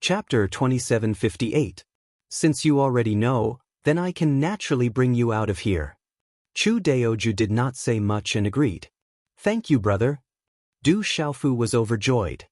Chapter 2758. Since you already know, then I can naturally bring you out of here. Chu Daoju did not say much and agreed. Thank you, brother. Du Xiaofu was overjoyed.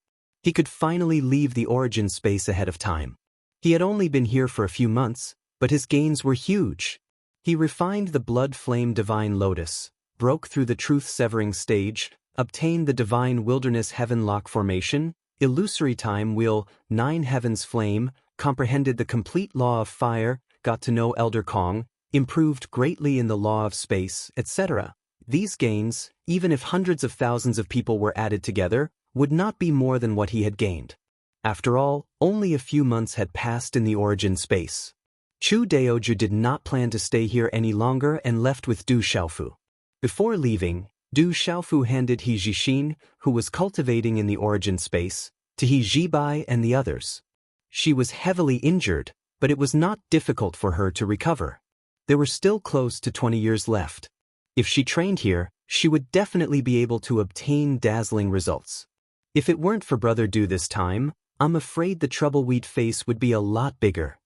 He could finally leave the origin space ahead of time. He had only been here for a few months, but his gains were huge. He refined the blood flame divine lotus, broke through the truth-severing stage, obtained the divine wilderness heaven-lock formation, illusory time wheel, 9 heavens flame, comprehended the complete law of fire, got to know Elder Kong, improved greatly in the law of space, etc. These gains, even if hundreds of thousands of people were added together, would not be more than what he had gained. After all, only a few months had passed in the origin space. Chu Daoju did not plan to stay here any longer and left with Du Xiaofu. Before leaving, Du Xiaofu handed He Jixin, who was cultivating in the origin space, to He Jibai and the others. She was heavily injured, but it was not difficult for her to recover. There were still close to 20 years left. If she trained here, she would definitely be able to obtain dazzling results. If it weren't for Brother Du this time, I'm afraid the trouble we'd face would be a lot bigger.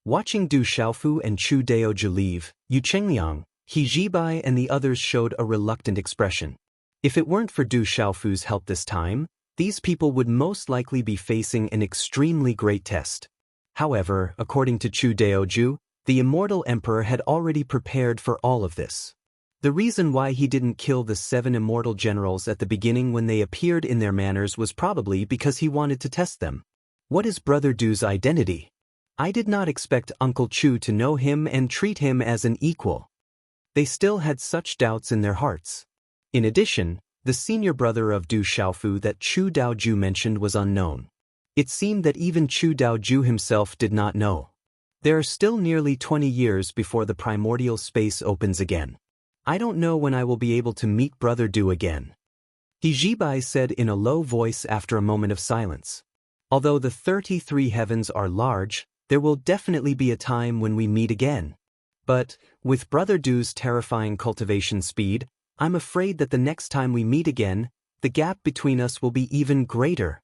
Watching Du Xiaofu and Chu Daoju leave, Yu Chengliang, He Jibai and the others showed a reluctant expression. If it weren't for Du Xiaofu's help this time, these people would most likely be facing an extremely great test. However, according to Chu Daoju, the immortal emperor had already prepared for all of this. The reason why he didn't kill the 7 immortal generals at the beginning when they appeared in their manners was probably because he wanted to test them. What is Brother Du's identity? I did not expect Uncle Chu to know him and treat him as an equal. They still had such doubts in their hearts. In addition, the senior brother of Du Xiaofu that Chu Daoju mentioned was unknown. It seemed that even Chu Daoju himself did not know. There are still nearly 20 years before the primordial space opens again. I don't know when I will be able to meet Brother Du again. He Jibai said in a low voice after a moment of silence. Although the 33 heavens are large, there will definitely be a time when we meet again. But, with Brother Du's terrifying cultivation speed, I'm afraid that the next time we meet again, the gap between us will be even greater.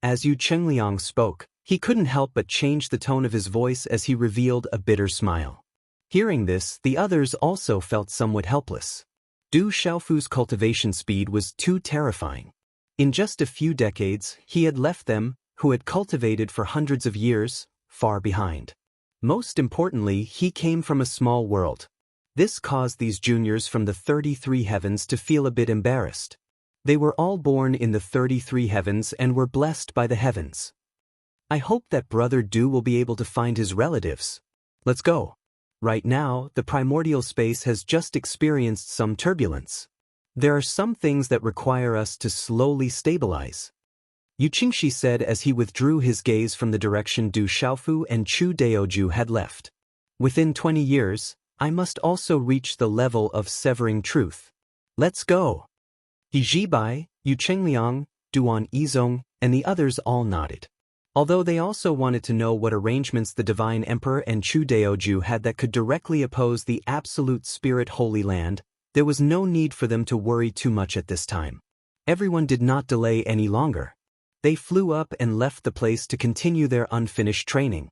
As Yu Chengliang spoke, he couldn't help but change the tone of his voice as he revealed a bitter smile. Hearing this, the others also felt somewhat helpless. Du Xiaofu's cultivation speed was too terrifying. In just a few decades, he had left them, who had cultivated for hundreds of years, far behind. Most importantly, he came from a small world. This caused these juniors from the 33 heavens to feel a bit embarrassed. They were all born in the 33 heavens and were blessed by the heavens. I hope that Brother Du will be able to find his relatives. Let's go. Right now, the primordial space has just experienced some turbulence. There are some things that require us to slowly stabilize. Yu Qingxi said as he withdrew his gaze from the direction Du Xiaofu and Chu Daoju had left. Within 20 years, I must also reach the level of severing truth. Let's go. He Jibai, Yu Chengliang, Duan Yizong, and the others all nodded. Although they also wanted to know what arrangements the Divine Emperor and Chu Daoju had that could directly oppose the Absolute Spirit Holy Land, there was no need for them to worry too much at this time. Everyone did not delay any longer. They flew up and left the place to continue their unfinished training.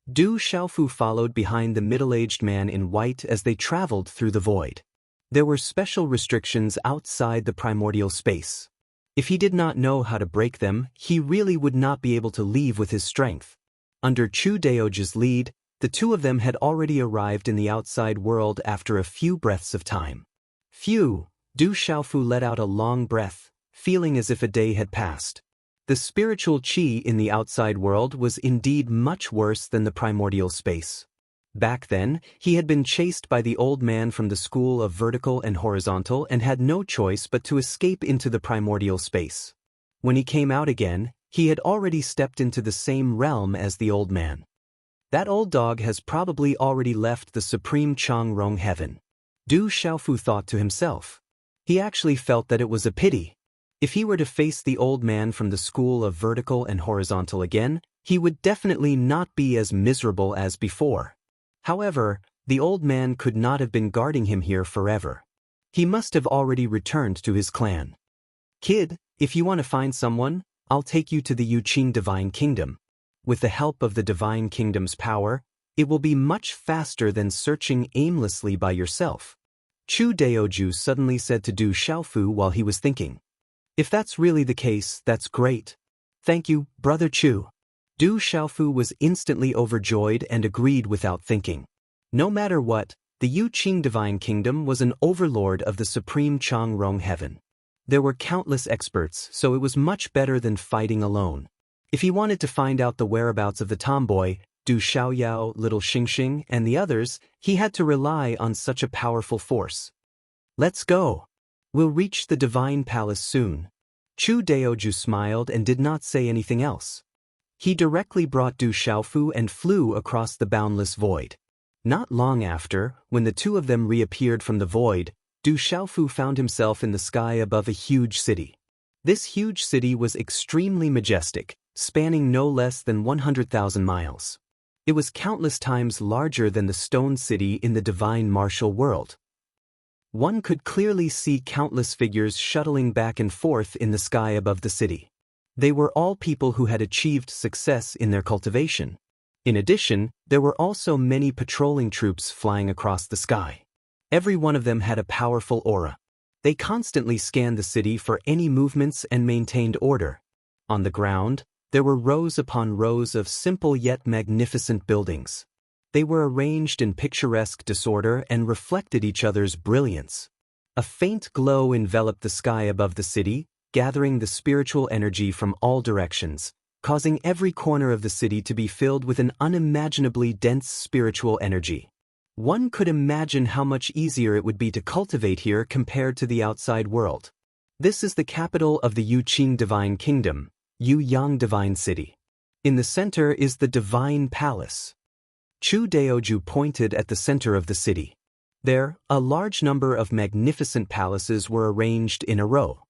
Du Xiaofu followed behind the middle-aged man in white as they traveled through the void. There were special restrictions outside the primordial space. If he did not know how to break them, he really would not be able to leave with his strength. Under Chu Daoju's lead, the two of them had already arrived in the outside world after a few breaths of time. Phew, Du Xiaofu let out a long breath, feeling as if a day had passed. The spiritual qi in the outside world was indeed much worse than the primordial space. Back then, he had been chased by the old man from the school of vertical and horizontal and had no choice but to escape into the primordial space. When he came out again, he had already stepped into the same realm as the old man. That old dog has probably already left the supreme Changrong heaven. Du Xiaofu thought to himself. He actually felt that it was a pity. If he were to face the old man from the school of vertical and horizontal again, he would definitely not be as miserable as before. However, the old man could not have been guarding him here forever. He must have already returned to his clan. Kid, if you want to find someone, I'll take you to the Yuqing Divine Kingdom. With the help of the Divine Kingdom's power, it will be much faster than searching aimlessly by yourself. Chu Daoju suddenly said to Du Xiaofu while he was thinking. If that's really the case, that's great. Thank you, Brother Chu. Du Xiaofu was instantly overjoyed and agreed without thinking. No matter what, the Yu Qing Divine Kingdom was an overlord of the supreme Changrong heaven. There were countless experts, so it was much better than fighting alone. If he wanted to find out the whereabouts of the tomboy, Du Xiaoyao, Little Xingxing, and the others, he had to rely on such a powerful force. Let's go. We'll reach the Divine Palace soon. Chu Daoju smiled and did not say anything else. He directly brought Du Xiaofu and flew across the boundless void. Not long after, when the two of them reappeared from the void, Du Xiaofu found himself in the sky above a huge city. This huge city was extremely majestic, spanning no less than 100,000 miles. It was countless times larger than the stone city in the divine martial world. One could clearly see countless figures shuttling back and forth in the sky above the city. They were all people who had achieved success in their cultivation. In addition, there were also many patrolling troops flying across the sky. Every one of them had a powerful aura. They constantly scanned the city for any movements and maintained order. On the ground, there were rows upon rows of simple yet magnificent buildings. They were arranged in picturesque disorder and reflected each other's brilliance. A faint glow enveloped the sky above the city, gathering the spiritual energy from all directions, causing every corner of the city to be filled with an unimaginably dense spiritual energy. One could imagine how much easier it would be to cultivate here compared to the outside world. This is the capital of the Yu Qing Divine Kingdom, Yu Yang Divine City. In the center is the Divine Palace. Chu Daoju pointed at the center of the city. There, a large number of magnificent palaces were arranged in a row.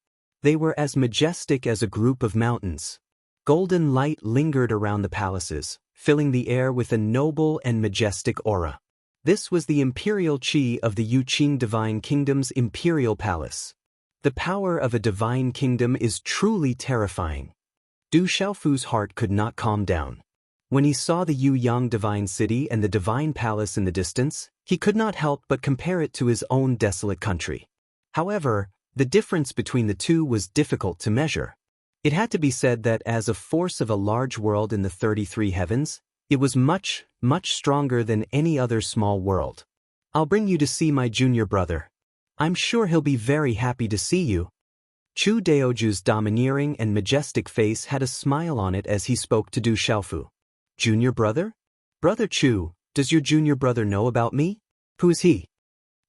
They were as majestic as a group of mountains. Golden light lingered around the palaces, filling the air with a noble and majestic aura. This was the imperial qi of the Yu Qing Divine Kingdom's imperial palace. The power of a divine kingdom is truly terrifying. Du Xiaofu's heart could not calm down. When he saw the Yu Yang Divine City and the Divine Palace in the distance, he could not help but compare it to his own desolate country. However, the difference between the two was difficult to measure. It had to be said that as a force of a large world in the 33 heavens, it was much, much stronger than any other small world. I'll bring you to see my junior brother. I'm sure he'll be very happy to see you. Chu Daoju's domineering and majestic face had a smile on it as he spoke to Du Xiaofu. Junior brother? Brother Chu, does your junior brother know about me? Who is he?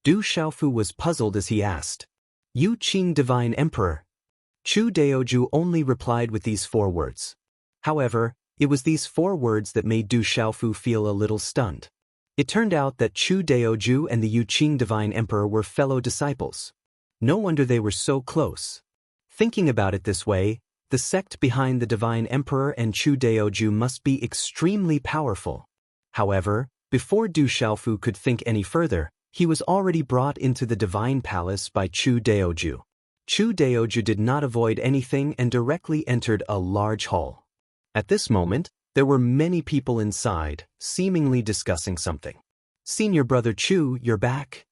Du Xiaofu was puzzled as he asked. Yu Qing Divine Emperor. Chu Daoju only replied with these 4 words. However, it was these 4 words that made Du Xiaofu feel a little stunned. It turned out that Chu Daoju and the Yu Qing Divine Emperor were fellow disciples. No wonder they were so close. Thinking about it this way, the sect behind the Divine Emperor and Chu Daoju must be extremely powerful. However, before Du Xiaofu could think any further, he was already brought into the Divine Palace by Chu Daoju. Chu Daoju did not avoid anything and directly entered a large hall. At this moment, there were many people inside, seemingly discussing something. Senior brother Chu, you're back.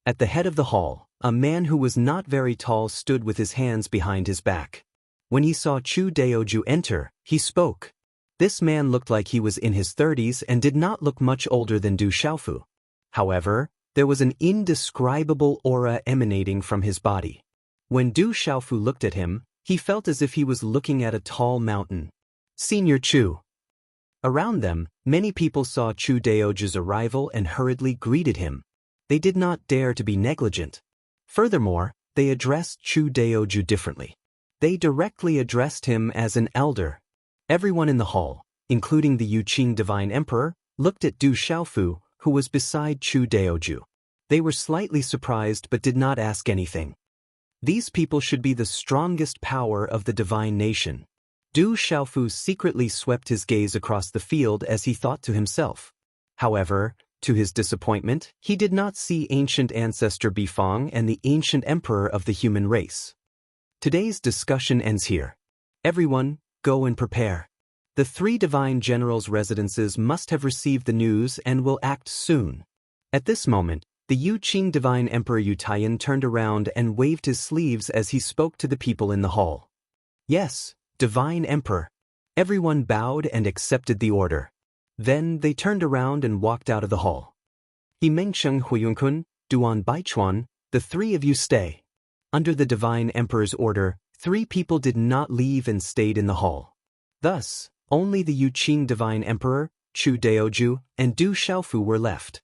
At the head of the hall, a man who was not very tall stood with his hands behind his back. When he saw Chu Daoju enter, he spoke. This man looked like he was in his 30s and did not look much older than Du Xiaofu. However, there was an indescribable aura emanating from his body. When Du Xiaofu looked at him, he felt as if he was looking at a tall mountain. Senior Chu. Around them, many people saw Chu Daoju's arrival and hurriedly greeted him. They did not dare to be negligent. Furthermore, they addressed Chu Daoju differently. They directly addressed him as an elder. Everyone in the hall, including the Yu Qing Divine Emperor, looked at Du Xiaofu, who was beside Chu Daoju. They were slightly surprised but did not ask anything. These people should be the strongest power of the divine nation. Du Xiaofu secretly swept his gaze across the field as he thought to himself. However, to his disappointment, he did not see ancient ancestor Bifang and the ancient emperor of the human race. Today's discussion ends here. Everyone, go and prepare. The three divine generals' residences must have received the news and will act soon. At this moment, the Yuqing Divine Emperor Yu Taiyan turned around and waved his sleeves as he spoke to the people in the hall. Yes, Divine Emperor. Everyone bowed and accepted the order. Then they turned around and walked out of the hall. He Mengsheng Huiyunkun, Duan Baichuan, the three of you stay. Under the Divine Emperor's order, 3 people did not leave and stayed in the hall. Thus, only the Yuqing Divine Emperor, Chu Daoju, and Du Xiaofu were left.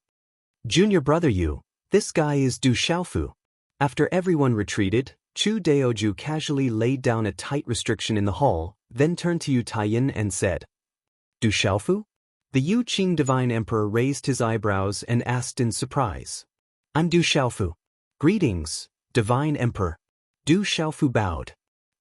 Junior brother Yu, this guy is Du Xiaofu. After everyone retreated, Chu Daoju casually laid down a tight restriction in the hall, then turned to Yu Taiyan and said, Du Xiaofu? The Yuqing Divine Emperor raised his eyebrows and asked in surprise. I'm Du Xiaofu. Greetings, Divine Emperor. Du Xiaofu bowed.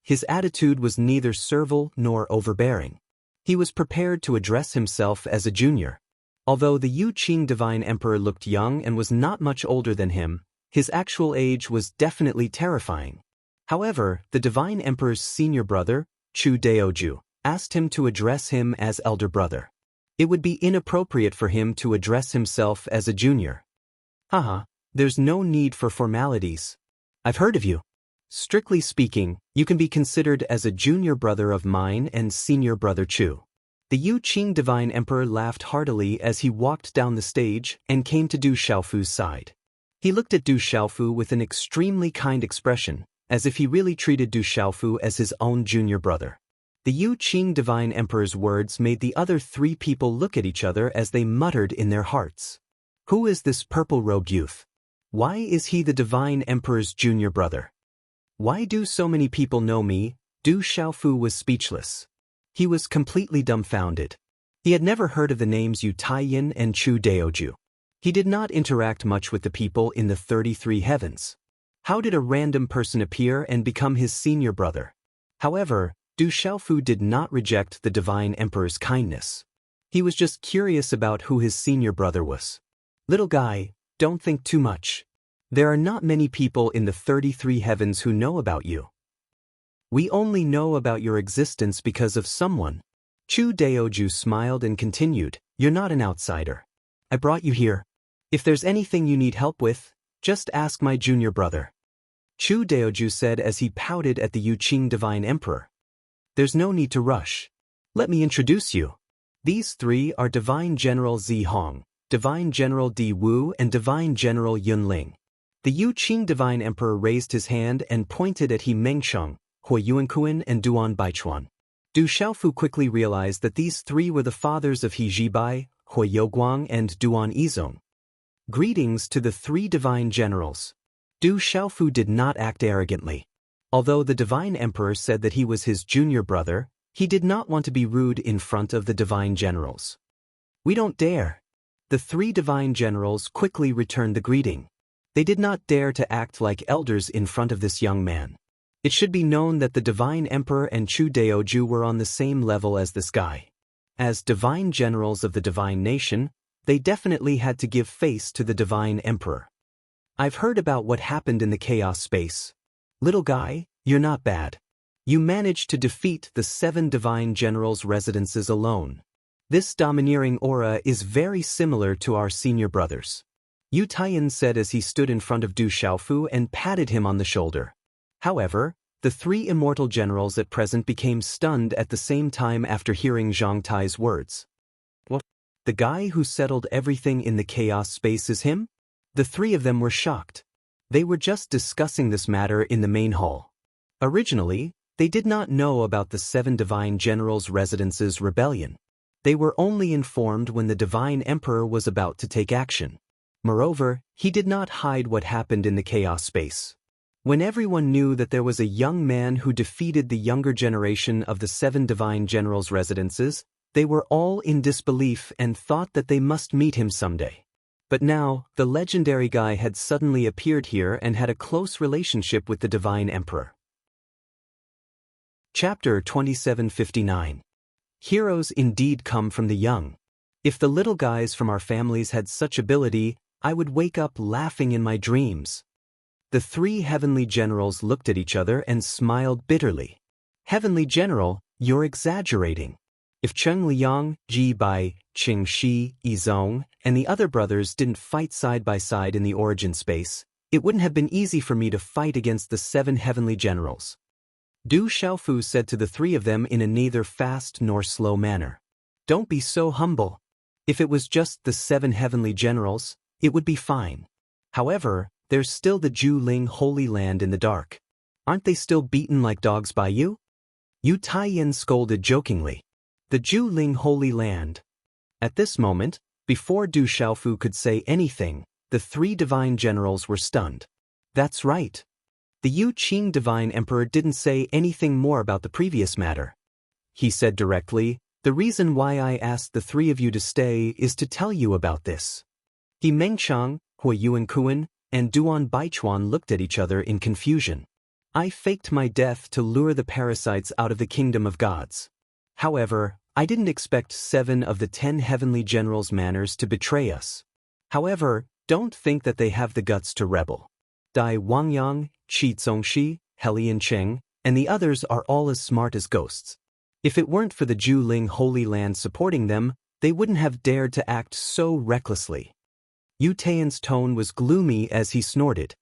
His attitude was neither servile nor overbearing. He was prepared to address himself as a junior. Although the Yuqing Divine Emperor looked young and was not much older than him, his actual age was definitely terrifying. However, the Divine Emperor's senior brother, Chu Daoju, asked him to address him as elder brother. It would be inappropriate for him to address himself as a junior. Haha, there's no need for formalities. I've heard of you. Strictly speaking, you can be considered as a junior brother of mine and senior brother Chu. The Yuqing Divine Emperor laughed heartily as he walked down the stage and came to Du Xiaofu's side. He looked at Du Xiaofu with an extremely kind expression, as if he really treated Du Xiaofu as his own junior brother. The Yuqing Divine Emperor's words made the other 3 people look at each other as they muttered in their hearts. Who is this purple-robed youth? Why is he the Divine Emperor's junior brother? Why do so many people know me? Du Xiaofu was speechless. He was completely dumbfounded. He had never heard of the names Yu Taiyan and Chu Daoju. He did not interact much with the people in the 33 heavens. How did a random person appear and become his senior brother? However, Du Xiaofu did not reject the Divine Emperor's kindness. He was just curious about who his senior brother was. Little guy, don't think too much. There are not many people in the 33 heavens who know about you. We only know about your existence because of someone. Chu Daoju smiled and continued, you're not an outsider. I brought you here. If there's anything you need help with, just ask my junior brother. Chu Daoju said as he pouted at the Yuqing Divine Emperor. There's no need to rush. Let me introduce you. These 3 are Divine General Zi Hong, Divine General Di Wu and Divine General Yun Ling. The Yuqing Divine Emperor raised his hand and pointed at He Mengsheng, Huiyunkun and Duan Baichuan. Du Xiaofu quickly realized that these 3 were the fathers of He Jibai, Huiyuguang and Duan Yizong. Greetings to the 3 divine generals. Du Xiaofu did not act arrogantly. Although the Divine Emperor said that he was his junior brother, he did not want to be rude in front of the divine generals. We don't dare. The 3 divine generals quickly returned the greeting. They did not dare to act like elders in front of this young man. It should be known that the Divine Emperor and Chu Daoju were on the same level as this guy. As divine generals of the divine nation, they definitely had to give face to the Divine Emperor. I've heard about what happened in the chaos space. Little guy, you're not bad. You managed to defeat the 7 divine generals' residences alone. This domineering aura is very similar to our senior brothers. Yu Taiyan said as he stood in front of Du Xiaofu and patted him on the shoulder. However, the 3 immortal generals at present became stunned at the same time after hearing Zhang Tai's words. What? The guy who settled everything in the chaos space is him? The 3 of them were shocked. They were just discussing this matter in the main hall. Originally, they did not know about the 7 divine generals' residences' rebellion. They were only informed when the Divine Emperor was about to take action. Moreover, he did not hide what happened in the chaos space. When everyone knew that there was a young man who defeated the younger generation of the 7 divine generals' residences, they were all in disbelief and thought that they must meet him someday. But now, the legendary guy had suddenly appeared here and had a close relationship with the Divine Emperor. Chapter 2759. Heroes indeed come from the young. If the little guys from our families had such ability, I would wake up laughing in my dreams. The 3 heavenly generals looked at each other and smiled bitterly. Heavenly General, you're exaggerating. If Cheng Liang, Ji Bai, Qing Shi, Yizong, and the other brothers didn't fight side by side in the origin space, it wouldn't have been easy for me to fight against the 7 heavenly generals. Du Xiaofu said to the 3 of them in a neither fast nor slow manner. Don't be so humble. If it was just the 7 heavenly generals, it would be fine. However, there's still the Zhuling Holy Land in the dark. Aren't they still beaten like dogs by you? Yu Taiyin scolded jokingly. The Zhuling Holy Land. At this moment, before Du Xiaofu could say anything, the 3 divine generals were stunned. That's right. The Yu Qing divine emperor didn't say anything more about the previous matter. He said directly, the reason why I asked the 3 of you to stay is to tell you about this. He Mengchang, Hui Yuankuan, and Duan Baichuan looked at each other in confusion. I faked my death to lure the parasites out of the kingdom of gods. However, I didn't expect 7 of the 10 heavenly generals' manners to betray us. However, don't think that they have the guts to rebel. Dai Wangyang, Qi Zongxi, Helian Cheng, and the others are all as smart as ghosts. If it weren't for the Zhuling Holy Land supporting them, they wouldn't have dared to act so recklessly. Yu Taiyan's tone was gloomy as he snorted.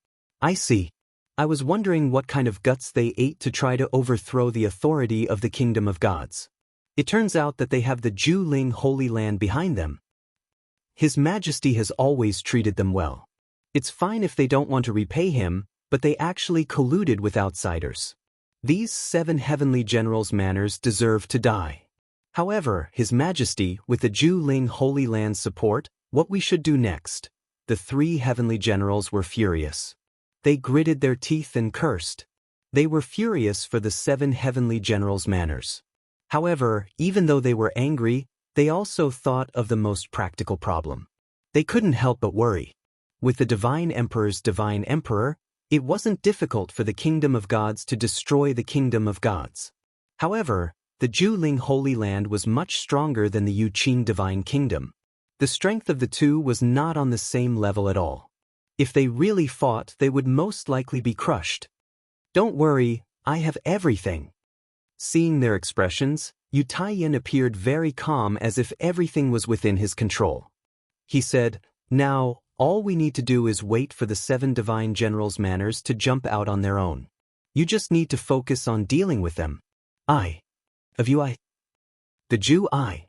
I see. I was wondering what kind of guts they ate to try to overthrow the authority of the kingdom of gods. It turns out that they have the Zhuling Holy Land behind them. His Majesty has always treated them well. It's fine if they don't want to repay him, but they actually colluded with outsiders. These 7 heavenly generals' manners deserve to die. However, His Majesty, with the Zhuling Holy Land's support, what we should do next? The 3 heavenly generals were furious. They gritted their teeth and cursed. They were furious for the 7 heavenly generals' manners. However, even though they were angry, they also thought of the most practical problem. They couldn't help but worry. With the Divine Emperor's Divine Emperor, it wasn't difficult for the kingdom of gods to destroy the kingdom of gods. However, the Zhuling Holy Land was much stronger than the Yu Qing Divine Kingdom. The strength of the 2 was not on the same level at all. If they really fought, they would most likely be crushed. Don't worry, I have everything. Seeing their expressions, Yu Taiyin appeared very calm as if everything was within his control. He said, now, all we need to do is wait for the 7 divine generals' manners to jump out on their own. You just need to focus on dealing with them. Of you I. The Jew I.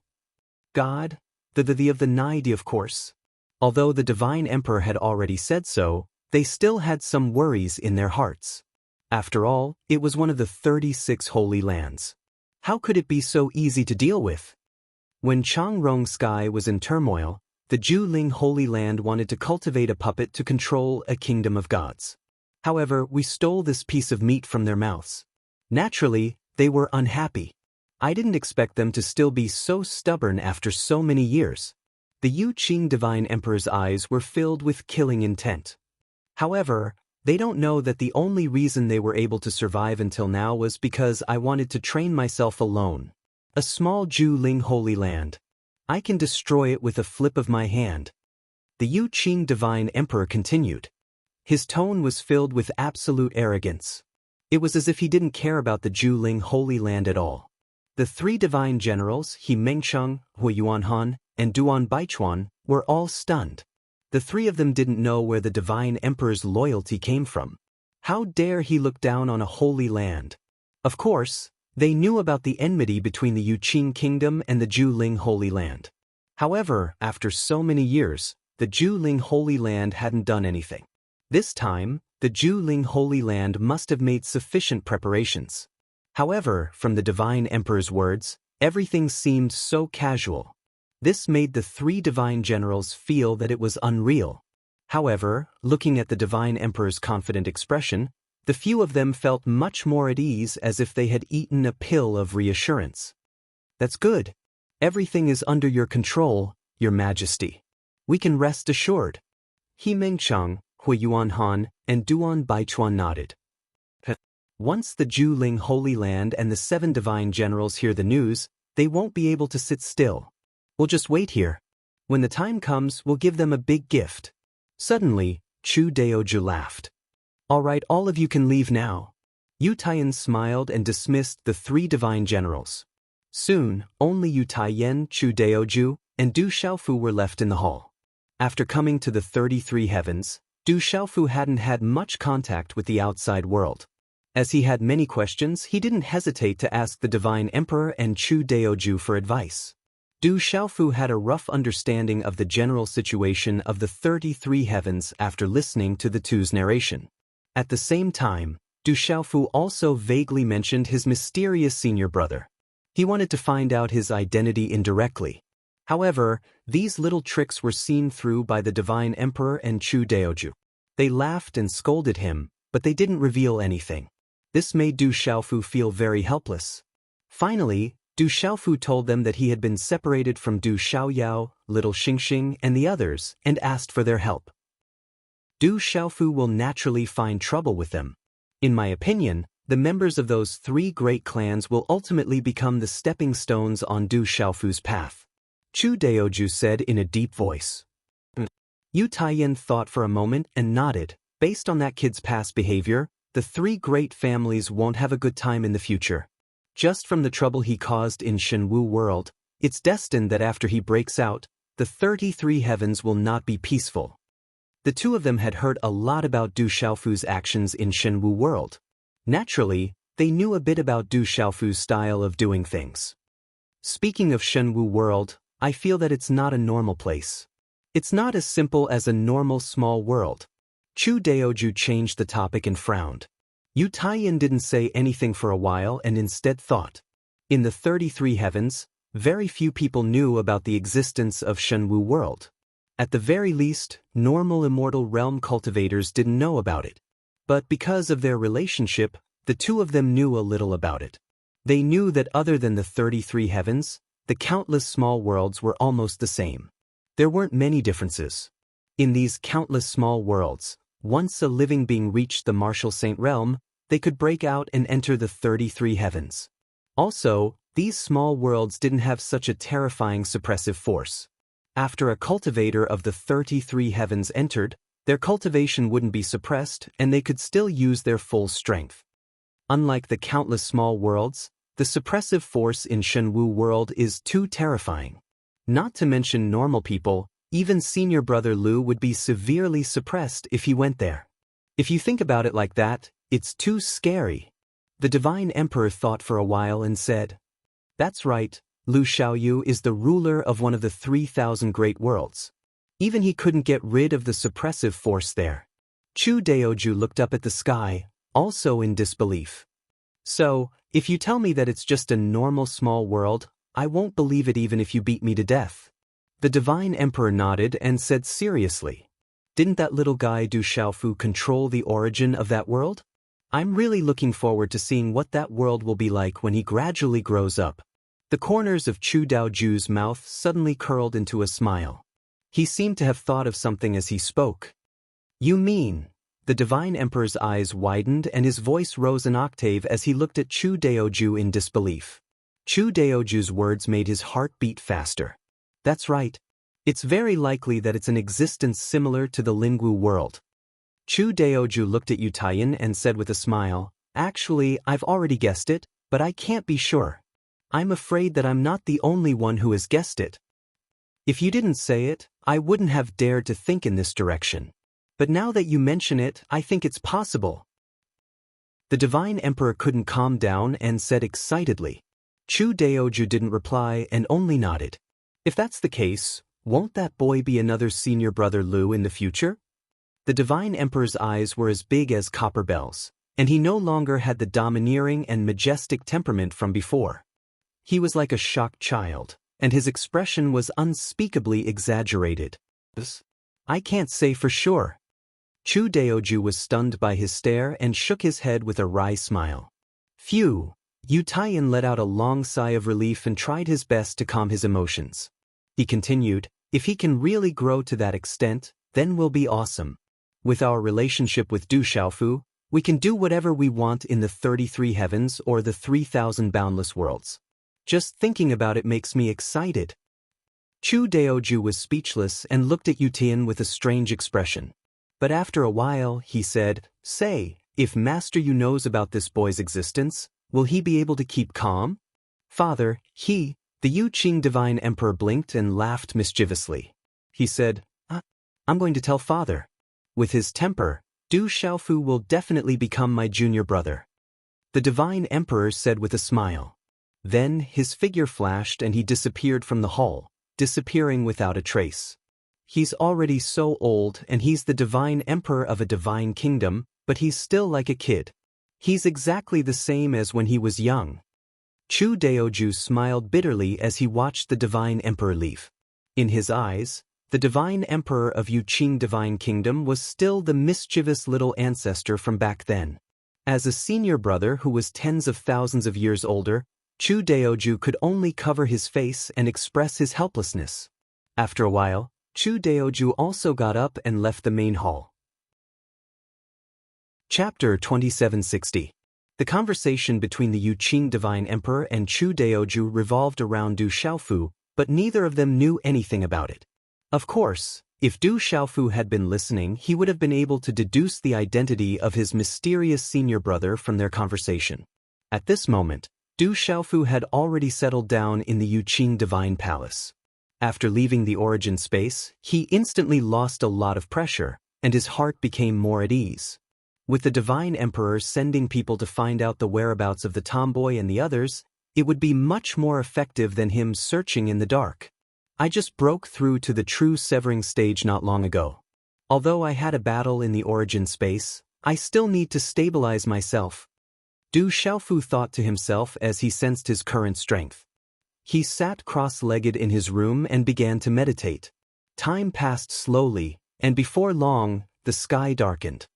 God, the of the Naidi of course. Although the divine emperor had already said so, they still had some worries in their hearts. After all, it was one of the 36 holy lands. How could it be so easy to deal with? When Changrong Sky was in turmoil, the Zhuling Holy Land wanted to cultivate a puppet to control a kingdom of gods. However, we stole this piece of meat from their mouths. Naturally, they were unhappy. I didn't expect them to still be so stubborn after so many years. The Yu Qing Divine Emperor's eyes were filled with killing intent. However, they don't know that the only reason they were able to survive until now was because I wanted to train myself alone. A small Zhuling Holy Land. I can destroy it with a flip of my hand. The Yu Qing Divine Emperor continued. His tone was filled with absolute arrogance. It was as if he didn't care about the Zhuling Holy Land at all. The 3 divine generals, He Mengcheng, Hui Yuanhan, and Duan Baichuan, were all stunned. The 3 of them didn't know where the divine emperor's loyalty came from. How dare he look down on a holy land? Of course, they knew about the enmity between the Yu Qing Kingdom and the Zhuling Holy Land. However, after so many years, the Zhuling Holy Land hadn't done anything. This time, the Zhuling Holy Land must have made sufficient preparations. However, from the divine emperor's words, everything seemed so casual. This made the 3 divine generals feel that it was unreal. However, looking at the divine emperor's confident expression, the few of them felt much more at ease as if they had eaten a pill of reassurance. That's good. Everything is under your control, Your Majesty. We can rest assured. He Mengcheng, Hui Yuanhan, and Duan Baichuan nodded. Once the Zhuling Holy Land and the 7 divine generals hear the news, they won't be able to sit still. We'll just wait here. When the time comes, we'll give them a big gift. Suddenly, Chu Daoju laughed. All right, all of you can leave now. Yu Taiyan smiled and dismissed the 3 divine generals. Soon, only Yu Taiyan, Chu Daoju, and Du Xiaofu were left in the hall. After coming to the 33 heavens, Du Xiaofu hadn't had much contact with the outside world. As he had many questions, he didn't hesitate to ask the Divine Emperor and Chu Daoju for advice. Du Xiaofu had a rough understanding of the general situation of the 33 heavens after listening to the two's narration. At the same time, Du Xiaofu also vaguely mentioned his mysterious senior brother. He wanted to find out his identity indirectly. However, these little tricks were seen through by the Divine Emperor and Chu Daoju. They laughed and scolded him, but they didn't reveal anything. This made Du Xiaofu feel very helpless. Finally, Du Xiaofu told them that he had been separated from Du Xiaoyao, Little Xingxing, and the others, and asked for their help. Du Xiaofu will naturally find trouble with them. In my opinion, the members of those three great clans will ultimately become the stepping stones on Du Xiaofu's path. Chu Daoju said in a deep voice. Yu Taiyan thought for a moment and nodded. Based on that kid's past behavior, the three great families won't have a good time in the future. Just from the trouble he caused in Shenwu world, it's destined that after he breaks out, the 33 heavens will not be peaceful. The two of them had heard a lot about Du Xiaofu's actions in Shenwu world. Naturally, they knew a bit about Du Xiaofu's style of doing things. Speaking of Shenwu world, I feel that it's not a normal place. It's not as simple as a normal small world. Chu Daoju changed the topic and frowned. Yu Taiyan didn't say anything for a while and instead thought. In the 33 heavens, very few people knew about the existence of Shenwu world. At the very least, normal immortal realm cultivators didn't know about it. But because of their relationship, the two of them knew a little about it. They knew that other than the 33 heavens, the countless small worlds were almost the same. There weren't many differences. In these countless small worlds, once a living being reached the martial saint realm, they could break out and enter the 33 heavens. Also, these small worlds didn't have such a terrifying suppressive force. After a cultivator of the 33 heavens entered, their cultivation wouldn't be suppressed and they could still use their full strength. Unlike the countless small worlds, the suppressive force in Shenwu world is too terrifying. Not to mention normal people, even senior brother Lu would be severely suppressed if he went there. If you think about it like that, it's too scary. The Divine Emperor thought for a while and said, "That's right, Lu Xiaoyu is the ruler of one of the 3,000 great worlds. Even he couldn't get rid of the suppressive force there." Chu Daoju looked up at the sky, also in disbelief. "So, if you tell me that it's just a normal small world, I won't believe it even if you beat me to death." The Divine Emperor nodded and said seriously, "Didn't that little guy Du Xiaofu control the origin of that world? I'm really looking forward to seeing what that world will be like when he gradually grows up." The corners of Chu Daoju's mouth suddenly curled into a smile. He seemed to have thought of something as he spoke. "You mean?" The Divine Emperor's eyes widened and his voice rose an octave as he looked at Chu Daoju in disbelief. Chu Daoju's words made his heart beat faster. "That's right. It's very likely that it's an existence similar to the Lingwu world." Chu Daoju looked at Yu Taiyan and said with a smile, "Actually, I've already guessed it, but I can't be sure. I'm afraid that I'm not the only one who has guessed it. If you didn't say it, I wouldn't have dared to think in this direction. But now that you mention it, I think it's possible." The Divine Emperor couldn't calm down and said excitedly. Chu Daoju didn't reply and only nodded. "If that's the case, won't that boy be another senior brother Lu in the future?" The Divine Emperor's eyes were as big as copper bells, and he no longer had the domineering and majestic temperament from before. He was like a shocked child, and his expression was unspeakably exaggerated. "I can't say for sure." Chu Daoju was stunned by his stare and shook his head with a wry smile. "Phew." Yu Taiyan let out a long sigh of relief and tried his best to calm his emotions. He continued, "If he can really grow to that extent, then we'll be awesome. With our relationship with Du Xiaofu, we can do whatever we want in the 33 heavens or the 3,000 boundless worlds. Just thinking about it makes me excited." Chu Daoju was speechless and looked at Yu Taiyan with a strange expression. But after a while, he said, "Say, if Master Yu knows about this boy's existence, will he be able to keep calm?" Father, the Yu Qing Divine Emperor blinked and laughed mischievously. He said, I'm going to tell Father. With his temper, Du Xiaofu will definitely become my junior brother. The Divine Emperor said with a smile. Then his figure flashed and he disappeared from the hall, disappearing without a trace. He's already so old and he's the Divine Emperor of a divine kingdom, but he's still like a kid. He's exactly the same as when he was young. Chu Daoju smiled bitterly as he watched the Divine Emperor leave. In his eyes, the Divine Emperor of Yuqing Divine Kingdom was still the mischievous little ancestor from back then. As a senior brother who was tens of thousands of years older, Chu Daoju could only cover his face and express his helplessness. After a while, Chu Daoju also got up and left the main hall. Chapter 2760. The conversation between the Yuqing Divine Emperor and Chu Daoju revolved around Du Xiaofu, but neither of them knew anything about it. Of course, if Du Xiaofu had been listening, he would have been able to deduce the identity of his mysterious senior brother from their conversation. At this moment, Du Xiaofu had already settled down in the Yuqing Divine Palace. After leaving the origin space, he instantly lost a lot of pressure, and his heart became more at ease. With the Divine Emperor sending people to find out the whereabouts of the tomboy and the others, it would be much more effective than him searching in the dark. I just broke through to the true severing stage not long ago. Although I had a battle in the origin space, I still need to stabilize myself. Du Xiaofu thought to himself as he sensed his current strength. He sat cross-legged in his room and began to meditate. Time passed slowly, and before long, the sky darkened.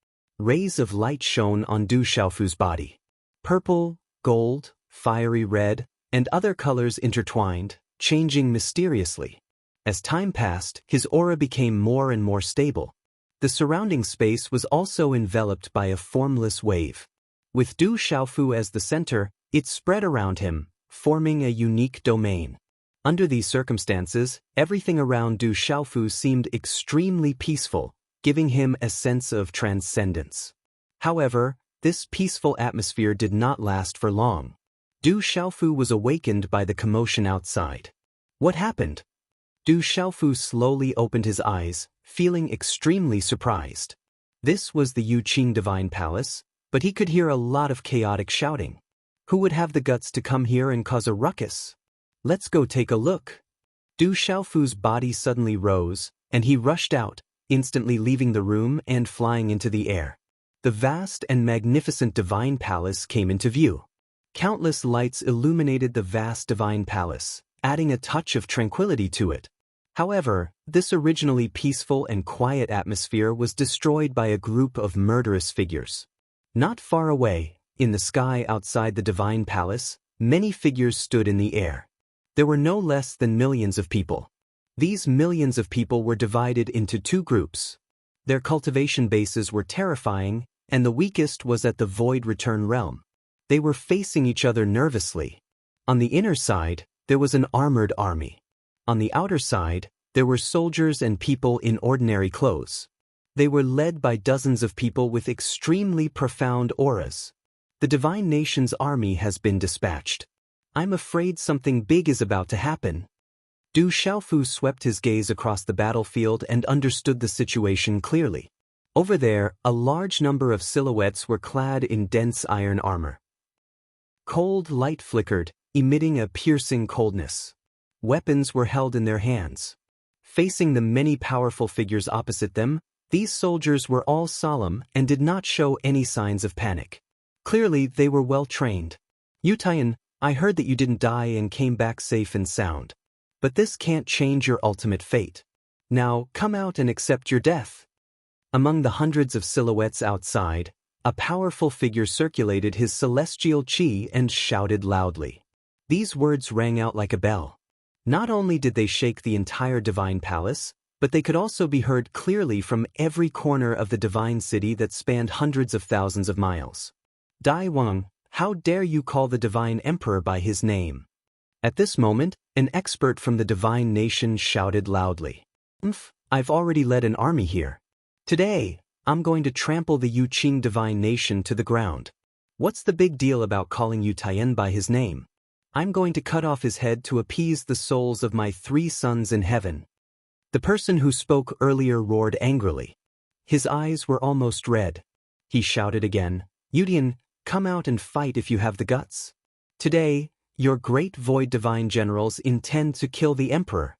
Rays of light shone on Du Xiaofu's body. Purple, gold, fiery red, and other colors intertwined, changing mysteriously. As time passed, his aura became more and more stable. The surrounding space was also enveloped by a formless wave. With Du Xiaofu as the center, it spread around him, forming a unique domain. Under these circumstances, everything around Du Xiaofu seemed extremely peaceful, giving him a sense of transcendence. However, this peaceful atmosphere did not last for long. Du Xiaofu was awakened by the commotion outside. What happened? Du Xiaofu slowly opened his eyes, feeling extremely surprised. This was the Yuqing Divine Palace, but he could hear a lot of chaotic shouting. Who would have the guts to come here and cause a ruckus? Let's go take a look. Du Xiaofu's body suddenly rose, and he rushed out, instantly leaving the room and flying into the air. The vast and magnificent Divine Palace came into view. Countless lights illuminated the vast Divine Palace, adding a touch of tranquility to it. However, this originally peaceful and quiet atmosphere was destroyed by a group of murderous figures. Not far away, in the sky outside the Divine Palace, many figures stood in the air. There were no less than millions of people. These millions of people were divided into two groups. Their cultivation bases were terrifying, and the weakest was at the Void Return realm. They were facing each other nervously. On the inner side, there was an armored army. On the outer side, there were soldiers and people in ordinary clothes. They were led by dozens of people with extremely profound auras. The Divine Nation's army has been dispatched. I'm afraid something big is about to happen. Du Xiaofu swept his gaze across the battlefield and understood the situation clearly. Over there, a large number of silhouettes were clad in dense iron armor. Cold light flickered, emitting a piercing coldness. Weapons were held in their hands. Facing the many powerful figures opposite them, these soldiers were all solemn and did not show any signs of panic. Clearly, they were well trained. Yu Tian, I heard that you didn't die and came back safe and sound. But this can't change your ultimate fate. Now, come out and accept your death. Among the hundreds of silhouettes outside, a powerful figure circulated his celestial chi and shouted loudly. These words rang out like a bell. Not only did they shake the entire Divine Palace, but they could also be heard clearly from every corner of the Divine City that spanned hundreds of thousands of miles. Dai Wang, how dare you call the Divine Emperor by his name? At this moment, an expert from the Divine Nation shouted loudly. I've already led an army here. Today, I'm going to trample the Yuqing Divine Nation to the ground. What's the big deal about calling Yu Tian by his name? I'm going to cut off his head to appease the souls of my 3 sons in heaven." The person who spoke earlier roared angrily. His eyes were almost red. He shouted again, "Yudian, come out and fight if you have the guts. Today, your great void divine generals intend to kill the emperor."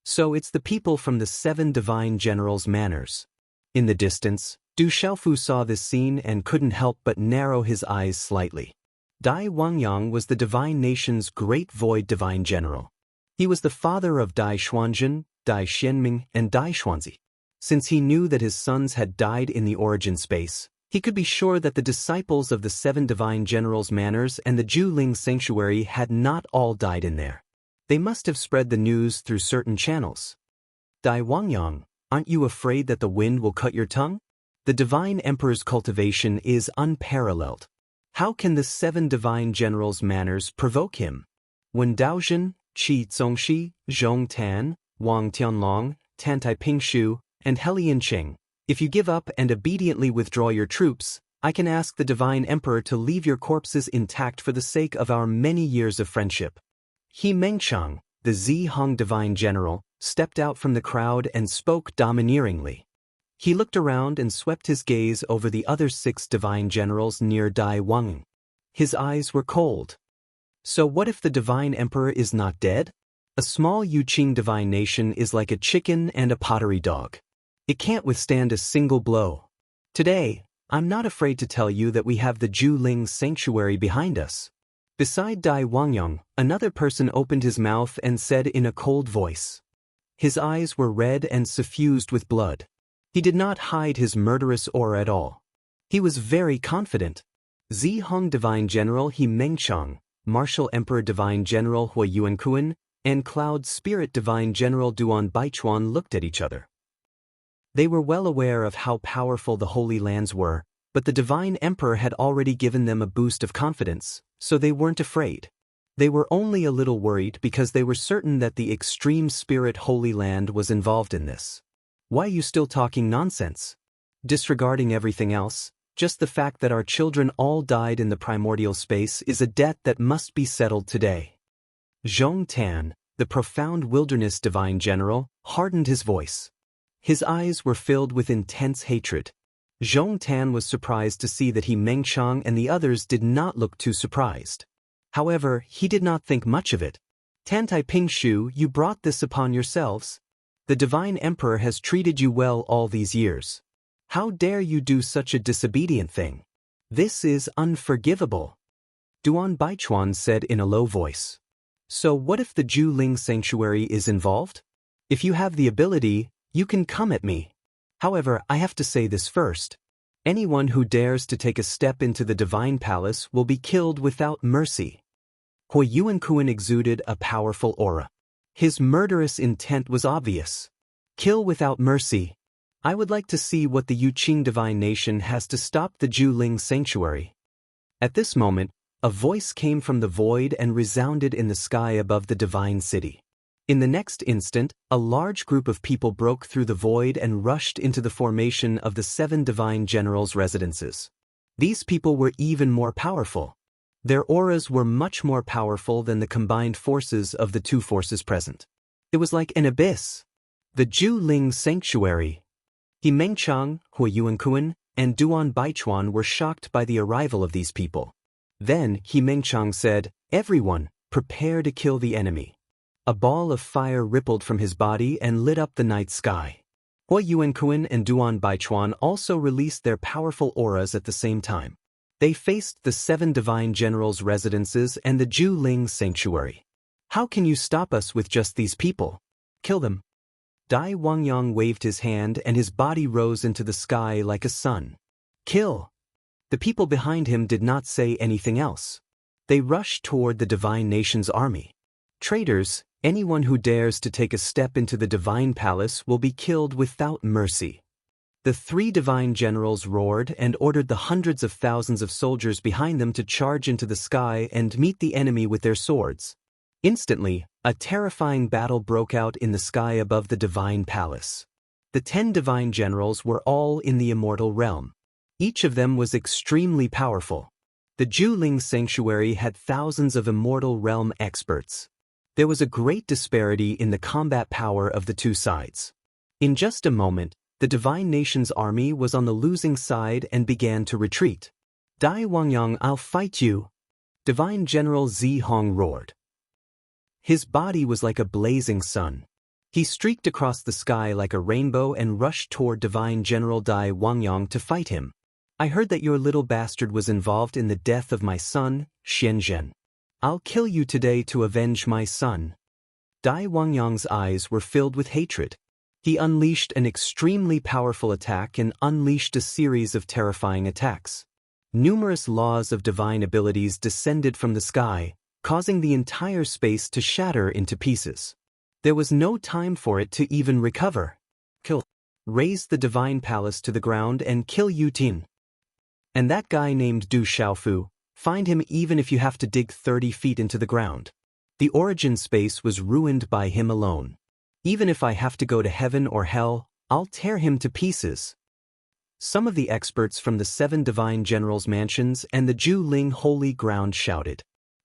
So it's the people from the 7 divine generals' manors. In the distance, Du Xiaofu saw this scene and couldn't help but narrow his eyes slightly. Dai Wangyang was the divine nation's great void divine general. He was the father of Dai Xuanzhen, Dai Xianming, and Dai Xuanzi. Since he knew that his sons had died in the origin space, he could be sure that the disciples of the 7 divine generals' manors and the Juling sanctuary had not all died in there. They must have spread the news through certain channels. "Dai Wangyang, aren't you afraid that the wind will cut your tongue? The divine emperor's cultivation is unparalleled. How can the 7 divine generals' manners provoke him?" When Daozhen, Qi Zongxi, Zhong Tan, Wang Tianlong, Tan Taipingshu, and Helian Qing, "If you give up and obediently withdraw your troops, I can ask the divine emperor to leave your corpses intact for the sake of our many years of friendship." He Mengchang, the Zihong divine general, stepped out from the crowd and spoke domineeringly. He looked around and swept his gaze over the other 6 divine generals near Dai Wang. His eyes were cold. So what if the divine emperor is not dead? A small Yuqing divine nation is like a chicken and a pottery dog. It can't withstand a single blow. Today, I'm not afraid to tell you that we have the Juling sanctuary behind us. Beside Dai Wangyang, another person opened his mouth and said in a cold voice. His eyes were red and suffused with blood. He did not hide his murderous aura at all. He was very confident. Zihong Divine General He Mengchang, Martial Emperor Divine General Hui Yuankuan, and Cloud Spirit Divine General Duan Baichuan looked at each other. They were well aware of how powerful the Holy Lands were, but the Divine Emperor had already given them a boost of confidence, so they weren't afraid. They were only a little worried because they were certain that the Extreme Spirit Holy Land was involved in this. "Why are you still talking nonsense? Disregarding everything else, just the fact that our children all died in the primordial space is a debt that must be settled today." Zhong Tan, the profound wilderness divine general, hardened his voice. His eyes were filled with intense hatred. Zhong Tan was surprised to see that He Mengchang and the others did not look too surprised. However, he did not think much of it. "Tan Taipingshu, you brought this upon yourselves. The divine emperor has treated you well all these years. How dare you do such a disobedient thing? This is unforgivable." Duan Baichuan said in a low voice. "So what if the Juling sanctuary is involved? If you have the ability, you can come at me. However, I have to say this first. Anyone who dares to take a step into the divine palace will be killed without mercy." Hui Yuankuan exuded a powerful aura. His murderous intent was obvious. Kill without mercy. I would like to see what the Yuqing divine nation has to stop the Juling sanctuary. At this moment, a voice came from the void and resounded in the sky above the divine city. In the next instant, a large group of people broke through the void and rushed into the formation of the 7 divine generals' residences. These people were even more powerful. Their auras were much more powerful than the combined forces of the 2 forces present. It was like an abyss. The Juling sanctuary. He Mengchang, Hui Yuankuan, and Duan Baichuan were shocked by the arrival of these people. Then He Mengchang said, "Everyone, prepare to kill the enemy." A ball of fire rippled from his body and lit up the night sky. Hui Yuankuan and Duan Baichuan also released their powerful auras at the same time. They faced the 7 divine generals' residences and the Juling sanctuary. "How can you stop us with just these people? Kill them." Dai Wangyang waved his hand and his body rose into the sky like a sun. "Kill." The people behind him did not say anything else. They rushed toward the divine nation's army. "Traitors, anyone who dares to take a step into the divine palace will be killed without mercy." The 3 divine generals roared and ordered the hundreds of thousands of soldiers behind them to charge into the sky and meet the enemy with their swords. Instantly, a terrifying battle broke out in the sky above the divine palace. The 10 divine generals were all in the immortal realm. Each of them was extremely powerful. The Juling Sanctuary had thousands of Immortal Realm experts. There was a great disparity in the combat power of the two sides. In just a moment, the Divine Nation's army was on the losing side and began to retreat. Dai Wangyang, I'll fight you! Divine General Zi Hong roared. His body was like a blazing sun. He streaked across the sky like a rainbow and rushed toward Divine General Dai Wangyang to fight him. I heard that your little bastard was involved in the death of my son, Xianzhen. I'll kill you today to avenge my son. Dai Wangyang's eyes were filled with hatred. He unleashed an extremely powerful attack and unleashed a series of terrifying attacks. Numerous laws of divine abilities descended from the sky, causing the entire space to shatter into pieces. There was no time for it to even recover. Kill. Raise the divine palace to the ground and kill Yu Tin. And that guy named Du Xiaofu, find him even if you have to dig 30 feet into the ground. The origin space was ruined by him alone. Even if I have to go to heaven or hell, I'll tear him to pieces. Some of the experts from the 7 divine generals' mansions and the Ju Ling holy ground shouted.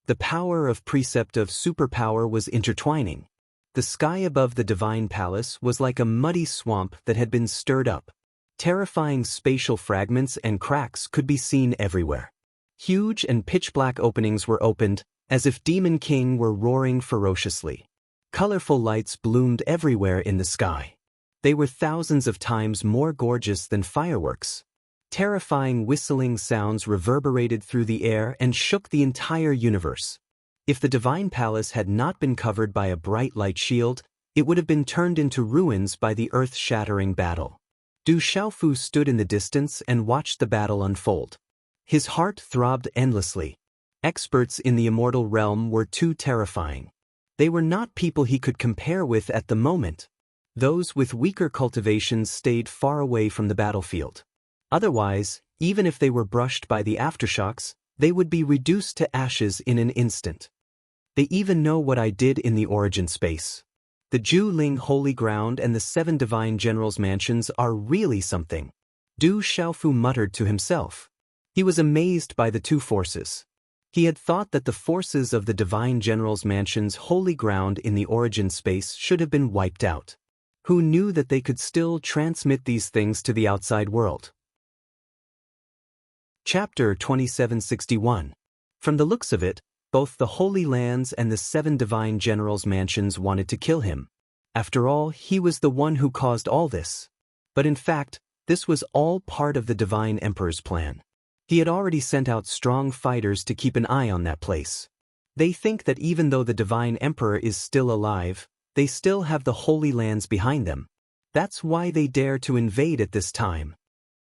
The power of precept of superpower was intertwining. The sky above the divine palace was like a muddy swamp that had been stirred up. Terrifying spatial fragments and cracks could be seen everywhere. Huge and pitch-black openings were opened, as if Demon King were roaring ferociously. Colorful lights bloomed everywhere in the sky. They were thousands of times more gorgeous than fireworks. Terrifying whistling sounds reverberated through the air and shook the entire universe. If the divine palace had not been covered by a bright light shield, it would have been turned into ruins by the earth-shattering battle. Du Xiaofu stood in the distance and watched the battle unfold. His heart throbbed endlessly. Experts in the immortal realm were too terrifying. They were not people he could compare with at the moment. Those with weaker cultivations stayed far away from the battlefield. Otherwise, even if they were brushed by the aftershocks, they would be reduced to ashes in an instant. They even know what I did in the origin space. The Ju Ling Holy Ground and the 7 Divine Generals' mansions are really something. Du Xiaofu muttered to himself. He was amazed by the two forces. He had thought that the forces of the Divine Generals' mansions' holy ground in the origin space should have been wiped out. Who knew that they could still transmit these things to the outside world? Chapter 2761. From the looks of it, both the Holy Lands and the 7 Divine Generals' mansions wanted to kill him. After all, he was the one who caused all this. But in fact, this was all part of the Divine Emperor's plan. He had already sent out strong fighters to keep an eye on that place. They think that even though the Divine Emperor is still alive, they still have the Holy Lands behind them. That's why they dare to invade at this time.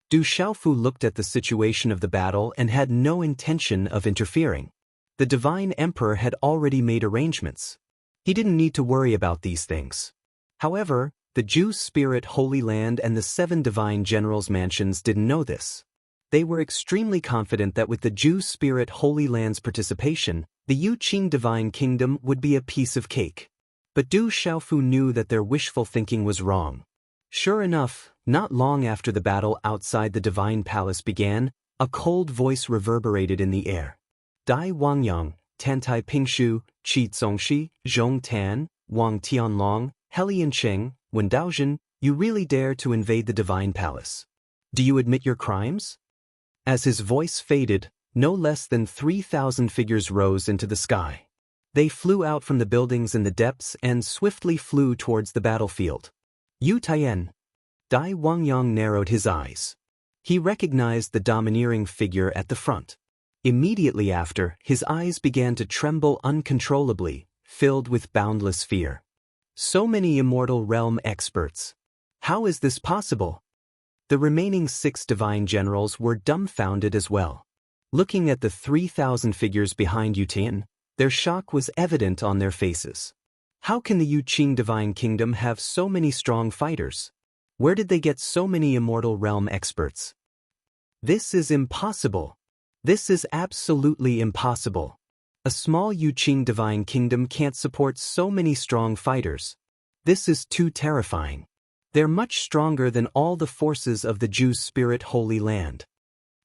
Du Xiaofu looked at the situation of the battle and had no intention of interfering. The Divine Emperor had already made arrangements. He didn't need to worry about these things. However, the Ju Spirit Holy Land and the 7 Divine Generals' mansions didn't know this. They were extremely confident that with the Ju Spirit Holy Land's participation, the Yuqing Divine Kingdom would be a piece of cake. But Du Xiaofu knew that their wishful thinking was wrong. Sure enough, not long after the battle outside the Divine Palace began, a cold voice reverberated in the air. Dai Wangyang, Tantai Pingshu, Qi Zongxi, Zhong Tan, Wang Tianlong, Helian Cheng, Wen Daozhen, you really dare to invade the Divine Palace? Do you admit your crimes? As his voice faded, no less than 3,000 figures rose into the sky. They flew out from the buildings in the depths and swiftly flew towards the battlefield. Yu Tian. Dai Wangyang narrowed his eyes. He recognized the domineering figure at the front. Immediately after, his eyes began to tremble uncontrollably, filled with boundless fear. So many Immortal Realm experts. How is this possible? The remaining 6 Divine Generals were dumbfounded as well. Looking at the 3,000 figures behind Yu Tian, their shock was evident on their faces. How can the Yuqing Divine Kingdom have so many strong fighters? Where did they get so many Immortal Realm experts? This is impossible. This is absolutely impossible. A small Yuqing Divine Kingdom can't support so many strong fighters. This is too terrifying. They're much stronger than all the forces of the Ju Spirit Holy Land.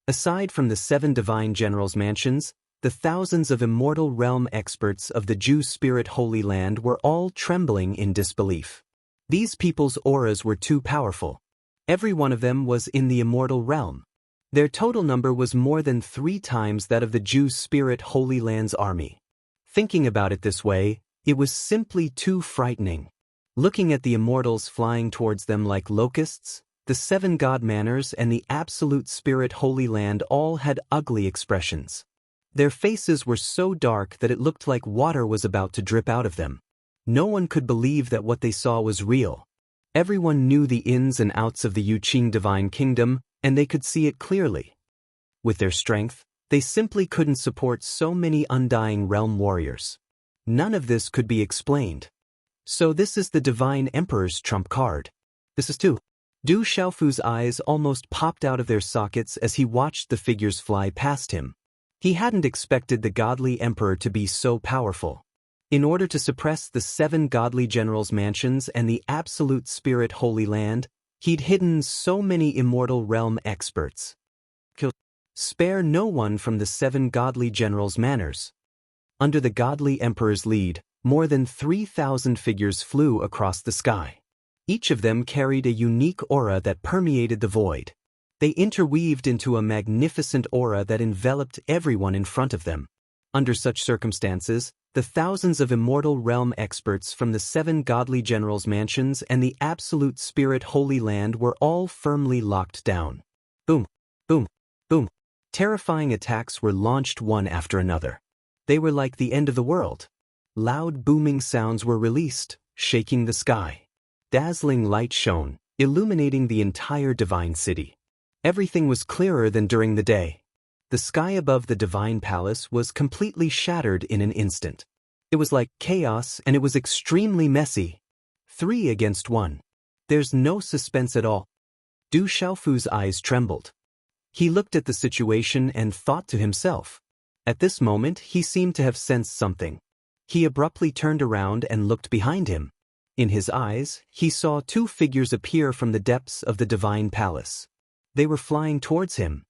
Aside from the 7 divine generals' mansions, the thousands of immortal realm experts of the Jew Spirit Holy Land were all trembling in disbelief. These people's auras were too powerful. Every one of them was in the immortal realm. Their total number was more than 3 times that of the Jew Spirit Holy Land's army. Thinking about it this way, it was simply too frightening. Looking at the immortals flying towards them like locusts, the 7 god manners and the absolute Spirit Holy Land all had ugly expressions. Their faces were so dark that it looked like water was about to drip out of them. No one could believe that what they saw was real. Everyone knew the ins and outs of the Yuqing Divine Kingdom, and they could see it clearly. With their strength, they simply couldn't support so many undying realm warriors. None of this could be explained. So this is the Divine Emperor's trump card. This is too. Du Xiaofu's eyes almost popped out of their sockets as he watched the figures fly past him. He hadn't expected the godly emperor to be so powerful. In order to suppress the 7 godly generals' mansions and the absolute Spirit Holy Land, he'd hidden so many immortal realm experts. Spare no one from the 7 godly generals' manors. Under the godly emperor's lead, more than 3,000 figures flew across the sky. Each of them carried a unique aura that permeated the void. They interweaved into a magnificent aura that enveloped everyone in front of them. Under such circumstances, the thousands of immortal realm experts from the 7 godly generals' mansions and the absolute Spirit Holy Land were all firmly locked down. Boom, boom, boom. Terrifying attacks were launched one after another. They were like the end of the world. Loud booming sounds were released, shaking the sky. Dazzling light shone, illuminating the entire divine city. Everything was clearer than during the day. The sky above the divine palace was completely shattered in an instant. It was like chaos, and it was extremely messy. 3 against 1. There's no suspense at all. Du Xiaofu's eyes trembled. He looked at the situation and thought to himself. At this moment, he seemed to have sensed something. He abruptly turned around and looked behind him. In his eyes, he saw 2 figures appear from the depths of the divine palace. They were flying towards him.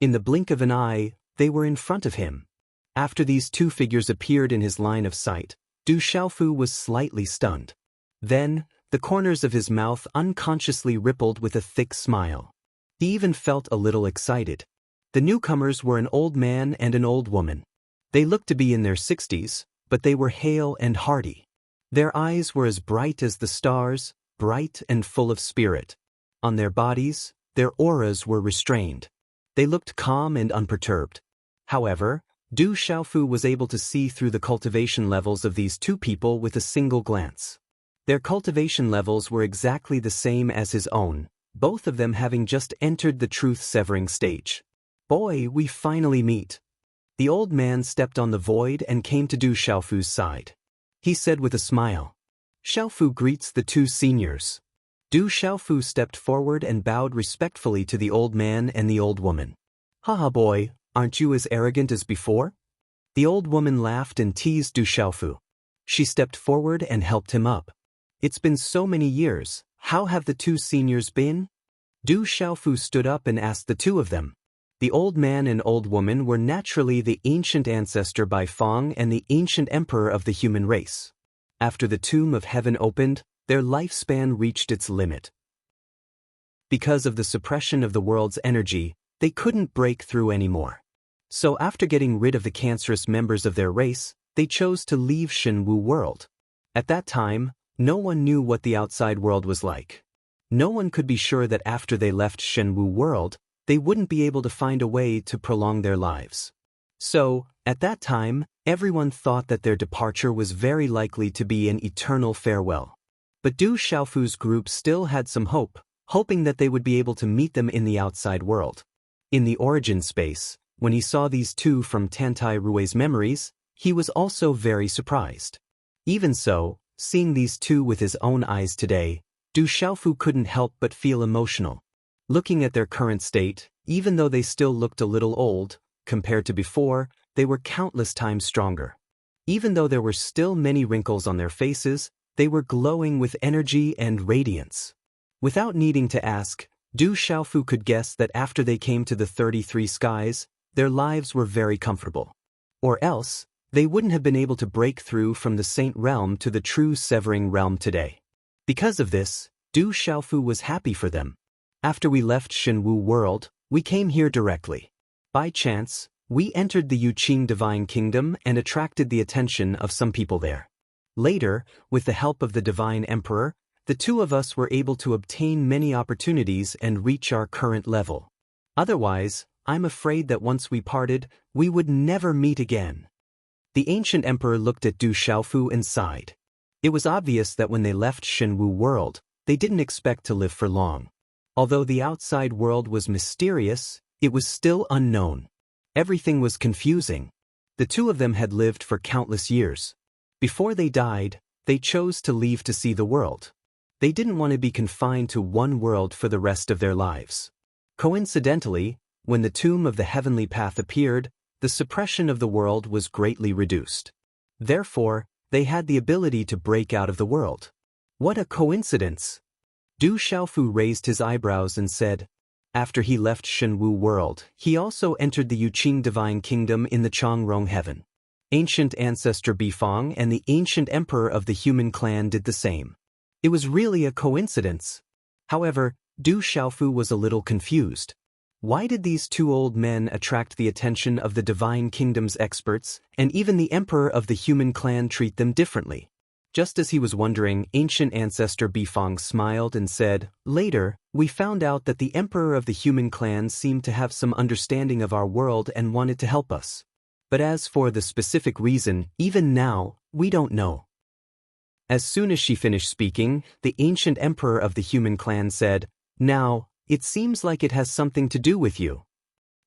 In the blink of an eye, they were in front of him. After these 2 figures appeared in his line of sight, Du Xiaofu was slightly stunned. Then, the corners of his mouth unconsciously rippled with a thick smile. He even felt a little excited. The newcomers were an old man and an old woman. They looked to be in their 60s, but they were hale and hearty. Their eyes were as bright as the stars, bright and full of spirit. On their bodies, their auras were restrained. They looked calm and unperturbed. However, Du Xiaofu was able to see through the cultivation levels of these 2 people with a single glance. Their cultivation levels were exactly the same as his own, both of them having just entered the truth-severing stage. Boy, we finally meet. The old man stepped on the void and came to Du Xiaofu's side. He said with a smile. Xiaofu greets the 2 seniors. Du Xiaofu stepped forward and bowed respectfully to the old man and the old woman. Haha boy, aren't you as arrogant as before? The old woman laughed and teased Du Xiaofu. She stepped forward and helped him up. It's been so many years, how have the 2 seniors been? Du Xiaofu stood up and asked the 2 of them. The old man and old woman were naturally the ancient ancestor by Feng and the ancient emperor of the human race. After the tomb of heaven opened, their lifespan reached its limit. Because of the suppression of the world's energy, they couldn't break through anymore. So after getting rid of the cancerous members of their race, they chose to leave Shenwu world. At that time, no one knew what the outside world was like. No one could be sure that after they left Shenwu world, they wouldn't be able to find a way to prolong their lives. So, at that time, everyone thought that their departure was very likely to be an eternal farewell. But Du Xiaofu's group still had some hope, hoping that they would be able to meet them in the outside world. In the origin space, when he saw these 2 from Tantai Rui's memories, he was also very surprised. Even so, seeing these 2 with his own eyes today, Du Xiaofu couldn't help but feel emotional. Looking at their current state, even though they still looked a little old, compared to before, they were countless times stronger. Even though there were still many wrinkles on their faces, they were glowing with energy and radiance. Without needing to ask, Du Xiaofu could guess that after they came to the 33 skies, their lives were very comfortable. Or else, they wouldn't have been able to break through from the Saint Realm to the true Severing Realm today. Because of this, Du Xiaofu was happy for them. After we left Shenwu world, we came here directly. By chance, we entered the Yuqing Divine Kingdom and attracted the attention of some people there. Later, with the help of the Divine Emperor, the two of us were able to obtain many opportunities and reach our current level. Otherwise, I'm afraid that once we parted, we would never meet again. The ancient emperor looked at Du Xiaofu and sighed. It was obvious that when they left Shenwu world, they didn't expect to live for long. Although the outside world was mysterious, it was still unknown. Everything was confusing. The two of them had lived for countless years. Before they died, they chose to leave to see the world. They didn't want to be confined to one world for the rest of their lives. Coincidentally, when the tomb of the heavenly path appeared, the suppression of the world was greatly reduced. Therefore, they had the ability to break out of the world. What a coincidence! Du Xiaofu raised his eyebrows and said, after he left Shenwu world, he also entered the Yuqing Divine Kingdom in the Changrong Heaven. Ancient ancestor Bifang and the ancient emperor of the human clan did the same. It was really a coincidence. However, Du Xiaofu was a little confused. Why did these two old men attract the attention of the Divine Kingdom's experts, and even the emperor of the human clan treat them differently? Just as he was wondering, ancient ancestor Bifang smiled and said, later, we found out that the emperor of the human clan seemed to have some understanding of our world and wanted to help us. But as for the specific reason, even now, we don't know. As soon as she finished speaking, the ancient emperor of the human clan said, now, it seems like it has something to do with you.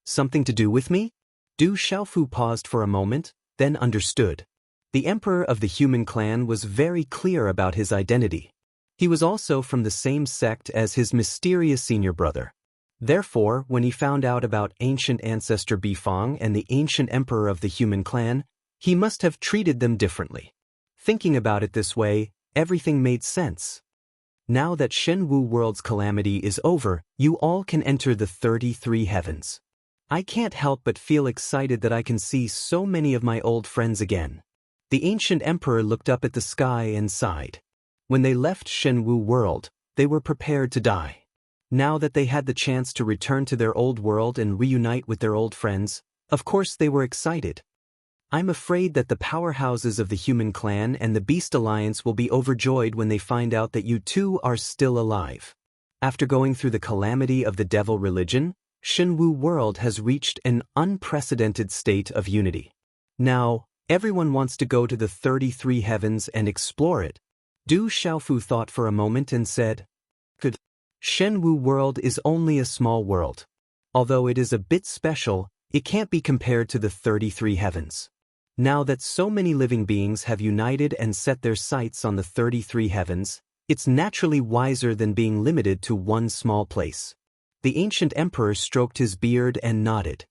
Something to do with me? Du Xiaofu paused for a moment, then understood. The emperor of the human clan was very clear about his identity. He was also from the same sect as his mysterious senior brother. Therefore, when he found out about ancient ancestor Bifang and the ancient emperor of the human clan, he must have treated them differently. Thinking about it this way, everything made sense. Now that Shenwu world's calamity is over, you all can enter the 33 heavens. I can't help but feel excited that I can see so many of my old friends again. The ancient emperor looked up at the sky and sighed. When they left Shenwu world, they were prepared to die. Now that they had the chance to return to their old world and reunite with their old friends, of course they were excited. I'm afraid that the powerhouses of the human clan and the Beast Alliance will be overjoyed when they find out that you two are still alive. After going through the calamity of the devil religion, Shenwu world has reached an unprecedented state of unity. Now, everyone wants to go to the 33 heavens and explore it. Du Xiaofu thought for a moment and said, good. Shenwu world is only a small world. Although it is a bit special, it can't be compared to the 33 heavens. Now that so many living beings have united and set their sights on the 33 heavens, it's naturally wiser than being limited to one small place. The ancient emperor stroked his beard and nodded.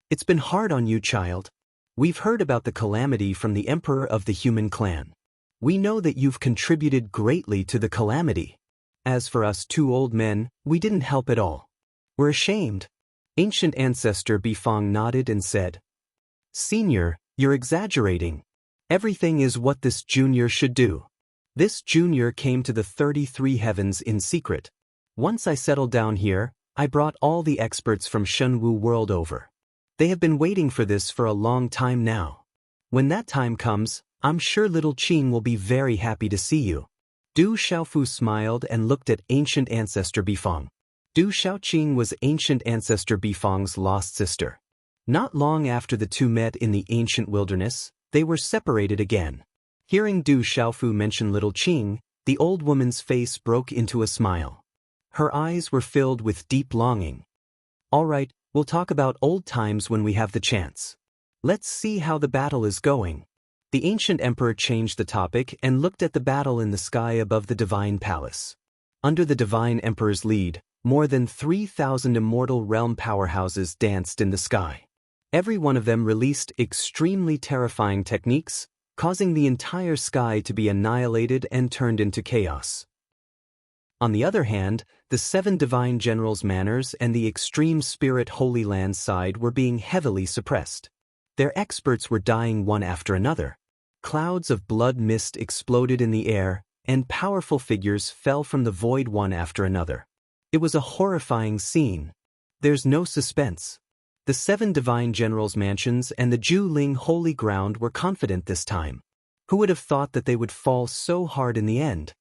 It's been hard on you, child. We've heard about the calamity from the emperor of the human clan. We know that you've contributed greatly to the calamity. As for us two old men, we didn't help at all. We're ashamed. Ancient ancestor Bifang nodded and said, Senior, you're exaggerating. Everything is what this junior should do. This junior came to the 33 heavens in secret. Once I settled down here, I brought all the experts from Shenwu world over. They have been waiting for this for a long time now. When that time comes, I'm sure little Qing will be very happy to see you. Du Xiaofu smiled and looked at ancient ancestor Bifang. Du Xiaoqing was ancient ancestor Bifang's lost sister. Not long after the two met in the ancient wilderness, they were separated again. Hearing Du Xiaofu mention little Qing, the old woman's face broke into a smile. Her eyes were filled with deep longing. All right, we'll talk about old times when we have the chance. Let's see how the battle is going. The ancient emperor changed the topic and looked at the battle in the sky above the divine palace. Under the divine emperor's lead, more than 3,000 immortal realm powerhouses danced in the sky. Every one of them released extremely terrifying techniques, causing the entire sky to be annihilated and turned into chaos. On the other hand, the 7 divine generals' manners and the extreme spirit Holy Land side were being heavily suppressed. Their experts were dying one after another. Clouds of blood mist exploded in the air, and powerful figures fell from the void one after another. It was a horrifying scene. There's no suspense. The 7 divine generals' mansions and the Ju Ling holy ground were confident this time. Who would have thought that they would fall so hard in the end?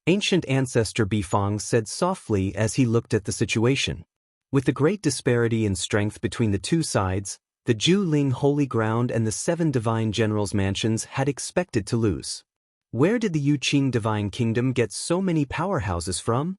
Ancient ancestor Bifang said softly as he looked at the situation. With the great disparity in strength between the two sides, the Ju Ling holy ground and the 7 divine generals' mansions had expected to lose. Where did the Yuqing divine kingdom get so many powerhouses from?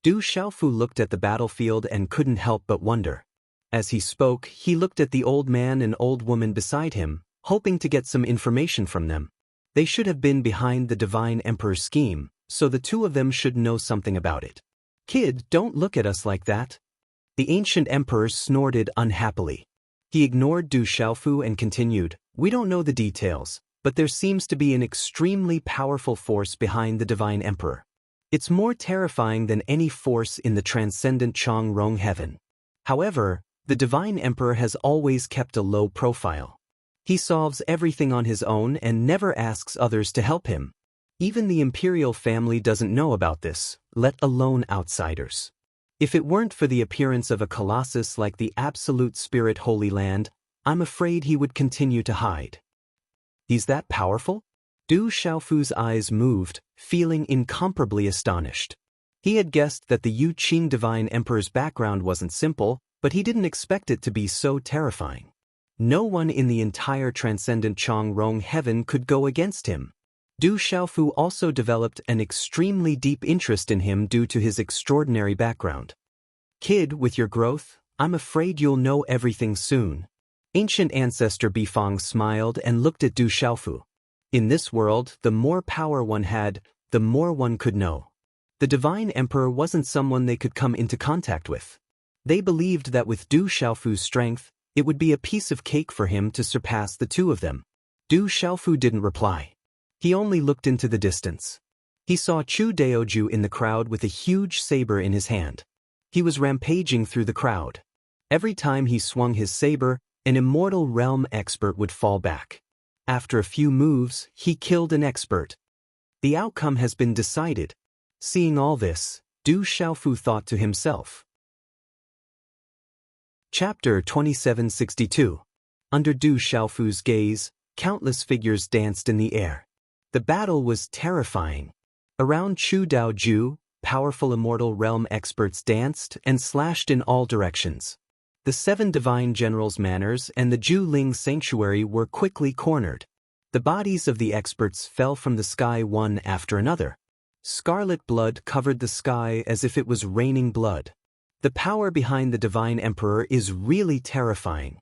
Du Xiaofu looked at the battlefield and couldn't help but wonder. As he spoke, he looked at the old man and old woman beside him, hoping to get some information from them. They should have been behind the divine emperor's scheme, so the two of them should know something about it. Kid, don't look at us like that. The ancient emperor snorted unhappily. He ignored Du Xiaofu and continued, we don't know the details, but there seems to be an extremely powerful force behind the divine emperor. It's more terrifying than any force in the transcendent Chang-Rong heaven. However, the divine emperor has always kept a low profile. He solves everything on his own and never asks others to help him. Even the imperial family doesn't know about this, let alone outsiders. If it weren't for the appearance of a colossus like the Absolute Spirit Holy Land, I'm afraid he would continue to hide. He's that powerful? Du Xiaofu's eyes moved, feeling incomparably astonished. He had guessed that the Yuqing divine emperor's background wasn't simple, but he didn't expect it to be so terrifying. No one in the entire transcendent Chang-Rong heaven could go against him. Du Xiaofu also developed an extremely deep interest in him due to his extraordinary background. Kid, with your growth, I'm afraid you'll know everything soon. Ancient ancestor Bifang smiled and looked at Du Xiaofu. In this world, the more power one had, the more one could know. The divine emperor wasn't someone they could come into contact with. They believed that with Du Xiaofu's strength, it would be a piece of cake for him to surpass the two of them. Du Xiaofu didn't reply. He only looked into the distance. He saw Chu Daoju in the crowd with a huge saber in his hand. He was rampaging through the crowd. Every time he swung his saber, an immortal realm expert would fall back. After a few moves, he killed an expert. The outcome has been decided. Seeing all this, Du Xiaofu thought to himself. Chapter 2762. Under Du Xiaofu's gaze, countless figures danced in the air. The battle was terrifying. Around Chu Daoju, powerful immortal realm experts danced and slashed in all directions. The 7 divine generals' manors and the Ju Ling sanctuary were quickly cornered. The bodies of the experts fell from the sky one after another. Scarlet blood covered the sky as if it was raining blood. The power behind the divine emperor is really terrifying.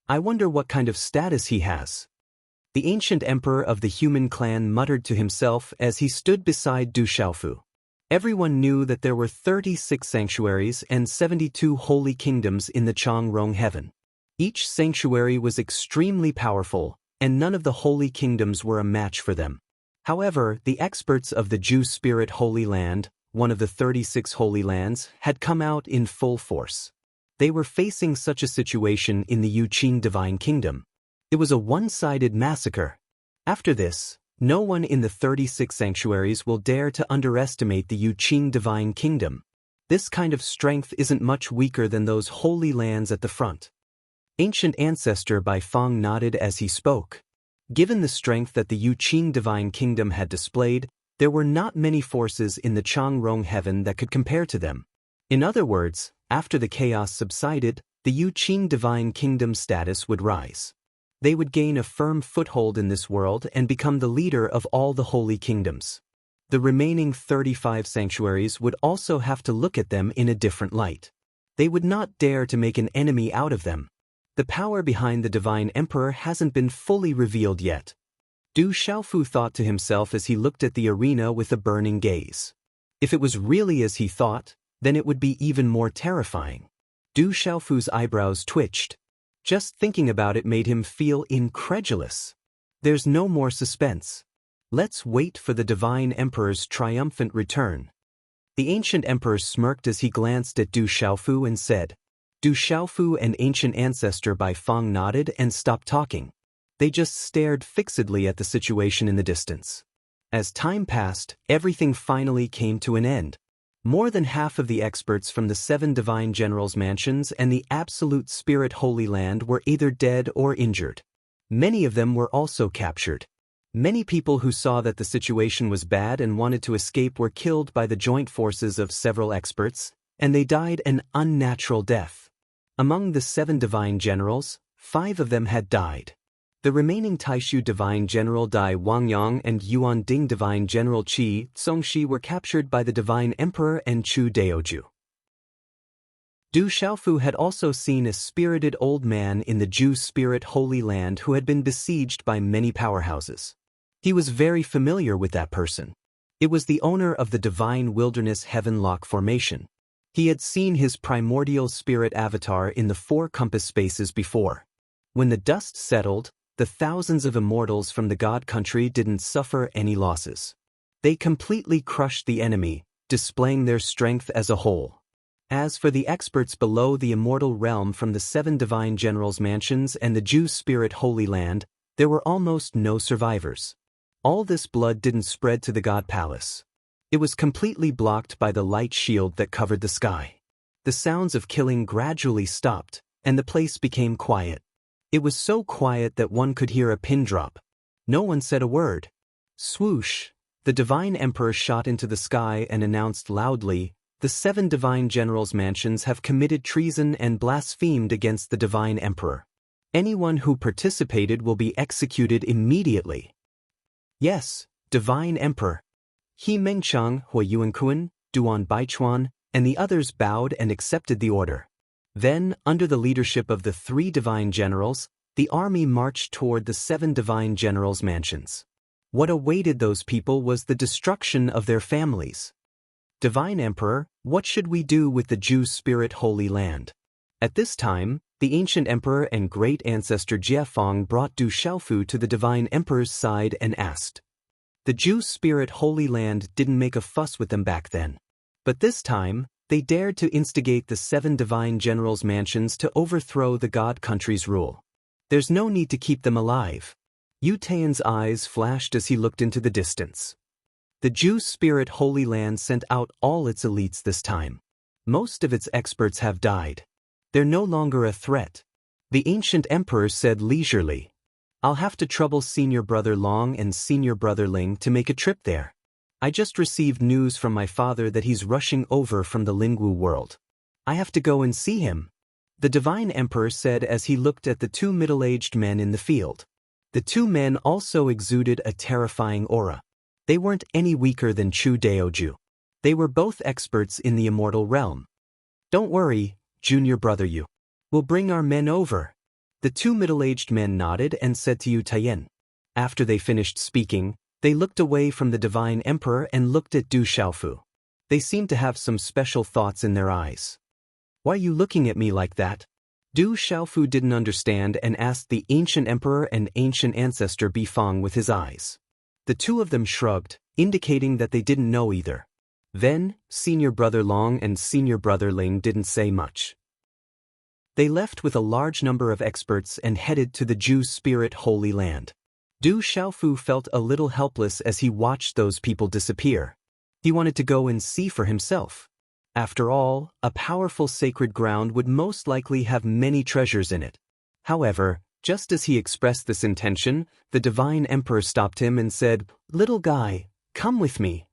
I wonder what kind of status he has. The ancient emperor of the human clan muttered to himself as he stood beside Du Xiaofu. Everyone knew that there were 36 sanctuaries and 72 holy kingdoms in the Chang-Rong heaven. Each sanctuary was extremely powerful, and none of the holy kingdoms were a match for them. However, the experts of the Ju Spirit Holy Land, one of the 36 holy lands, had come out in full force. They were facing such a situation in the Yuqing divine kingdom. It was a one-sided massacre. After this, no one in the 36 sanctuaries will dare to underestimate the Yuqing divine kingdom. This kind of strength isn't much weaker than those holy lands at the front. Ancient ancestor Bifang nodded as he spoke. Given the strength that the Yuqing divine kingdom had displayed, there were not many forces in the Chang-Rong heaven that could compare to them. In other words, after the chaos subsided, the Yuqing divine kingdom status would rise. They would gain a firm foothold in this world and become the leader of all the holy kingdoms. The remaining 35 sanctuaries would also have to look at them in a different light. They would not dare to make an enemy out of them. The power behind the divine emperor hasn't been fully revealed yet. Du Xiaofu thought to himself as he looked at the arena with a burning gaze. If it was really as he thought, then it would be even more terrifying. Du Xiaofu's eyebrows twitched. Just thinking about it made him feel incredulous. There's no more suspense. Let's wait for the divine emperor's triumphant return. The ancient emperor smirked as he glanced at Du Xiaofu and said, Du Xiaofu and ancient ancestor Bai Feng nodded and stopped talking. They just stared fixedly at the situation in the distance. As time passed, everything finally came to an end. More than half of the experts from the 7 divine generals' mansions and the Absolute Spirit Holy Land were either dead or injured. Many of them were also captured. Many people who saw that the situation was bad and wanted to escape were killed by the joint forces of several experts, and they died an unnatural death. Among the 7 divine generals, 5 of them had died. The remaining Taishu divine general Dai Wangyang and Yuan Ding divine general Qi Zongxi were captured by the divine emperor and Chu Daoju. Du Xiaofu had also seen a spirited old man in the Ju Spirit Holy Land who had been besieged by many powerhouses. He was very familiar with that person. It was the owner of the Divine Wilderness Heavenlock Formation. He had seen his primordial spirit avatar in the 4 compass spaces before. When the dust settled, the thousands of immortals from the God Country didn't suffer any losses. They completely crushed the enemy, displaying their strength as a whole. As for the experts below the immortal realm from the 7 divine generals' mansions and the Ju Spirit Holy Land, there were almost no survivors. All this blood didn't spread to the God Palace. It was completely blocked by the light shield that covered the sky. The sounds of killing gradually stopped, and the place became quiet. It was so quiet that one could hear a pin drop. No one said a word. Swoosh! The divine emperor shot into the sky and announced loudly, "The 7 divine generals' mansions have committed treason and blasphemed against the divine emperor. Anyone who participated will be executed immediately." Yes, divine emperor. He Mengchang, Hui Yuankun, Duan Baichuan, and the others bowed and accepted the order. Then, under the leadership of the 3 divine generals, the army marched toward the 7 divine generals' mansions. What awaited those people was the destruction of their families. Divine Emperor, what should we do with the Ju Spirit Holy Land? At this time, the ancient emperor and great ancestor Jiafeng brought Du Xiaofu to the divine emperor's side and asked. The Ju Spirit Holy Land didn't make a fuss with them back then. But this time, they dared to instigate the 7 divine generals' mansions to overthrow the God Country's rule. There's no need to keep them alive. Yu Taiyan's eyes flashed as he looked into the distance. The Ju Spirit Holy Land sent out all its elites this time. Most of its experts have died. They're no longer a threat. The ancient emperor said leisurely, "I'll have to trouble senior brother Long and senior brother Ling to make a trip there. I just received news from my father that he's rushing over from the Lingwu world. I have to go and see him," the divine emperor said as he looked at the 2 middle-aged men in the field. The 2 men also exuded a terrifying aura. They weren't any weaker than Chu Daoju. They were both experts in the immortal realm. "Don't worry, junior brother Yu. We'll bring our men over." The 2 middle-aged men nodded and said to Yu Taiyan. After they finished speaking, they looked away from the divine emperor and looked at Du Xiaofu. They seemed to have some special thoughts in their eyes. "Why are you looking at me like that?" Du Xiaofu didn't understand and asked the ancient emperor and ancient ancestor Bifeng with his eyes. The 2 of them shrugged, indicating that they didn't know either. Then, senior brother Long and senior brother Ling didn't say much. They left with a large number of experts and headed to the Ju Spirit Holy Land. Du Xiaofu felt a little helpless as he watched those people disappear. He wanted to go and see for himself. After all, a powerful sacred ground would most likely have many treasures in it. However, just as he expressed this intention, the divine emperor stopped him and said, "Little guy, come with me."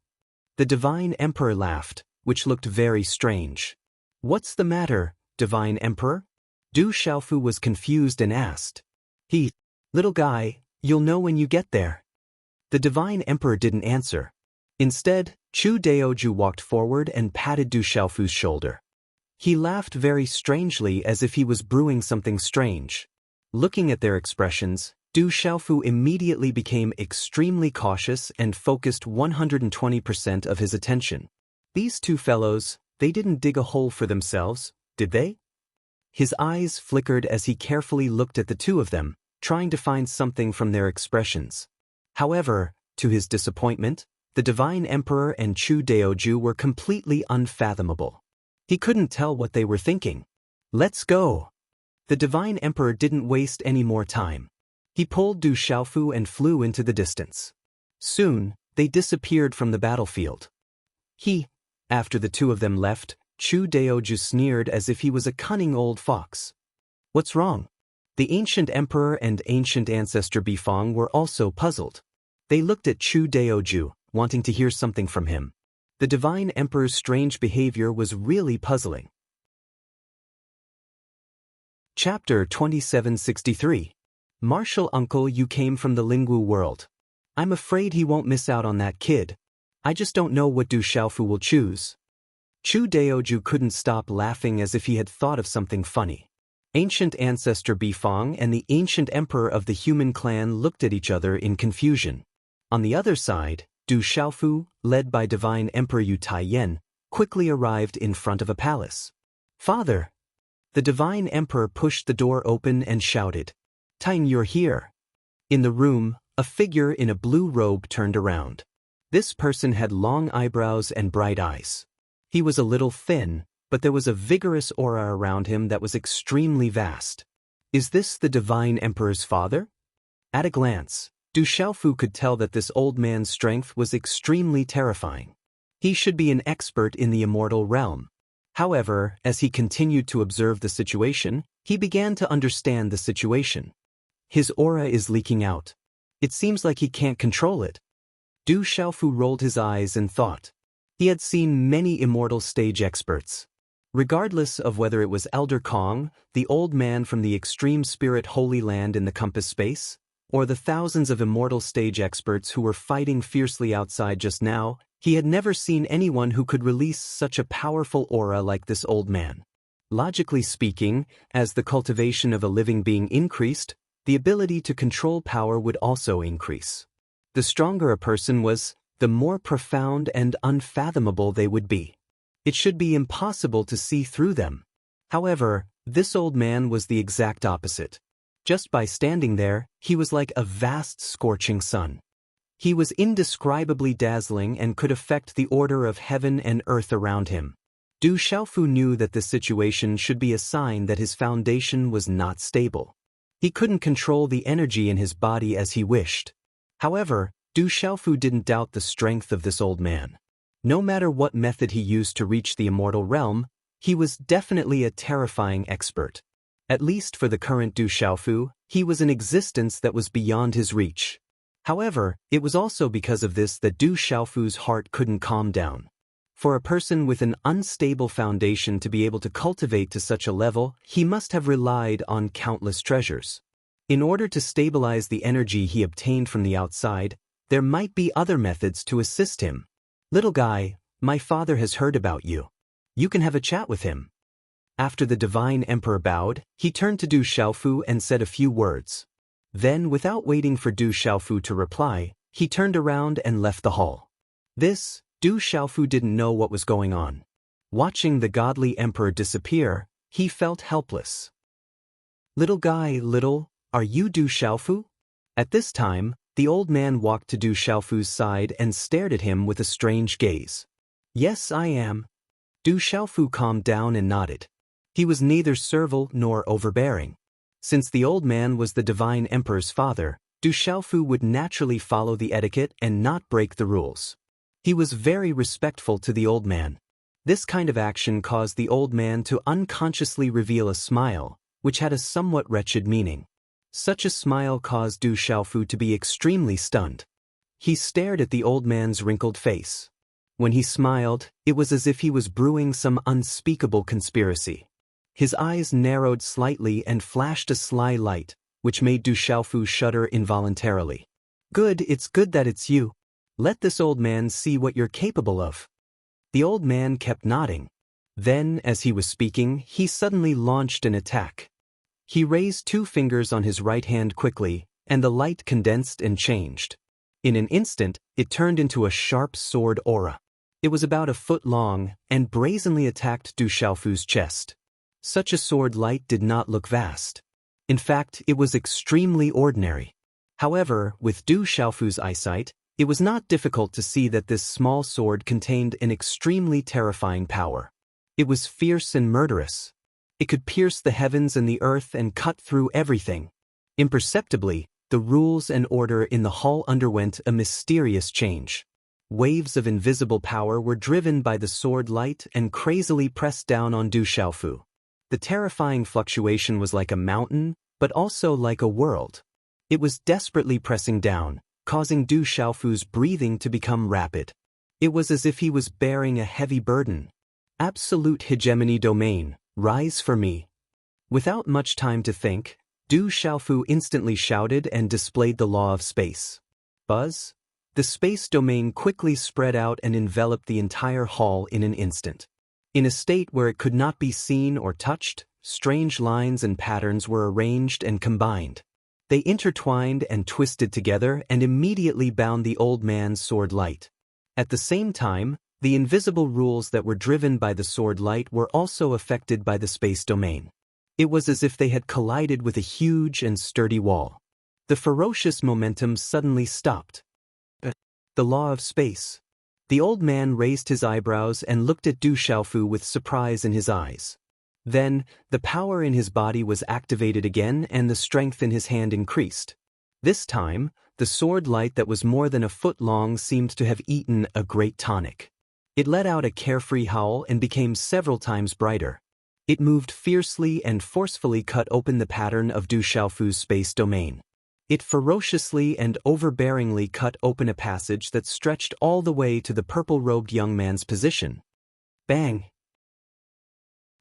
The divine emperor laughed, which looked very strange. "What's the matter, divine emperor?" Du Xiaofu was confused and asked. "Little guy, you'll know when you get there." The divine emperor didn't answer. Instead, Chu Daoju walked forward and patted Du Xiaofu's shoulder. He laughed very strangely as if he was brewing something strange. Looking at their expressions, Du Xiaofu immediately became extremely cautious and focused 120% of his attention. These 2 fellows, they didn't dig a hole for themselves, did they? His eyes flickered as he carefully looked at the 2 of them, trying to find something from their expressions. However, to his disappointment, the Divine Emperor and Chu Daoju were completely unfathomable. He couldn't tell what they were thinking. Let's go. The Divine Emperor didn't waste any more time. He pulled Du Xiaofu and flew into the distance. Soon, they disappeared from the battlefield. After the two of them left, Chu Daoju sneered as if he was a cunning old fox. What's wrong? The ancient emperor and ancient ancestor Bifang were also puzzled. They looked at Chu Daoju, wanting to hear something from him. The divine emperor's strange behavior was really puzzling. Chapter 2763. Martial uncle, you came from the Lingwu world. I'm afraid he won't miss out on that kid. I just don't know what Du Xiaofu will choose. Chu Daoju couldn't stop laughing as if he had thought of something funny. Ancient ancestor Bifang and the ancient emperor of the human clan looked at each other in confusion. On the other side, Du Xiaofu, led by divine emperor Yu Taiyan, quickly arrived in front of a palace. Father! The divine emperor pushed the door open and shouted, Taiyan, you're here. In the room, a figure in a blue robe turned around. This person had long eyebrows and bright eyes. He was a little thin, but there was a vigorous aura around him that was extremely vast. Is this the divine emperor's father? At a glance, Du Xiaofu could tell that this old man's strength was extremely terrifying. He should be an expert in the immortal realm. However, as he continued to observe the situation, he began to understand the situation. His aura is leaking out. It seems like he can't control it. Du Xiaofu rolled his eyes and thought. He had seen many immortal stage experts. Regardless of whether it was Elder Kong, the old man from the extreme spirit Holy Land in the compass space, or the thousands of immortal stage experts who were fighting fiercely outside just now, he had never seen anyone who could release such a powerful aura like this old man. Logically speaking, as the cultivation of a living being increased, the ability to control power would also increase. The stronger a person was, the more profound and unfathomable they would be. It should be impossible to see through them. However, this old man was the exact opposite. Just by standing there, he was like a vast scorching sun. He was indescribably dazzling and could affect the order of heaven and earth around him. Du Xiaofu knew that this situation should be a sign that his foundation was not stable. He couldn't control the energy in his body as he wished. However, Du Xiaofu didn't doubt the strength of this old man. No matter what method he used to reach the immortal realm, he was definitely a terrifying expert. At least for the current Du Xiaofu, he was an existence that was beyond his reach. However, it was also because of this that Du Xiaofu's heart couldn't calm down. For a person with an unstable foundation to be able to cultivate to such a level, he must have relied on countless treasures. In order to stabilize the energy he obtained from the outside, there might be other methods to assist him. Little guy, my father has heard about you. You can have a chat with him. After the divine emperor bowed, he turned to Du Xiaofu and said a few words. Then, without waiting for Du Xiaofu to reply, he turned around and left the hall. Du Xiaofu didn't know what was going on. Watching the godly emperor disappear, he felt helpless. Little guy, are you Du Xiaofu? At this time, the old man walked to Du Xiaofu's side and stared at him with a strange gaze. Yes, I am. Du Xiaofu calmed down and nodded. He was neither servile nor overbearing. Since the old man was the divine emperor's father, Du Xiaofu would naturally follow the etiquette and not break the rules. He was very respectful to the old man. This kind of action caused the old man to unconsciously reveal a smile, which had a somewhat wretched meaning. Such a smile caused Du Xiaofu to be extremely stunned. He stared at the old man's wrinkled face. When he smiled, it was as if he was brewing some unspeakable conspiracy. His eyes narrowed slightly and flashed a sly light, which made Du Xiaofu shudder involuntarily. Good, it's good that it's you. Let this old man see what you're capable of. The old man kept nodding. Then, as he was speaking, he suddenly launched an attack. He raised 2 fingers on his right hand quickly, and the light condensed and changed. In an instant, it turned into a sharp sword aura. It was about a foot long, and brazenly attacked Du Xiaofu's chest. Such a sword light did not look vast. In fact, it was extremely ordinary. However, with Du Xiaofu's eyesight, It was not difficult to see that this small sword contained an extremely terrifying power. It was fierce and murderous. It could pierce the heavens and the earth and cut through everything. Imperceptibly, the rules and order in the hall underwent a mysterious change. Waves of invisible power were driven by the sword light and crazily pressed down on Du Xiaofu. The terrifying fluctuation was like a mountain, but also like a world. It was desperately pressing down, causing Du Xiaofu's breathing to become rapid. It was as if he was bearing a heavy burden. Absolute hegemony domain, rise for me. Without much time to think, Du Xiaofu instantly shouted and displayed the law of space. Buzz? The space domain quickly spread out and enveloped the entire hall in an instant. In a state where it could not be seen or touched, strange lines and patterns were arranged and combined. They intertwined and twisted together and immediately bound the old man's sword light. At the same time, the invisible rules that were driven by the sword light were also affected by the space domain. It was as if they had collided with a huge and sturdy wall. The ferocious momentum suddenly stopped. The law of space. The old man raised his eyebrows and looked at Du Xiaofu with surprise in his eyes. Then, the power in his body was activated again and the strength in his hand increased. This time, the sword light that was more than a foot long seemed to have eaten a great tonic. It let out a carefree howl and became several times brighter. It moved fiercely and forcefully cut open the pattern of Du Xiaofu's space domain. It ferociously and overbearingly cut open a passage that stretched all the way to the purple-robed young man's position. Bang!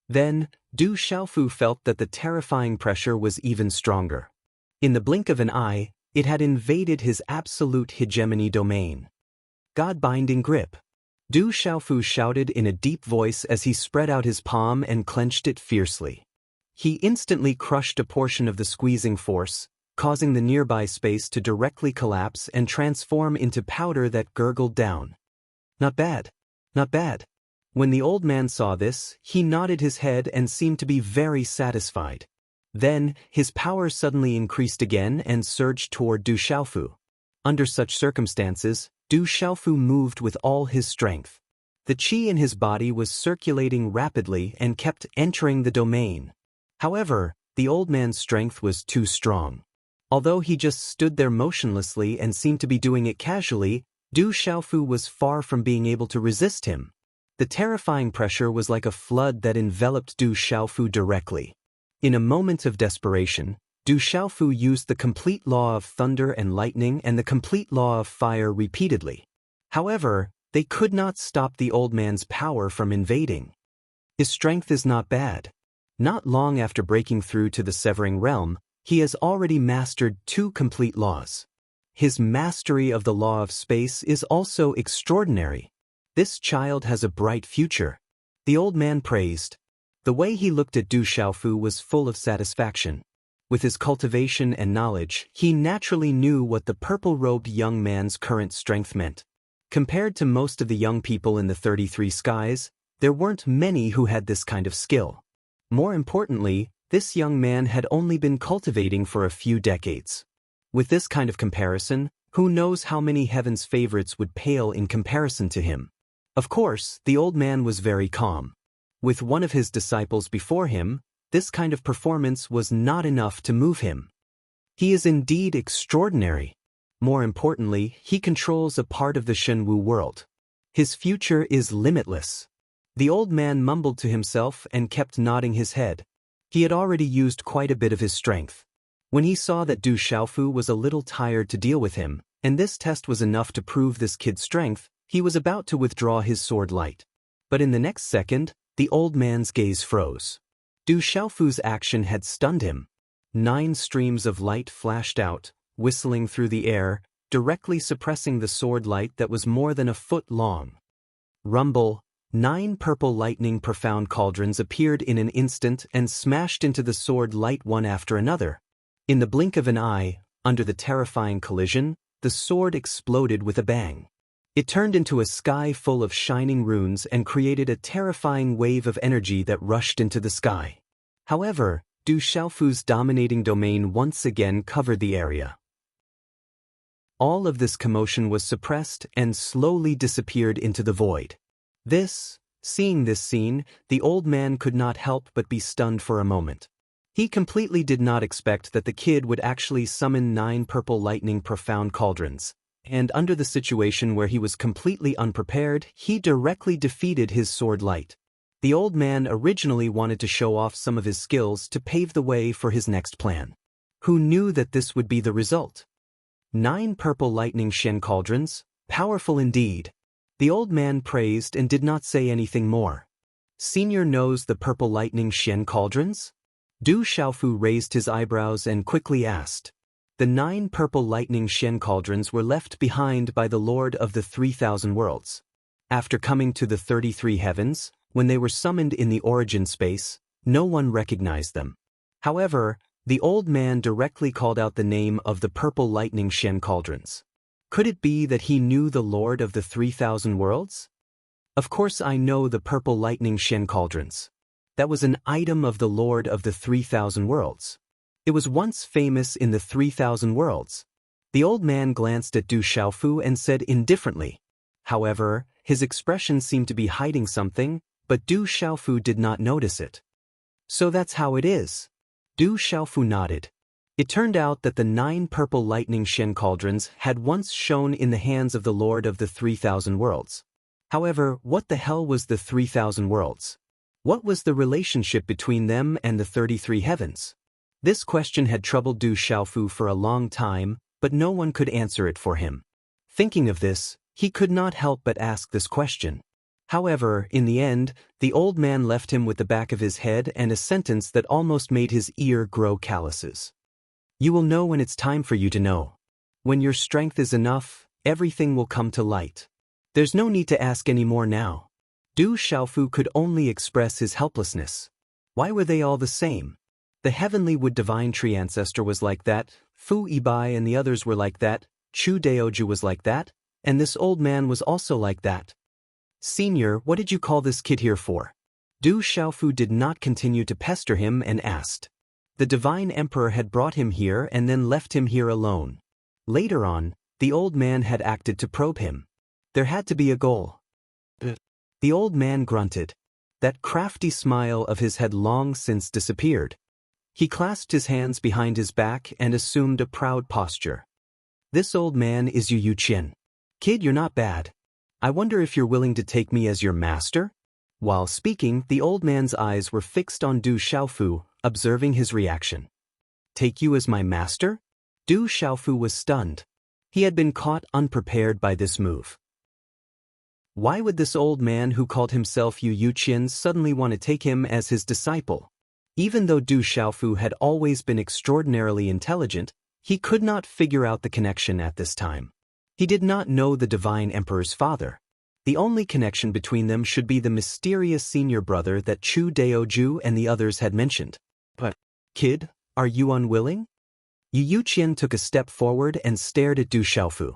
Then, Du Xiaofu felt that the terrifying pressure was even stronger. In the blink of an eye, it had invaded his absolute hegemony domain. God-binding grip. Du Xiaofu shouted in a deep voice as he spread out his palm and clenched it fiercely. He instantly crushed a portion of the squeezing force, causing the nearby space to directly collapse and transform into powder that gurgled down. Not bad. Not bad. When the old man saw this, he nodded his head and seemed to be very satisfied. Then, his power suddenly increased again and surged toward Du Xiaofu. Under such circumstances, Du Xiaofu moved with all his strength. The qi in his body was circulating rapidly and kept entering the domain. However, the old man's strength was too strong. Although he just stood there motionlessly and seemed to be doing it casually, Du Xiaofu was far from being able to resist him. The terrifying pressure was like a flood that enveloped Du Xiaofu directly. In a moment of desperation, Du Xiaofu used the complete law of thunder and lightning and the complete law of fire repeatedly. However, they could not stop the old man's power from invading. His strength is not bad. Not long after breaking through to the severing realm, he has already mastered 2 complete laws. His mastery of the law of space is also extraordinary. This child has a bright future. The old man praised. The way he looked at Du Xiaofu was full of satisfaction. With his cultivation and knowledge, he naturally knew what the purple-robed young man's current strength meant. Compared to most of the young people in the 33 skies, there weren't many who had this kind of skill. More importantly, this young man had only been cultivating for a few decades. With this kind of comparison, who knows how many heaven's favorites would pale in comparison to him? Of course, the old man was very calm. With one of his disciples before him, this kind of performance was not enough to move him. He is indeed extraordinary. More importantly, he controls a part of the Shenwu world. His future is limitless. The old man mumbled to himself and kept nodding his head. He had already used quite a bit of his strength. When he saw that Du Xiaofu was a little tired to deal with him, and this test was enough to prove this kid's strength, he was about to withdraw his sword light. But in the next second, the old man's gaze froze. Du Xiaofu's action had stunned him. 9 streams of light flashed out, whistling through the air, directly suppressing the sword light that was more than a foot long. Rumble, 9 purple lightning profound cauldrons appeared in an instant and smashed into the sword light one after another. In the blink of an eye, under the terrifying collision, the sword exploded with a bang. It turned into a sky full of shining runes and created a terrifying wave of energy that rushed into the sky. However, Du Xiaofu's dominating domain once again covered the area. all of this commotion was suppressed and slowly disappeared into the void. Seeing this scene, the old man could not help but be stunned for a moment. He completely did not expect that the kid would actually summon 9 purple lightning profound cauldrons, and under the situation where he was completely unprepared, he directly defeated his sword light. The old man originally wanted to show off some of his skills to pave the way for his next plan. Who knew that this would be the result? 9 purple lightning Shen cauldrons, powerful indeed. The old man praised and did not say anything more. Senior knows the purple lightning Shen cauldrons? Du Xiaofu raised his eyebrows and quickly asked. The 9 purple lightning Shen cauldrons were left behind by the Lord of the 3,000 worlds. After coming to the 33 heavens, when they were summoned in the origin space, no one recognized them. However, the old man directly called out the name of the purple lightning Shen cauldrons. Could it be that he knew the Lord of the 3,000 worlds? Of course I know the purple lightning Shen cauldrons. That was an item of the Lord of the 3,000 worlds. It was once famous in the 3,000 worlds. The old man glanced at Du Xiaofu and said indifferently. However, his expression seemed to be hiding something, but Du Xiaofu did not notice it. So that's how it is. Du Xiaofu nodded. It turned out that the 9 purple lightning Shen cauldrons had once shone in the hands of the Lord of the 3,000 worlds. However, what the hell was the 3,000 worlds? What was the relationship between them and the 33 heavens? This question had troubled Du Xiaofu for a long time, but no one could answer it for him. Thinking of this, he could not help but ask this question. However, in the end, the old man left him with the back of his head and a sentence that almost made his ear grow calluses. You will know when it's time for you to know. When your strength is enough, everything will come to light. There's no need to ask any more now. Du Xiaofu could only express his helplessness. Why were they all the same? The heavenly wood divine tree ancestor was like that, Fu Yibai and the others were like that, Chu Daoju was like that, and this old man was also like that. Senior, what did you call this kid here for? Du Xiaofu did not continue to pester him and asked. The divine emperor had brought him here and then left him here alone. Later on, the old man had acted to probe him. There had to be a goal. The old man grunted. That crafty smile of his had long since disappeared. He clasped his hands behind his back and assumed a proud posture. This old man is Yu Yuqin. Kid, you're not bad. I wonder if you're willing to take me as your master? While speaking, the old man's eyes were fixed on Du Xiaofu, observing his reaction. Take you as my master? Du Xiaofu was stunned. He had been caught unprepared by this move. Why would this old man who called himself Yu Yuqin suddenly want to take him as his disciple? Even though Du Xiaofu had always been extraordinarily intelligent, he could not figure out the connection at this time. He did not know the divine emperor's father. The only connection between them should be the mysterious senior brother that Chu Daoju and the others had mentioned. But, kid, are you unwilling? Yu Yuqin took a step forward and stared at Du Xiaofu.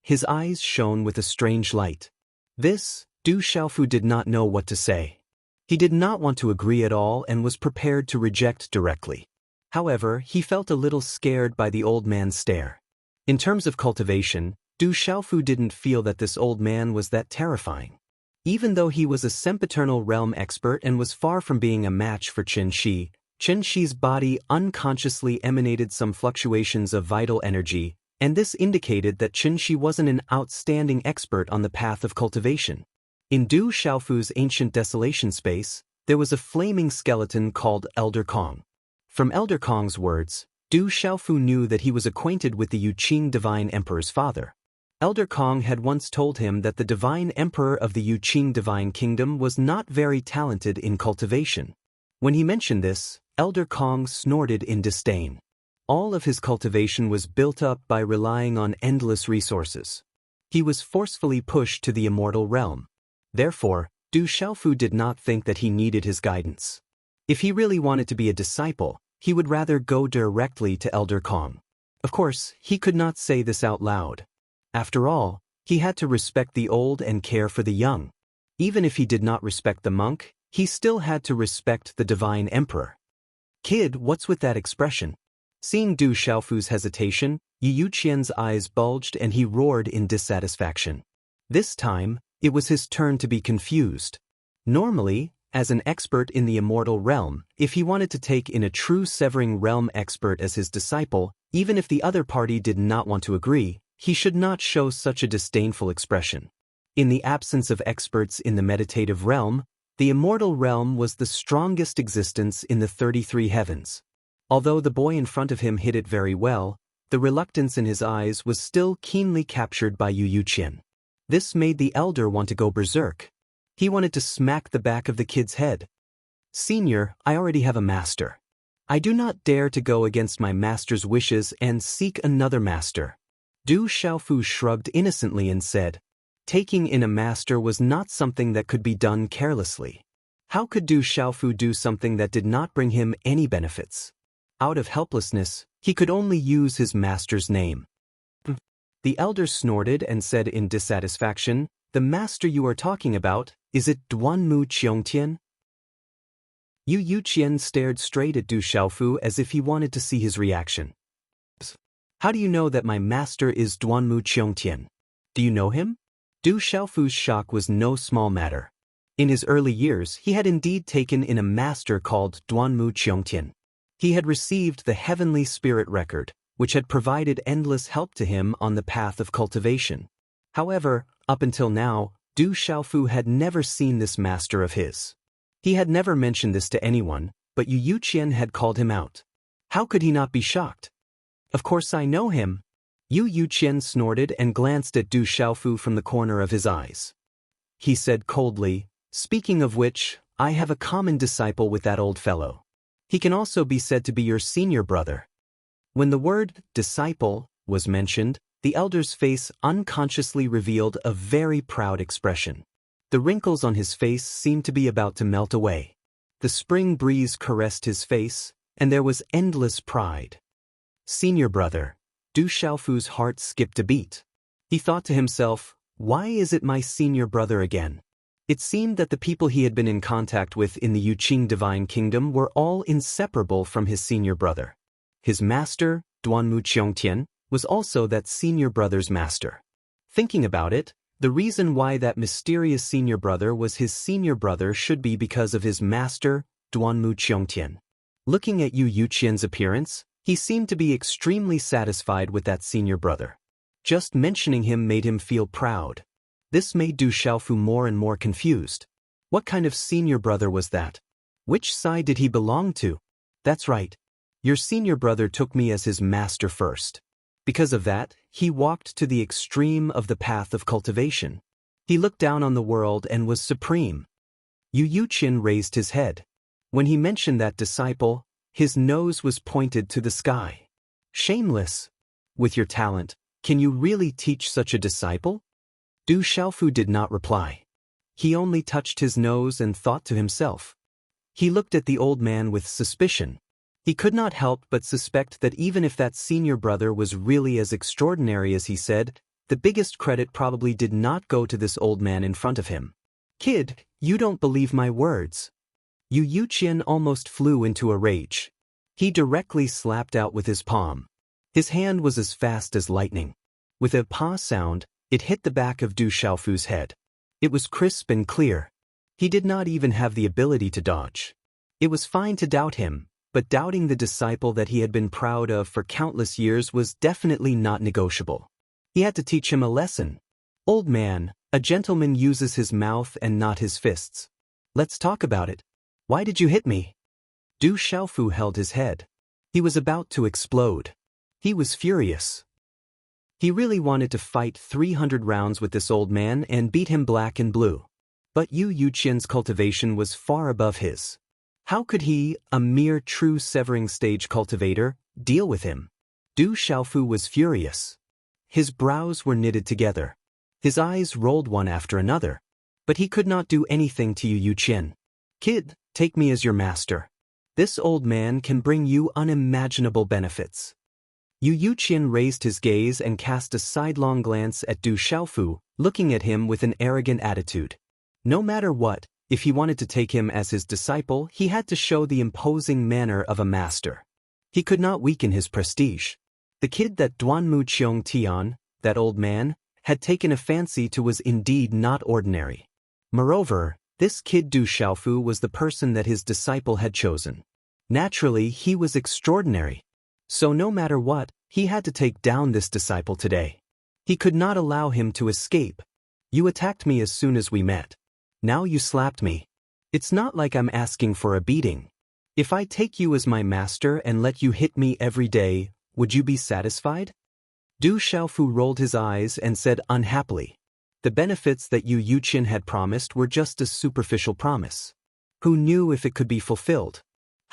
His eyes shone with a strange light. Du Xiaofu did not know what to say. He did not want to agree at all and was prepared to reject directly. However, he felt a little scared by the old man's stare. In terms of cultivation, Du Xiaofu didn't feel that this old man was that terrifying. Even though he was a sempiternal realm expert and was far from being a match for Chen Shi's body unconsciously emanated some fluctuations of vital energy, and this indicated that Chen Shi wasn't an outstanding expert on the path of cultivation. In Du Xiaofu's ancient desolation space, there was a flaming skeleton called Elder Kong. From Elder Kong's words, Du Xiaofu knew that he was acquainted with the Yuqing Divine Emperor's father. Elder Kong had once told him that the Divine Emperor of the Yuqing Divine Kingdom was not very talented in cultivation. When he mentioned this, Elder Kong snorted in disdain. All of his cultivation was built up by relying on endless resources. He was forcefully pushed to the immortal realm. Therefore, Du Xiaofu did not think that he needed his guidance. If he really wanted to be a disciple, he would rather go directly to Elder Kong. Of course, he could not say this out loud. After all, he had to respect the old and care for the young. Even if he did not respect the monk, he still had to respect the divine emperor. Kid, what's with that expression? Seeing Du Xiaofu's hesitation, Yu Qian's eyes bulged and he roared in dissatisfaction. This time, it was his turn to be confused. Normally, as an expert in the immortal realm, if he wanted to take in a true Severing Realm expert as his disciple, even if the other party did not want to agree, he should not show such a disdainful expression. In the absence of experts in the meditative realm, the immortal realm was the strongest existence in the 33 heavens. Although the boy in front of him hit it very well, the reluctance in his eyes was still keenly captured by Yu Qian. This made the elder want to go berserk. He wanted to smack the back of the kid's head. "Senior, I already have a master. I do not dare to go against my master's wishes and seek another master." Du Xiaofu shrugged innocently and said, taking in a master was not something that could be done carelessly. How could Du Xiaofu do something that did not bring him any benefits? Out of helplessness, he could only use his master's name. The elder snorted and said in dissatisfaction, "The master you are talking about, is it Duanmu Qiongtian?" Yu Qian stared straight at Du Xiaofu as if he wanted to see his reaction. "How do you know that my master is Duanmu Qiongtian? Do you know him?" Du Xiaofu's shock was no small matter. In his early years, he had indeed taken in a master called Duanmu Qiongtian. He had received the heavenly spirit record, which had provided endless help to him on the path of cultivation. However, up until now, Du Xiaofu had never seen this master of his. He had never mentioned this to anyone, but Yu Qian had called him out. How could he not be shocked? "Of course I know him." Yu Qian snorted and glanced at Du Xiaofu from the corner of his eyes. He said coldly, "Speaking of which, I have a common disciple with that old fellow. He can also be said to be your senior brother." When the word disciple was mentioned, the elder's face unconsciously revealed a very proud expression. The wrinkles on his face seemed to be about to melt away. The spring breeze caressed his face, and there was endless pride. "Senior brother." Du Xiaofu's heart skipped a beat. He thought to himself, "Why is it my senior brother again?" It seemed that the people he had been in contact with in the Yuqing Divine Kingdom were all inseparable from his senior brother. His master, Duanmu Qiongtian, was also that senior brother's master. Thinking about it, the reason why that mysterious senior brother was his senior brother should be because of his master, Duanmu Qiongtian. Looking at Yu Qian's appearance, he seemed to be extremely satisfied with that senior brother. Just mentioning him made him feel proud. This made Du Xiaofu more and more confused. What kind of senior brother was that? Which side did he belong to? That's right. Your senior brother took me as his master first. Because of that, he walked to the extreme of the path of cultivation. He looked down on the world and was supreme. Yu Qian raised his head. When he mentioned that disciple, his nose was pointed to the sky. Shameless. With your talent, can you really teach such a disciple? Du Xiaofu did not reply. He only touched his nose and thought to himself. He looked at the old man with suspicion. He could not help but suspect that even if that senior brother was really as extraordinary as he said, the biggest credit probably did not go to this old man in front of him. "Kid, you don't believe my words." Yu Qian almost flew into a rage. He directly slapped out with his palm. His hand was as fast as lightning. With a "pa" sound, it hit the back of Du Xiaofu's head. It was crisp and clear. He did not even have the ability to dodge. It was fine to doubt him, but doubting the disciple that he had been proud of for countless years was definitely not negotiable. He had to teach him a lesson. "Old man, a gentleman uses his mouth and not his fists. Let's talk about it. Why did you hit me?" Du Xiaofu held his head. He was about to explode. He was furious. He really wanted to fight 300 rounds with this old man and beat him black and blue. But Yu Qian's cultivation was far above his. How could he, a mere true severing stage cultivator, deal with him? Du Xiaofu was furious. His brows were knitted together. His eyes rolled one after another. But he could not do anything to Yu Qian. "Kid, take me as your master. This old man can bring you unimaginable benefits." Yu Qian raised his gaze and cast a sidelong glance at Du Xiaofu, looking at him with an arrogant attitude. No matter what, if he wanted to take him as his disciple, he had to show the imposing manner of a master. He could not weaken his prestige. The kid that Duanmu Cheong Tian, that old man, had taken a fancy to was indeed not ordinary. Moreover, this kid Du Xiaofu was the person that his disciple had chosen. Naturally, he was extraordinary. So no matter what, he had to take down this disciple today. He could not allow him to escape. You attacked me as soon as we met. Now you slapped me. It's not like I'm asking for a beating. If I take you as my master and let you hit me every day, would you be satisfied? Du Xiaofu rolled his eyes and said unhappily. The benefits that Yu Yuqian had promised were just a superficial promise. Who knew if it could be fulfilled?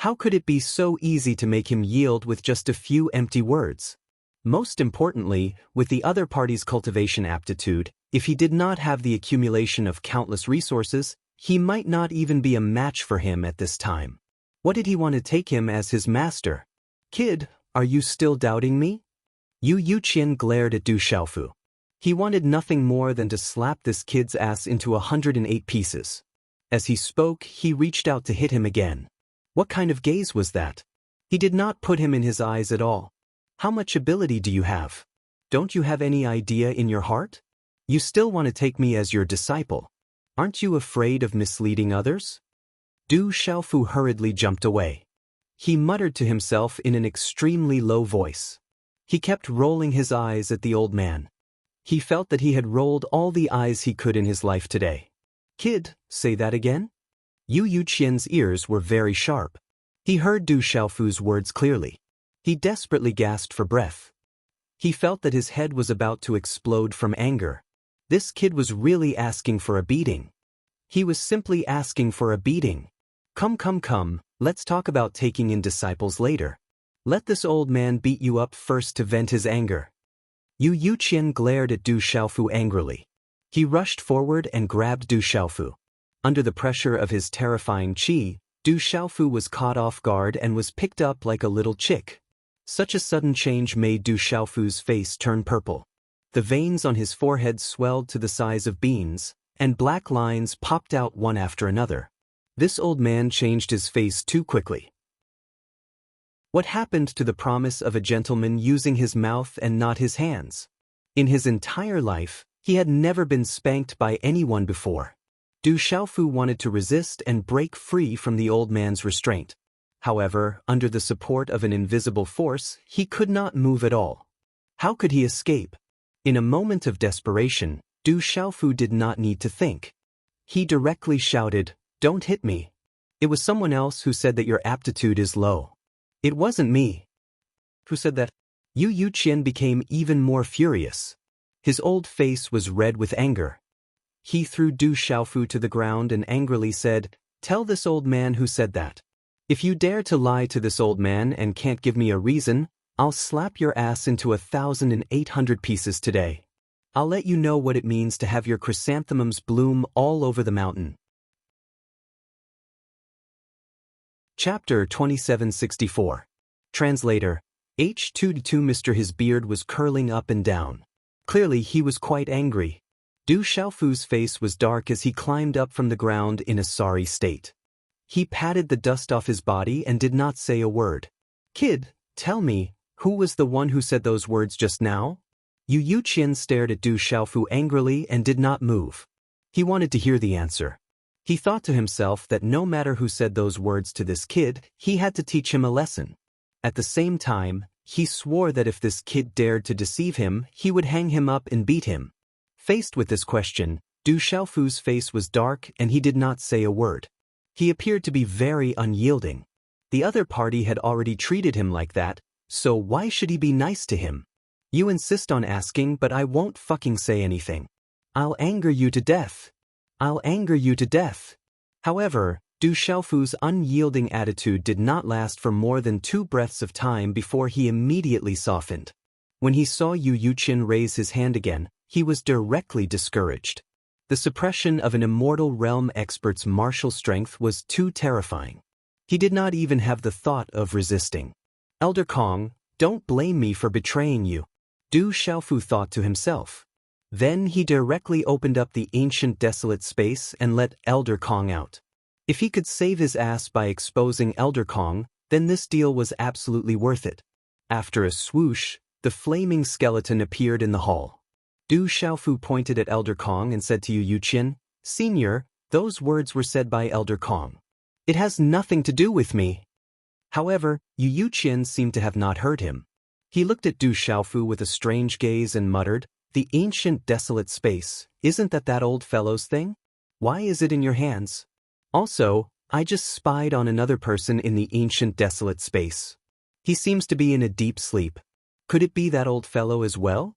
How could it be so easy to make him yield with just a few empty words? Most importantly, with the other party's cultivation aptitude, if he did not have the accumulation of countless resources, he might not even be a match for him at this time. What did he want to take him as his master? Kid, are you still doubting me? Yu Yuqian glared at Du Xiaofu. He wanted nothing more than to slap this kid's ass into 108 pieces. As he spoke, he reached out to hit him again. What kind of gaze was that? He did not put him in his eyes at all. How much ability do you have? Don't you have any idea in your heart? You still want to take me as your disciple. Aren't you afraid of misleading others? Du Xiaofu hurriedly jumped away. He muttered to himself in an extremely low voice. He kept rolling his eyes at the old man. He felt that he had rolled all the eyes he could in his life today. Kid, say that again? Yu Yuqian's ears were very sharp. He heard Du Xiaofu's words clearly. He desperately gasped for breath. He felt that his head was about to explode from anger. This kid was really asking for a beating. He was simply asking for a beating. Come, let's talk about taking in disciples later. Let this old man beat you up first to vent his anger. Yu Yuqian glared at Du Xiaofu angrily. He rushed forward and grabbed Du Xiaofu. Under the pressure of his terrifying qi, Du Xiaofu was caught off guard and was picked up like a little chick. Such a sudden change made Du Xiaofu's face turn purple. The veins on his forehead swelled to the size of beans, and black lines popped out one after another. This old man changed his face too quickly. What happened to the promise of a gentleman using his mouth and not his hands? In his entire life, he had never been spanked by anyone before. Du Xiaofu wanted to resist and break free from the old man's restraint. However, under the support of an invisible force, he could not move at all. How could he escape? In a moment of desperation, Du Xiaofu did not need to think. He directly shouted, "Don't hit me." It was someone else who said that your aptitude is low. It wasn't me. Who said that? Yu Yuqian became even more furious. His old face was red with anger. He threw Du Xiaofu to the ground and angrily said, "Tell this old man who said that. If you dare to lie to this old man and can't give me a reason, I'll slap your ass into 1,800 pieces today. I'll let you know what it means to have your chrysanthemums bloom all over the mountain." Chapter 2764. Translator. H22 Mr. His beard was curling up and down. Clearly he was quite angry. Du Xiaofu's face was dark as he climbed up from the ground in a sorry state. He patted the dust off his body and did not say a word. Kid, tell me, who was the one who said those words just now? Yu Yuqian stared at Du Xiaofu angrily and did not move. He wanted to hear the answer. He thought to himself that no matter who said those words to this kid, he had to teach him a lesson. At the same time, he swore that if this kid dared to deceive him, he would hang him up and beat him. Faced with this question, Du Xiaofu's face was dark and he did not say a word. He appeared to be very unyielding. The other party had already treated him like that, so why should he be nice to him? You insist on asking, but I won't fucking say anything. I'll anger you to death. I'll anger you to death. However, Du Xiaofu's unyielding attitude did not last for more than 2 breaths of time before he immediately softened. When he saw Yu Yuqian raise his hand again, he was directly discouraged. The suppression of an immortal realm expert's martial strength was too terrifying. He did not even have the thought of resisting. Elder Kong, don't blame me for betraying you. Du Xiaofu thought to himself. Then he directly opened up the ancient desolate space and let Elder Kong out. If he could save his ass by exposing Elder Kong, then this deal was absolutely worth it. After a swoosh, the flaming skeleton appeared in the hall. Du Xiaofu pointed at Elder Kong and said to Yu Yuqian, "Senior, those words were said by Elder Kong. It has nothing to do with me." However, Yu Yuqian seemed to have not heard him. He looked at Du Xiaofu with a strange gaze and muttered, "The ancient desolate space, isn't that old fellow's thing? Why is it in your hands? Also, I just spied on another person in the ancient desolate space. He seems to be in a deep sleep. Could it be that old fellow as well?"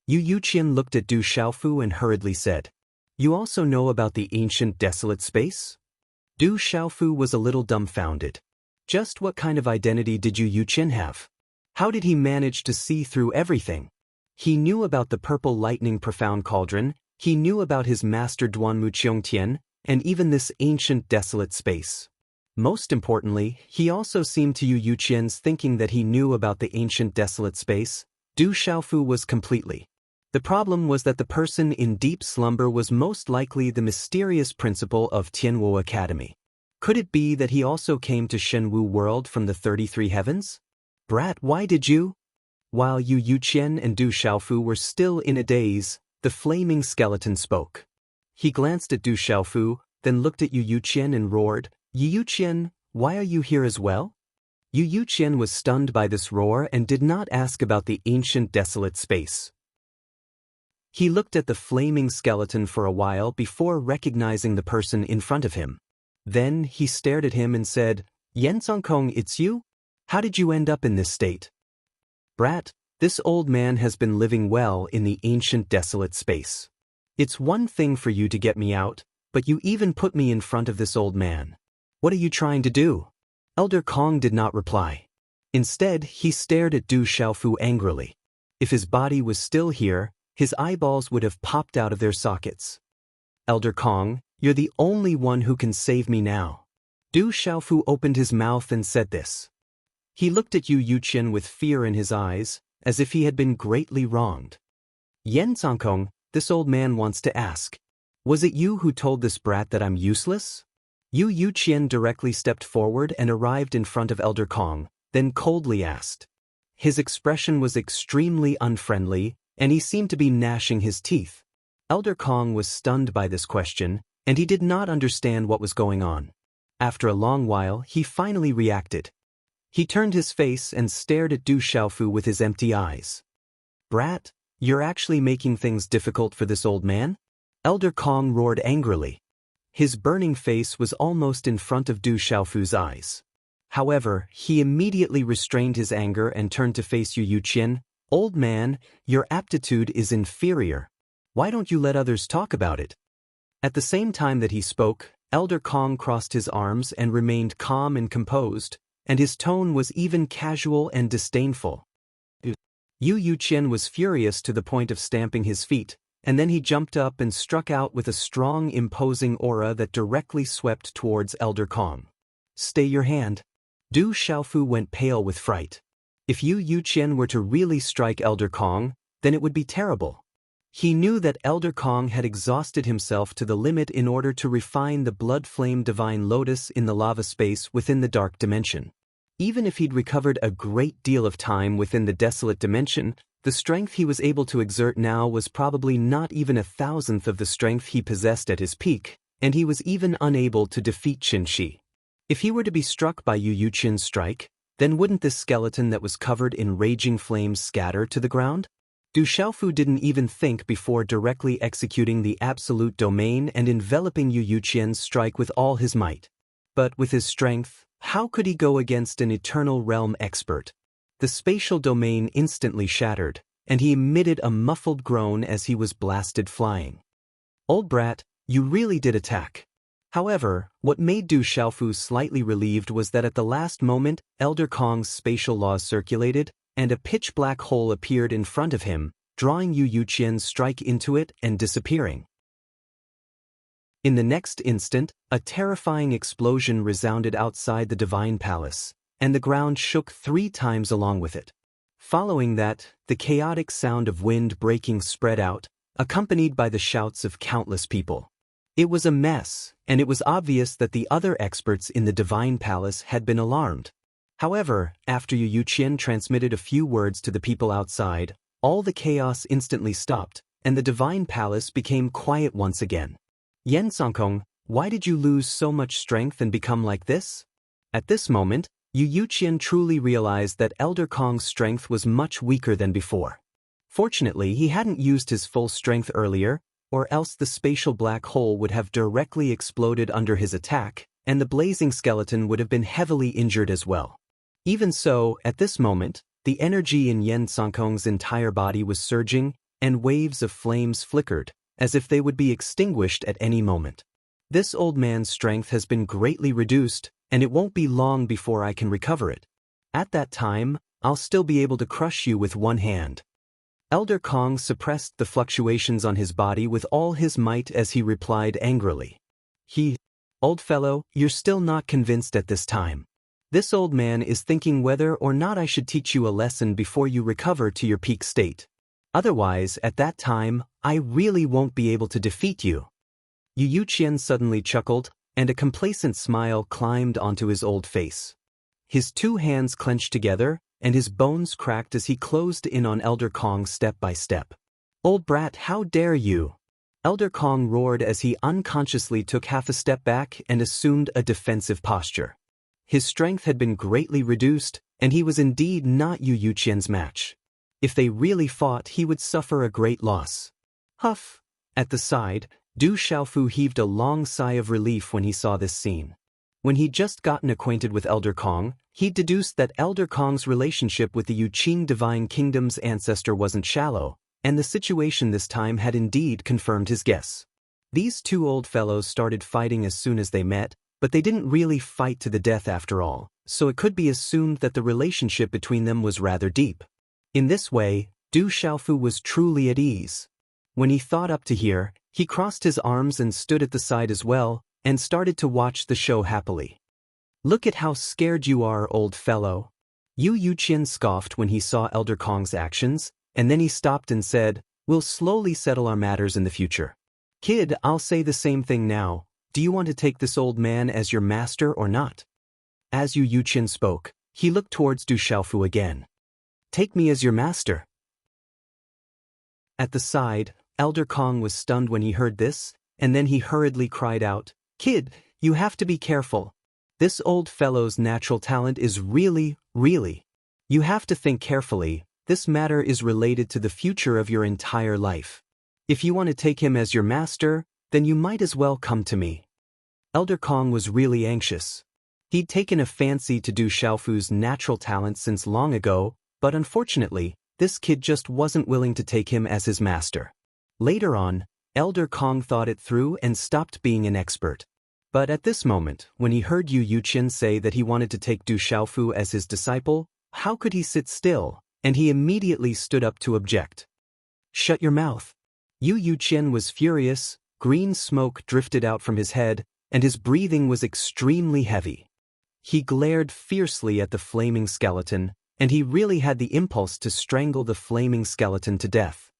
Yu Yuqian looked at Du Xiaofu and hurriedly said, "You also know about the ancient desolate space?" Du Xiaofu was a little dumbfounded. Just what kind of identity did Yu Yuqian have? How did he manage to see through everything? He knew about the purple lightning profound cauldron, he knew about his master Duanmu Qiongtian, and even this ancient desolate space. Most importantly, he also seemed to Yu Yuqian's thinking that he knew about the ancient desolate space. Du Xiaofu was completely. The problem was that the person in deep slumber was most likely the mysterious principal of Tianwu Academy. Could it be that he also came to Shenwu World from the 33 heavens? "Brat, why did you?" While Yu Yuqian and Du Xiaofu were still in a daze, the flaming skeleton spoke. He glanced at Du Xiaofu, then looked at Yu Yuqian and roared, "Yu Yuqian, why are you here as well?" Yu Yuqian was stunned by this roar and did not ask about the ancient desolate space. He looked at the flaming skeleton for a while before recognizing the person in front of him. Then he stared at him and said, "Yan Zongkong, it's you? How did you end up in this state?" "Brat, this old man has been living well in the ancient desolate space. It's one thing for you to get me out, but you even put me in front of this old man. What are you trying to do?" Elder Kong did not reply. Instead, he stared at Du Xiaofu angrily. If his body was still here, his eyeballs would have popped out of their sockets. "Elder Kong, you're the only one who can save me now." Du Xiaofu opened his mouth and said this. He looked at Yu Yuqian with fear in his eyes, as if he had been greatly wronged. "Yan Zongkong, this old man wants to ask. Was it you who told this brat that I'm useless?" Yu Yuqian directly stepped forward and arrived in front of Elder Kong, then coldly asked. His expression was extremely unfriendly, and he seemed to be gnashing his teeth. Elder Kong was stunned by this question, and he did not understand what was going on. After a long while, he finally reacted. He turned his face and stared at Du Xiaofu with his empty eyes. "Brat, you're actually making things difficult for this old man?" Elder Kong roared angrily. His burning face was almost in front of Du Xiaofu's eyes. However, he immediately restrained his anger and turned to face Yu Yuqian. "Old man, your aptitude is inferior. Why don't you let others talk about it?" At the same time that he spoke, Elder Kong crossed his arms and remained calm and composed, and his tone was even casual and disdainful. Yu Yuqian was furious to the point of stamping his feet, and then he jumped up and struck out with a strong imposing aura that directly swept towards Elder Kong. "Stay your hand." Du Xiaofu went pale with fright. If Yu Yuqian were to really strike Elder Kong, then it would be terrible. He knew that Elder Kong had exhausted himself to the limit in order to refine the blood flame divine lotus in the lava space within the dark dimension. Even if he'd recovered a great deal of time within the desolate dimension, the strength he was able to exert now was probably not even 1,000th of the strength he possessed at his peak, and he was even unable to defeat Qin Shi. If he were to be struck by Yu Yuqian's strike, then wouldn't this skeleton that was covered in raging flames scatter to the ground? Du Xiaofu didn't even think before directly executing the absolute domain and enveloping Yu Yuqian's strike with all his might. But with his strength, how could he go against an eternal realm expert? The spatial domain instantly shattered, and he emitted a muffled groan as he was blasted flying. "Old brat, you really did attack." However, what made Du Xiaofu slightly relieved was that at the last moment, Elder Kong's spatial laws circulated, and a pitch-black hole appeared in front of him, drawing Yu Yuqian's strike into it and disappearing. In the next instant, a terrifying explosion resounded outside the Divine Palace, and the ground shook 3 times along with it. Following that, the chaotic sound of wind breaking spread out, accompanied by the shouts of countless people. It was a mess, and it was obvious that the other experts in the Divine Palace had been alarmed. However, after Yu Qian transmitted a few words to the people outside, all the chaos instantly stopped, and the divine palace became quiet once again. Yen Songkong, why did you lose so much strength and become like this? At this moment, Yu Qian truly realized that Elder Kong's strength was much weaker than before. Fortunately, he hadn't used his full strength earlier, or else the spatial black hole would have directly exploded under his attack, and the blazing skeleton would have been heavily injured as well. Even so, at this moment, the energy in Yen Songkong's entire body was surging, and waves of flames flickered, as if they would be extinguished at any moment. This old man's strength has been greatly reduced, and it won't be long before I can recover it. At that time, I'll still be able to crush you with one hand. Elder Kong suppressed the fluctuations on his body with all his might as he replied angrily. Old fellow, you're still not convinced at this time. This old man is thinking whether or not I should teach you a lesson before you recover to your peak state. Otherwise, at that time, I really won't be able to defeat you. Yu Qian suddenly chuckled, and a complacent smile climbed onto his old face. His two hands clenched together, and his bones cracked as he closed in on Elder Kong step by step. Old brat, how dare you! Elder Kong roared as he unconsciously took half a step back and assumed a defensive posture. His strength had been greatly reduced, and he was indeed not Yu Qian's match. If they really fought, he would suffer a great loss. Huff! At the side, Du Xiaofu heaved a long sigh of relief when he saw this scene. When he'd just gotten acquainted with Elder Kong, he'd deduced that Elder Kong's relationship with the Yuqing Divine Kingdom's ancestor wasn't shallow, and the situation this time had indeed confirmed his guess. These two old fellows started fighting as soon as they met, but they didn't really fight to the death after all, so it could be assumed that the relationship between them was rather deep. In this way, Du Xiaofu was truly at ease. When he thought up to here, he crossed his arms and stood at the side as well, and started to watch the show happily. Look at how scared you are, old fellow. Yu Qian scoffed when he saw Elder Kong's actions, and then he stopped and said, We'll slowly settle our matters in the future. Kid, I'll say the same thing now. Do you want to take this old man as your master or not? As Yu Qian spoke, he looked towards Du Xiaofu again. Take me as your master. At the side, Elder Kong was stunned when he heard this, and then he hurriedly cried out, Kid, you have to be careful. This old fellow's natural talent is really. You have to think carefully. This matter is related to the future of your entire life. If you want to take him as your master, then you might as well come to me. Elder Kong was really anxious. He'd taken a fancy to Du Xiaofu's natural talent since long ago, but unfortunately, this kid just wasn't willing to take him as his master. Later on, Elder Kong thought it through and stopped being an expert. But at this moment, when he heard Yu Qian say that he wanted to take Du Xiaofu as his disciple, how could he sit still? And he immediately stood up to object. Shut your mouth. Yu Qian was furious, green smoke drifted out from his head, and his breathing was extremely heavy. He glared fiercely at the flaming skeleton, and he really had the impulse to strangle the flaming skeleton to death.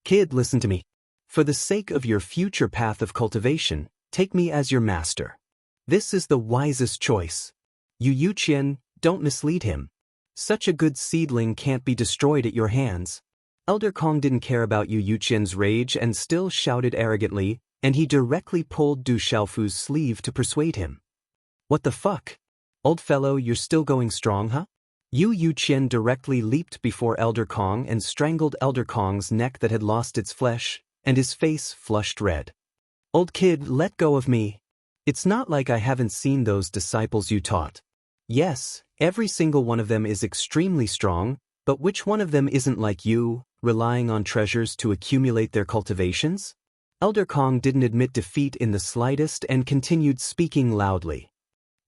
Kid, listen to me. For the sake of your future path of cultivation, take me as your master. This is the wisest choice. Yu Qian, don't mislead him. Such a good seedling can't be destroyed at your hands. Elder Kong didn't care about Yu Qian's rage and still shouted arrogantly, and he directly pulled Du Xiaofu's sleeve to persuade him. What the fuck? Old fellow, you're still going strong, huh? Yu Qian directly leaped before Elder Kong and strangled Elder Kong's neck that had lost its flesh, and his face flushed red. Old kid, let go of me. It's not like I haven't seen those disciples you taught. Yes, every single one of them is extremely strong, but which one of them isn't like you, relying on treasures to accumulate their cultivations? Elder Kong didn't admit defeat in the slightest and continued speaking loudly.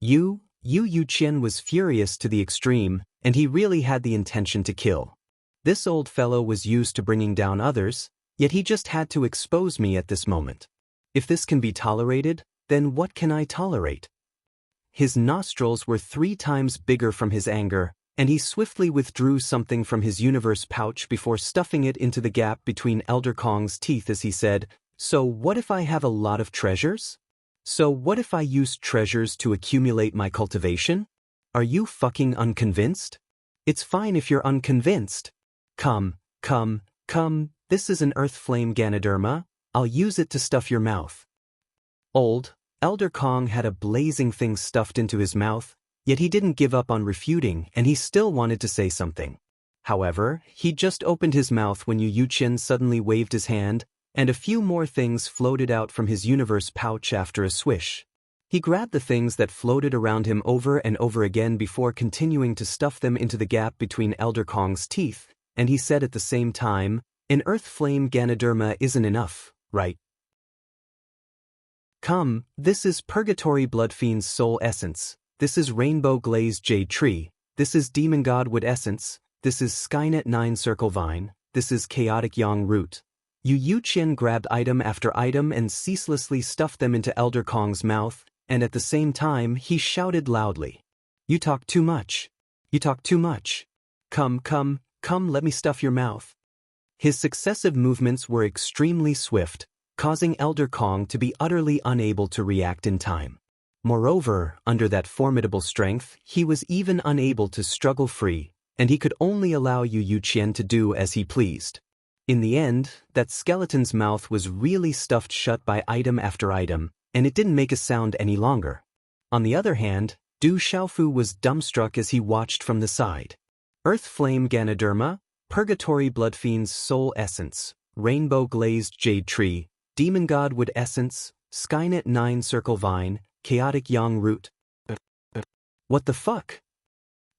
Yu Qian was furious to the extreme, and he really had the intention to kill. This old fellow was used to bringing down others, yet he just had to expose me at this moment. If this can be tolerated, then what can I tolerate? His nostrils were 3 times bigger from his anger, and he swiftly withdrew something from his universe pouch before stuffing it into the gap between Elder Kong's teeth as he said, So what if I have a lot of treasures? So what if I use treasures to accumulate my cultivation? Are you fucking unconvinced? It's fine if you're unconvinced. Come, this is an earth flame Ganoderma, I'll use it to stuff your mouth. Elder Kong had a blazing thing stuffed into his mouth, yet he didn't give up on refuting and he still wanted to say something. However, he just opened his mouth when Yu Yuqian suddenly waved his hand, and a few more things floated out from his universe pouch after a swish. He grabbed the things that floated around him over and over again before continuing to stuff them into the gap between Elder Kong's teeth, and he said at the same time, an earth flame Ganoderma isn't enough, right? Come, this is Purgatory Bloodfiend's soul essence, this is Rainbow Glazed Jade Tree, this is Demon Godwood essence, this is Skynet 9 Circle Vine, this is Chaotic Yang Root. Yu Yuqian grabbed item after item and ceaselessly stuffed them into Elder Kong's mouth, and at the same time he shouted loudly. You talk too much. You talk too much. Come, let me stuff your mouth. His successive movements were extremely swift, causing Elder Kong to be utterly unable to react in time. Moreover, under that formidable strength, he was even unable to struggle free, and he could only allow Yu Yuqian to do as he pleased. In the end, that skeleton's mouth was really stuffed shut by item after item, and it didn't make a sound any longer. On the other hand, Du Xiaofu was dumbstruck as he watched from the side. Earth Flame Ganoderma, Purgatory Bloodfiend's soul essence, Rainbow Glazed Jade Tree, Demon Godwood essence, Skynet 9 Circle Vine, Chaotic Yang Root. What the fuck?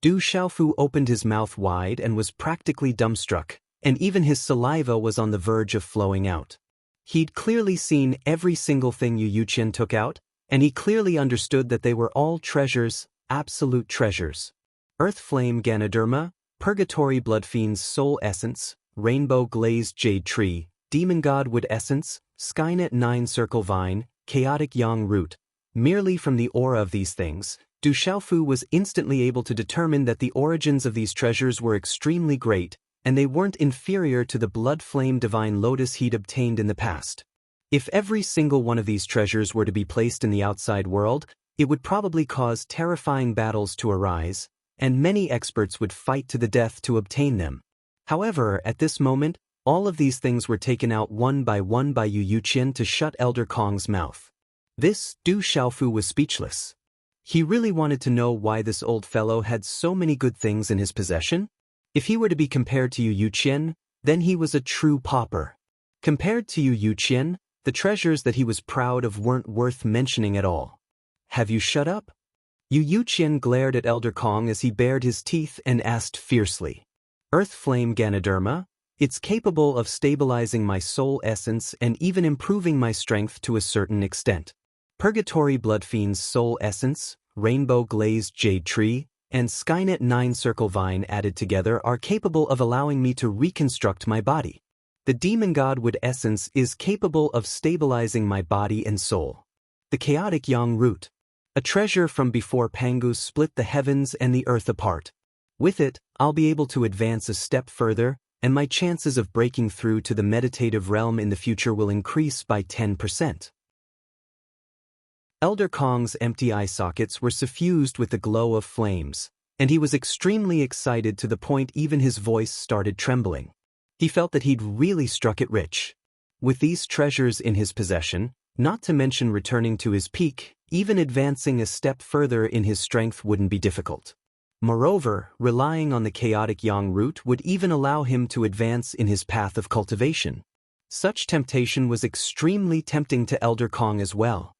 Du Xiaofu opened his mouth wide and was practically dumbstruck, and even his saliva was on the verge of flowing out. He'd clearly seen every single thing Yu Yuqian took out, and he clearly understood that they were all treasures, absolute treasures. Earth Flame Ganoderma, Purgatory Bloodfiend's soul essence, Rainbow Glazed Jade Tree, Demon Godwood essence, Skynet 9 Circle Vine, Chaotic Yang Root. Merely from the aura of these things, Du Xiaofu was instantly able to determine that the origins of these treasures were extremely great, and they weren't inferior to the blood flame divine lotus he'd obtained in the past. If every single one of these treasures were to be placed in the outside world, it would probably cause terrifying battles to arise, and many experts would fight to the death to obtain them. However, at this moment, all of these things were taken out one by Yu Yuqian to shut Elder Kong's mouth. This, Du Xiaofu was speechless. He really wanted to know why this old fellow had so many good things in his possession. If he were to be compared to Yu Yuqian, then he was a true pauper. Compared to Yu Yuqian, the treasures that he was proud of weren't worth mentioning at all. Have you shut up? Yu Yuqian glared at Elder Kong as he bared his teeth and asked fiercely. Earth Flame Ganoderma, it's capable of stabilizing my soul essence and even improving my strength to a certain extent. Purgatory Bloodfiend's soul essence, Rainbow Glazed Jade Tree, and Skynet 9 Circle Vine added together are capable of allowing me to reconstruct my body. The Demon Godwood essence is capable of stabilizing my body and soul. The Chaotic Yang Root, a treasure from before Pangu split the heavens and the earth apart. With it, I'll be able to advance a step further, and my chances of breaking through to the meditative realm in the future will increase by 10%. Elder Kong's empty eye sockets were suffused with the glow of flames, and he was extremely excited to the point even his voice started trembling. He felt that he'd really struck it rich. With these treasures in his possession, not to mention returning to his peak, even advancing a step further in his strength wouldn't be difficult. Moreover, relying on the Chaotic Yang Root would even allow him to advance in his path of cultivation. Such temptation was extremely tempting to Elder Kong as well.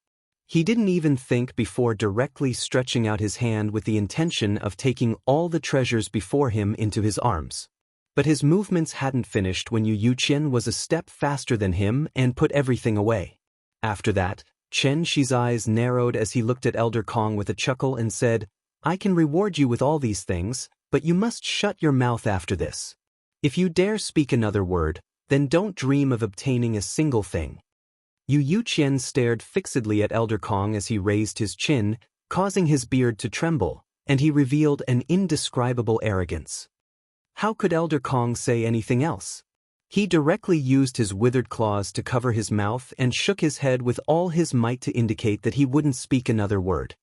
He didn't even think before directly stretching out his hand with the intention of taking all the treasures before him into his arms. But his movements hadn't finished when Yu Yuqian was a step faster than him and put everything away. After that, Chen Shi's eyes narrowed as he looked at Elder Kong with a chuckle and said, I can reward you with all these things, but you must shut your mouth after this. If you dare speak another word, then don't dream of obtaining a single thing. Yu Yuqian stared fixedly at Elder Kong as he raised his chin, causing his beard to tremble, and he revealed an indescribable arrogance. How could Elder Kong say anything else? He directly used his withered claws to cover his mouth and shook his head with all his might to indicate that he wouldn't speak another word.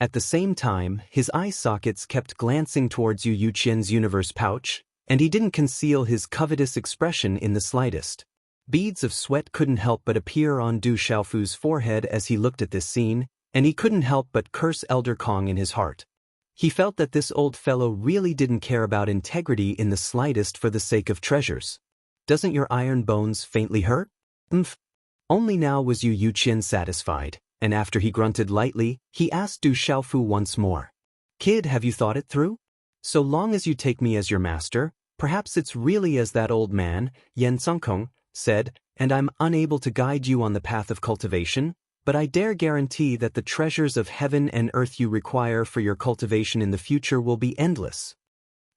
At the same time, his eye sockets kept glancing towards Yu Yuqian's universe pouch, and he didn't conceal his covetous expression in the slightest. Beads of sweat couldn't help but appear on Du Xiaofu's forehead as he looked at this scene, and he couldn't help but curse Elder Kong in his heart. He felt that this old fellow really didn't care about integrity in the slightest for the sake of treasures. Doesn't your iron bones faintly hurt? Umph. Only now was Yu Yuqian satisfied, and after he grunted lightly, he asked Du Xiaofu once more. Kid, have you thought it through? So long as you take me as your master, perhaps it's really as that old man, Yan Congkong, said, and I'm unable to guide you on the path of cultivation, but I dare guarantee that the treasures of heaven and earth you require for your cultivation in the future will be endless.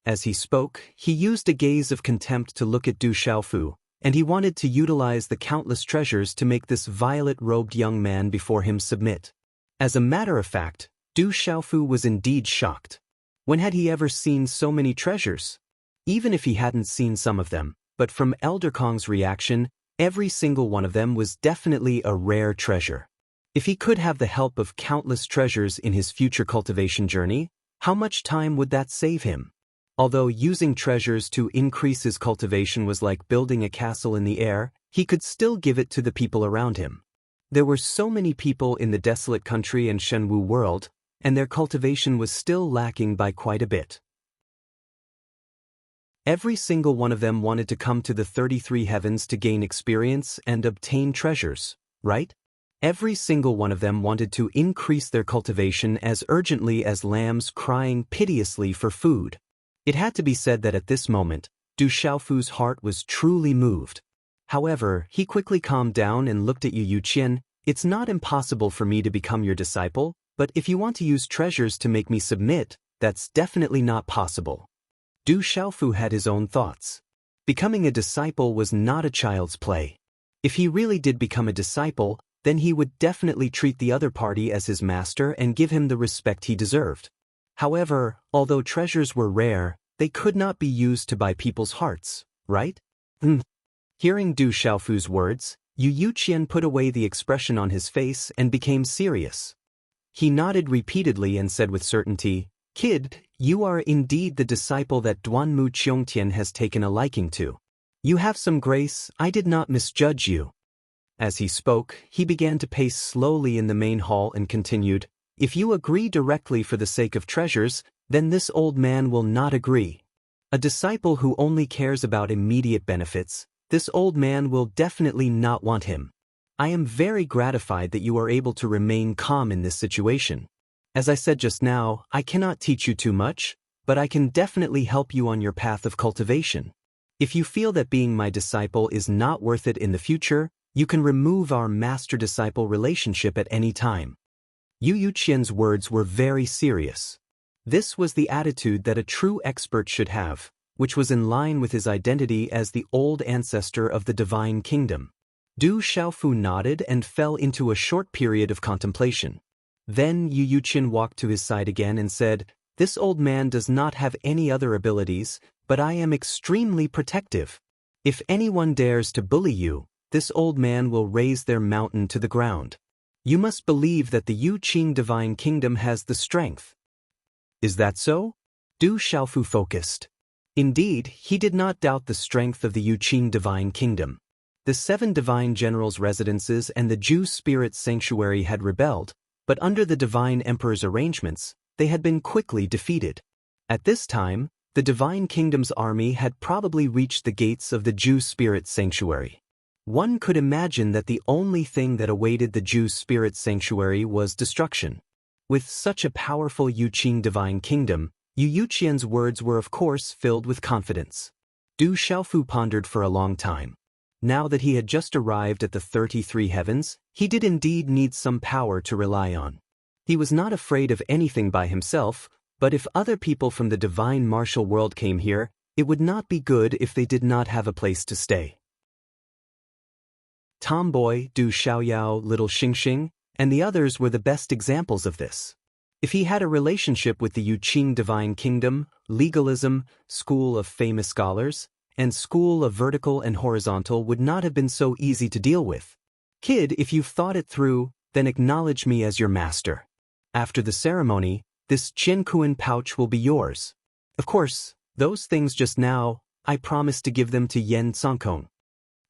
As he spoke, he used a gaze of contempt to look at Du Xiaofu, and he wanted to utilize the countless treasures to make this violet-robed young man before him submit. As a matter of fact, Du Xiaofu was indeed shocked. When had he ever seen so many treasures? Even if he hadn't seen some of them, but from Elder Kong's reaction, every single one of them was definitely a rare treasure. If he could have the help of countless treasures in his future cultivation journey, how much time would that save him? Although using treasures to increase his cultivation was like building a castle in the air, he could still give it to the people around him. There were so many people in the desolate country and Shenwu world, and their cultivation was still lacking by quite a bit. Every single one of them wanted to come to the 33 heavens to gain experience and obtain treasures, right? Every single one of them wanted to increase their cultivation as urgently as lambs crying piteously for food. It had to be said that at this moment, Du Xiaofu's heart was truly moved. However, he quickly calmed down and looked at Yu Yuqian. It's not impossible for me to become your disciple, but if you want to use treasures to make me submit, that's definitely not possible. Du Xiaofu had his own thoughts. Becoming a disciple was not a child's play. If he really did become a disciple, then he would definitely treat the other party as his master and give him the respect he deserved. However, although treasures were rare, they could not be used to buy people's hearts, right? Hearing Du Xiaofu's words, Yu Yuqian put away the expression on his face and became serious. He nodded repeatedly and said with certainty, Kid, you are indeed the disciple that Duanmu Qiongtian has taken a liking to. You have some grace, I did not misjudge you. As he spoke, he began to pace slowly in the main hall and continued, If you agree directly for the sake of treasures, then this old man will not agree. A disciple who only cares about immediate benefits, this old man will definitely not want him. I am very gratified that you are able to remain calm in this situation. As I said just now, I cannot teach you too much, but I can definitely help you on your path of cultivation. If you feel that being my disciple is not worth it in the future, you can remove our master-disciple relationship at any time. Yu Yuqian's words were very serious. This was the attitude that a true expert should have, which was in line with his identity as the old ancestor of the divine kingdom. Du Xiaofu nodded and fell into a short period of contemplation. Then Yu Yuqian walked to his side again and said, This old man does not have any other abilities, but I am extremely protective. If anyone dares to bully you, this old man will raise their mountain to the ground. You must believe that the Yu Qing divine kingdom has the strength. Is that so? Du Xiaofu focused. Indeed, he did not doubt the strength of the Yu Qing divine kingdom. The 7 divine generals' residences and the Ju spirit sanctuary had rebelled, but under the divine emperor's arrangements, they had been quickly defeated. At this time, the divine kingdom's army had probably reached the gates of the Ju spirit sanctuary. One could imagine that the only thing that awaited the Ju spirit sanctuary was destruction. With such a powerful Yu Qing divine kingdom, Yu Yuqian's words were of course filled with confidence. Du Xiaofu pondered for a long time. Now that he had just arrived at the 33 heavens, he did indeed need some power to rely on. He was not afraid of anything by himself, but if other people from the divine martial world came here, it would not be good if they did not have a place to stay. Tomboy, Du Xiaoyao, Little Xingxing, and the others were the best examples of this. If he had a relationship with the Yu Qing divine kingdom, legalism, school of famous scholars, and school of vertical and horizontal would not have been so easy to deal with. Kid, if you've thought it through, then acknowledge me as your master. After the ceremony, this Qiankuan pouch will be yours. Of course, those things just now, I promised to give them to Yen Songkong.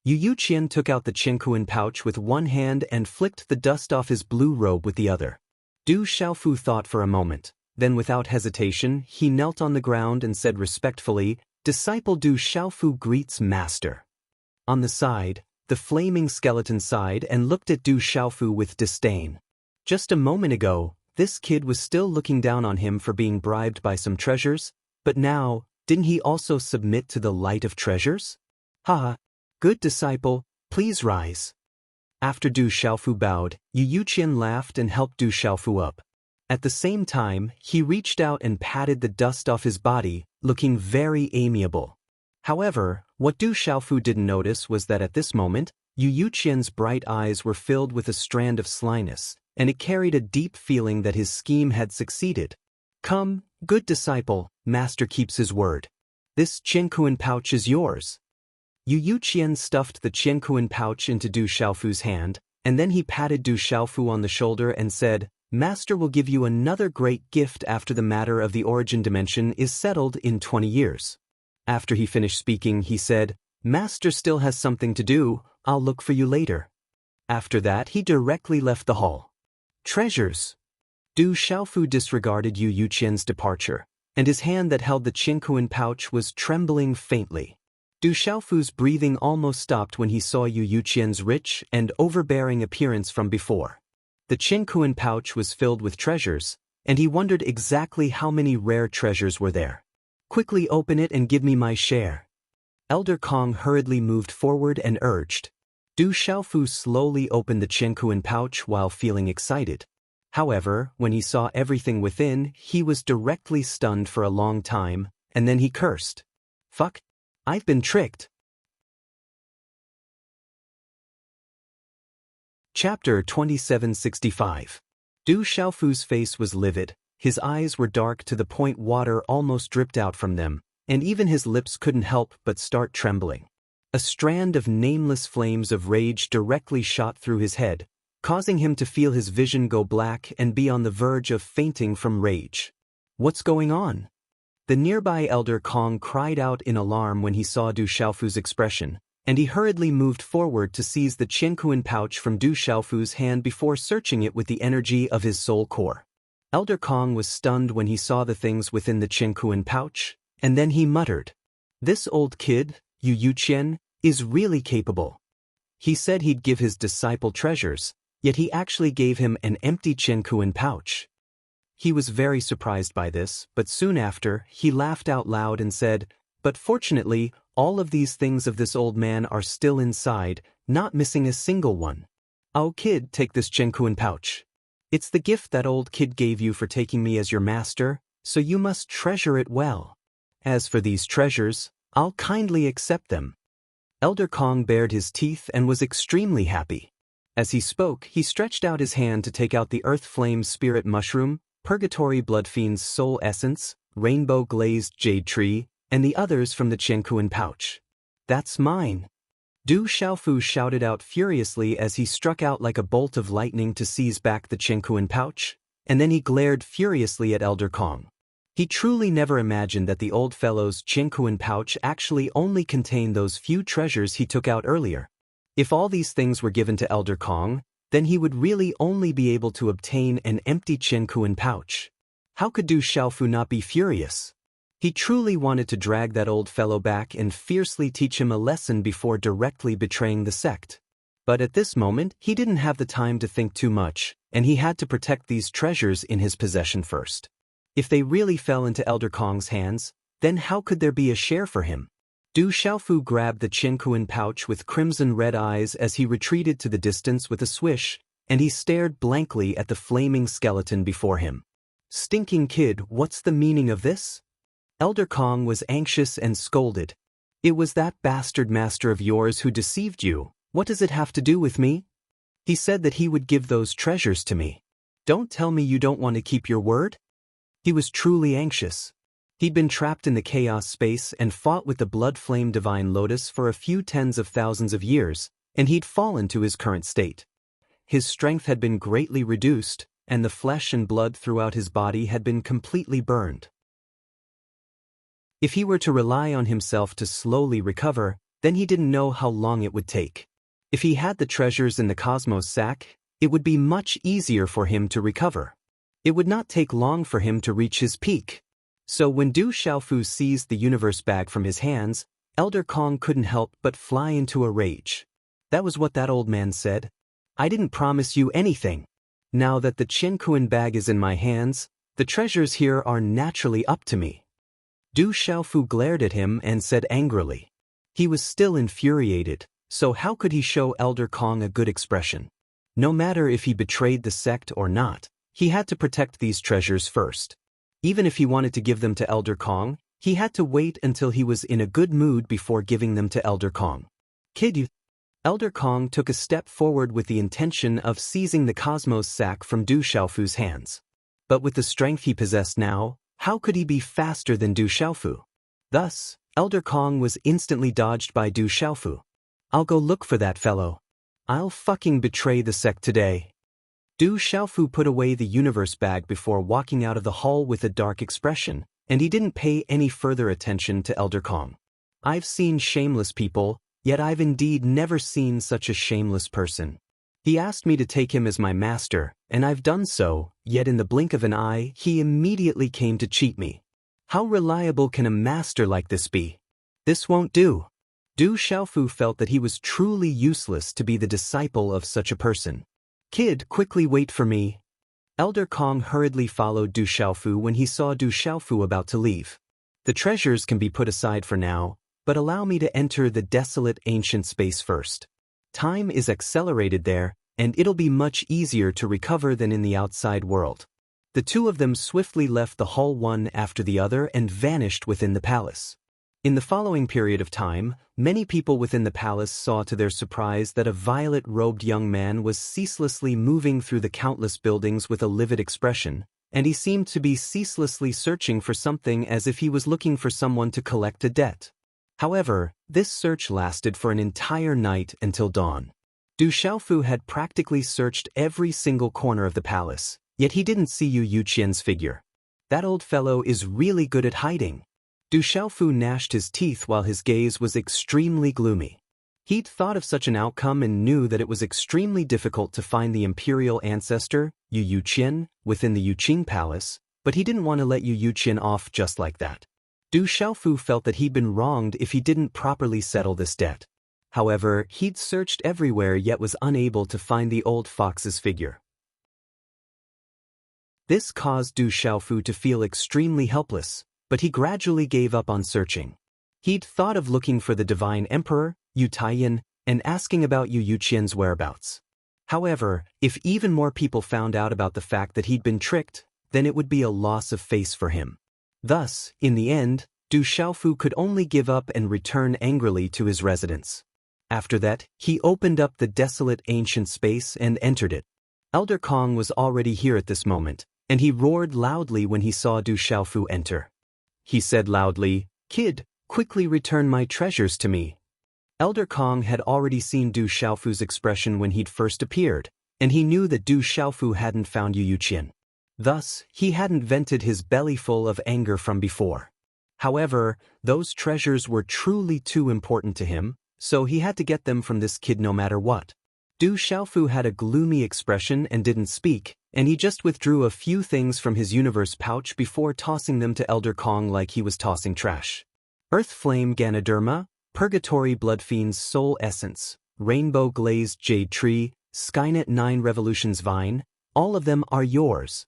Yu Qian took out the Qiankuan pouch with one hand and flicked the dust off his blue robe with the other. Du Xiaofu thought for a moment. Then without hesitation, he knelt on the ground and said respectfully, "Disciple Du Xiaofu greets Master." On the side, the flaming skeleton sighed and looked at Du Xiaofu with disdain. Just a moment ago, this kid was still looking down on him for being bribed by some treasures, but now, didn't he also submit to the light of treasures? Ha! Good disciple, please rise. After Du Xiaofu bowed, Yu Qian laughed and helped Du Xiaofu up. At the same time, he reached out and patted the dust off his body, looking very amiable. However, what Du Xiaofu didn't notice was that at this moment, Yu Qian's bright eyes were filled with a strand of slyness, and it carried a deep feeling that his scheme had succeeded. Come, good disciple, Master keeps his word. This Qiankuan pouch is yours. Yu Qian stuffed the Qiankuan pouch into Du Xiaofu's hand, and then he patted Du Xiaofu on the shoulder and said, Master will give you another great gift after the matter of the origin dimension is settled in 20 years. After he finished speaking, he said, Master still has something to do, I'll look for you later. After that, he directly left the hall. Treasures. Du Xiaofu disregarded Yu Qian's departure, and his hand that held the Qiankuan pouch was trembling faintly. Du Xiaofu's breathing almost stopped when he saw Yu Qian's rich and overbearing appearance from before. The Qiankuan pouch was filled with treasures, and he wondered exactly how many rare treasures were there. Quickly open it and give me my share. Elder Kong hurriedly moved forward and urged. Du Xiaofu slowly opened the Qiankuan pouch while feeling excited. However, when he saw everything within, he was directly stunned for a long time, and then he cursed. Fuck! I've been tricked. Chapter 2765. Du Xiaofu's face was livid, his eyes were dark to the point water almost dripped out from them, and even his lips couldn't help but start trembling. A strand of nameless flames of rage directly shot through his head, causing him to feel his vision go black and be on the verge of fainting from rage. What's going on? The nearby Elder Kong cried out in alarm when he saw Du Xiaofu's expression, and he hurriedly moved forward to seize the Qiankuan pouch from Du Xiaofu's hand before searching it with the energy of his soul core. Elder Kong was stunned when he saw the things within the Qiankuan pouch, and then he muttered, This old kid, Yu Qian, is really capable. He said he'd give his disciple treasures, yet he actually gave him an empty Qiankuan pouch. He was very surprised by this, but soon after, he laughed out loud and said, But fortunately, all of these things of this old man are still inside, not missing a single one. Oh kid, take this Qiankuan pouch. It's the gift that old kid gave you for taking me as your master, so you must treasure it well. As for these treasures, I'll kindly accept them. Elder Kong bared his teeth and was extremely happy. As he spoke, he stretched out his hand to take out the Earth Flame Spirit Mushroom, Purgatory Bloodfiend's Soul Essence, Rainbow Glazed Jade Tree, and the others from the Qiankuan pouch. That's mine. Du Xiaofu shouted out furiously as he struck out like a bolt of lightning to seize back the Qiankuan pouch, and then he glared furiously at Elder Kong. He truly never imagined that the old fellow's Qiankuan pouch actually only contained those few treasures he took out earlier. If all these things were given to Elder Kong, then he would really only be able to obtain an empty Qiankuan pouch. How could Du Xiaofu not be furious? He truly wanted to drag that old fellow back and fiercely teach him a lesson before directly betraying the sect. But at this moment, he didn't have the time to think too much, and he had to protect these treasures in his possession first. If they really fell into Elder Kong's hands, then how could there be a share for him? Du Xiaofu grabbed the Qiankuan pouch with crimson-red eyes as he retreated to the distance with a swish, and he stared blankly at the flaming skeleton before him. Stinking kid, what's the meaning of this? Elder Kong was anxious and scolded. It was that bastard master of yours who deceived you. What does it have to do with me? He said that he would give those treasures to me. Don't tell me you don't want to keep your word? He was truly anxious. He'd been trapped in the chaos space and fought with the blood flame divine lotus for a few tens of thousands of years, and he'd fallen to his current state. His strength had been greatly reduced, and the flesh and blood throughout his body had been completely burned. If he were to rely on himself to slowly recover, then he didn't know how long it would take. If he had the treasures in the cosmos sack, it would be much easier for him to recover. It would not take long for him to reach his peak. So when Du Xiaofu seized the universe bag from his hands, Elder Kong couldn't help but fly into a rage. That was what that old man said. I didn't promise you anything. Now that the Qianquan bag is in my hands, the treasures here are naturally up to me. Du Xiaofu glared at him and said angrily. He was still infuriated, so how could he show Elder Kong a good expression? No matter if he betrayed the sect or not, he had to protect these treasures first. Even if he wanted to give them to Elder Kong, he had to wait until he was in a good mood before giving them to Elder Kong. Kid, Elder Kong took a step forward with the intention of seizing the cosmos sack from Du Xiaofu's hands. But with the strength he possessed now, how could he be faster than Du Xiaofu? Thus, Elder Kong was instantly dodged by Du Xiaofu. I'll go look for that fellow. I'll fucking betray the sect today. Du Xiaofu put away the universe bag before walking out of the hall with a dark expression, and he didn't pay any further attention to Elder Kong. I've seen shameless people, yet I've indeed never seen such a shameless person. He asked me to take him as my master, and I've done so, yet in the blink of an eye he immediately came to cheat me. How reliable can a master like this be? This won't do. Du Xiaofu felt that he was truly useless to be the disciple of such a person. Kid, quickly wait for me. Elder Kong hurriedly followed Du Xiaofu when he saw Du Xiaofu about to leave. The treasures can be put aside for now, but allow me to enter the desolate ancient space first. Time is accelerated there, and it'll be much easier to recover than in the outside world. The two of them swiftly left the hall one after the other and vanished within the palace. In the following period of time, many people within the palace saw to their surprise that a violet-robed young man was ceaselessly moving through the countless buildings with a livid expression, and he seemed to be ceaselessly searching for something as if he was looking for someone to collect a debt. However, this search lasted for an entire night until dawn. Du Xiaofu had practically searched every single corner of the palace, yet he didn't see Yu Yuqian's figure. That old fellow is really good at hiding. Du Xiaofu gnashed his teeth while his gaze was extremely gloomy. He'd thought of such an outcome and knew that it was extremely difficult to find the imperial ancestor, Yu Yuqian, within the Yuqing Palace, but he didn't want to let Yu Yuqian off just like that. Du Xiaofu felt that he'd been wronged if he didn't properly settle this debt. However, he'd searched everywhere yet was unable to find the old fox's figure. This caused Du Xiaofu to feel extremely helpless, but he gradually gave up on searching. He'd thought of looking for the Divine Emperor, Yu Taiyan, and asking about Yu Yuqian's whereabouts. However, if even more people found out about the fact that he'd been tricked, then it would be a loss of face for him. Thus, in the end, Du Xiaofu could only give up and return angrily to his residence. After that, he opened up the desolate ancient space and entered it. Elder Kong was already here at this moment, and he roared loudly when he saw Du Xiaofu enter. He said loudly, "Kid, quickly return my treasures to me." Elder Kong had already seen Du Xiaofu's expression when he'd first appeared, and he knew that Du Xiaofu hadn't found Yu Yuqian. Thus, he hadn't vented his belly full of anger from before. However, those treasures were truly too important to him, so he had to get them from this kid no matter what. Du Xiaofu had a gloomy expression and didn't speak, and he just withdrew a few things from his universe pouch before tossing them to Elder Kong like he was tossing trash. Earth Flame Ganoderma, Purgatory Bloodfiend's Soul Essence, Rainbow Glazed Jade Tree, Skynet 9 Revolutions Vine, all of them are yours.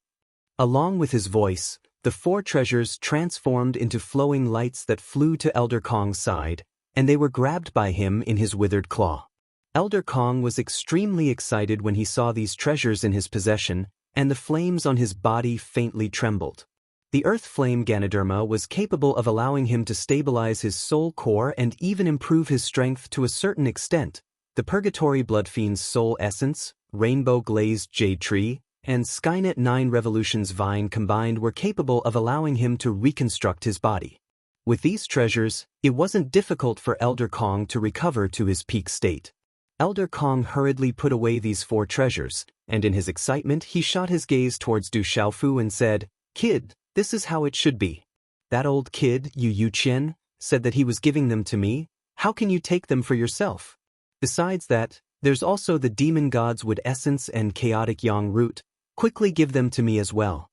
Along with his voice, the four treasures transformed into flowing lights that flew to Elder Kong's side, and they were grabbed by him in his withered claw. Elder Kong was extremely excited when he saw these treasures in his possession, and the flames on his body faintly trembled. The Earth Flame Ganoderma was capable of allowing him to stabilize his soul core and even improve his strength to a certain extent. The Purgatory Bloodfiend's Soul Essence, Rainbow Glazed Jade Tree, and Skynet 9 Revolutions Vine combined were capable of allowing him to reconstruct his body. With these treasures, it wasn't difficult for Elder Kong to recover to his peak state. Elder Kong hurriedly put away these 4 treasures, and in his excitement he shot his gaze towards Du Xiaofu and said, "Kid, this is how it should be. That old kid, Yu Qian, said that he was giving them to me. How can you take them for yourself? Besides that, there's also the demon god's wood essence and chaotic yang root. Quickly give them to me as well."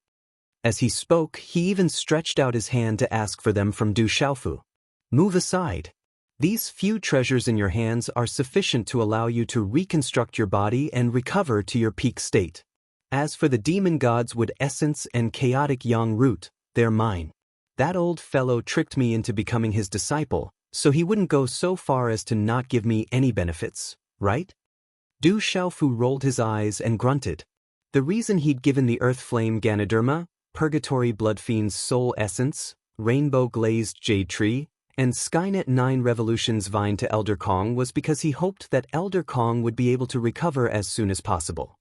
As he spoke, he even stretched out his hand to ask for them from Du Xiaofu. "Move aside. These few treasures in your hands are sufficient to allow you to reconstruct your body and recover to your peak state. As for the demon god's wood essence and chaotic yang root, they're mine. That old fellow tricked me into becoming his disciple, so he wouldn't go so far as to not give me any benefits, right?" Du Xiaofu rolled his eyes and grunted. The reason he'd given the Earth Flame Ganoderma, Purgatory Bloodfiend's soul essence, Rainbow Glazed Jade Tree, and Skynet 9 Revolution's Vine to Elder Kong was because he hoped that Elder Kong would be able to recover as soon as possible.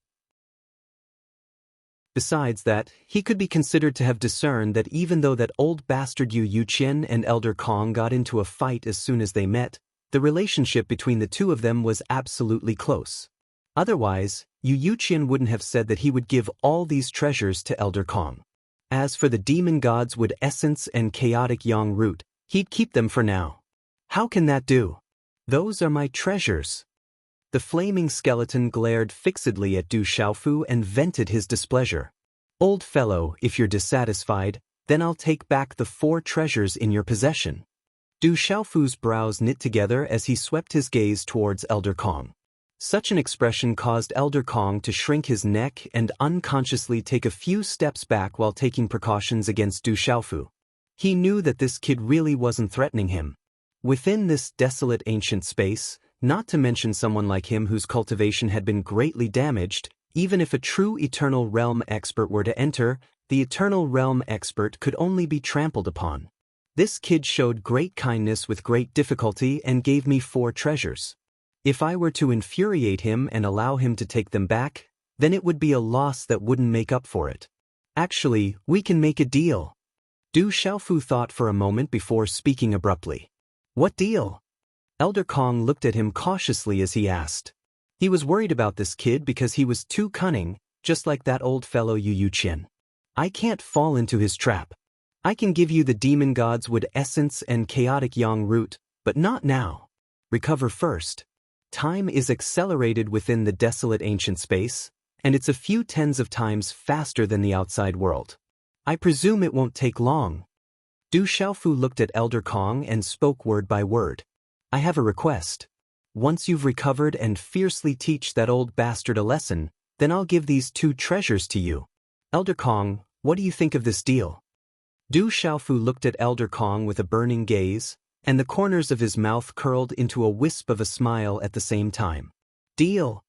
Besides that, he could be considered to have discerned that even though that old bastard Yu Qian and Elder Kong got into a fight as soon as they met, the relationship between the two of them was absolutely close. Otherwise, Yu Qian wouldn't have said that he would give all these treasures to Elder Kong. As for the demon god's wood essence and chaotic yang root, he'd keep them for now. "How can that do? Those are my treasures." The flaming skeleton glared fixedly at Du Xiaofu and vented his displeasure. "Old fellow, if you're dissatisfied, then I'll take back the 4 treasures in your possession." Du Xiaofu's brows knit together as he swept his gaze towards Elder Kong. Such an expression caused Elder Kong to shrink his neck and unconsciously take a few steps back while taking precautions against Du Xiaofu. He knew that this kid really wasn't threatening him. Within this desolate ancient space, not to mention someone like him whose cultivation had been greatly damaged, even if a true Eternal Realm expert were to enter, the Eternal Realm expert could only be trampled upon. This kid showed great kindness with great difficulty and gave me 4 treasures. If I were to infuriate him and allow him to take them back, then it would be a loss that wouldn't make up for it. Actually, we can make a deal. Du Xiaofu thought for a moment before speaking abruptly. "What deal?" Elder Kong looked at him cautiously as he asked. He was worried about this kid because he was too cunning, just like that old fellow Yu Qian. "I can't fall into his trap. I can give you the demon god's wood essence and chaotic yang root, but not now. Recover first. Time is accelerated within the desolate ancient space, and it's a few tens of times faster than the outside world. I presume it won't take long." Du Xiaofu looked at Elder Kong and spoke word by word. "I have a request. Once you've recovered and fiercely teach that old bastard a lesson, then I'll give these 2 treasures to you. Elder Kong, what do you think of this deal?" Du Xiaofu looked at Elder Kong with a burning gaze, and the corners of his mouth curled into a wisp of a smile at the same time. "Deal."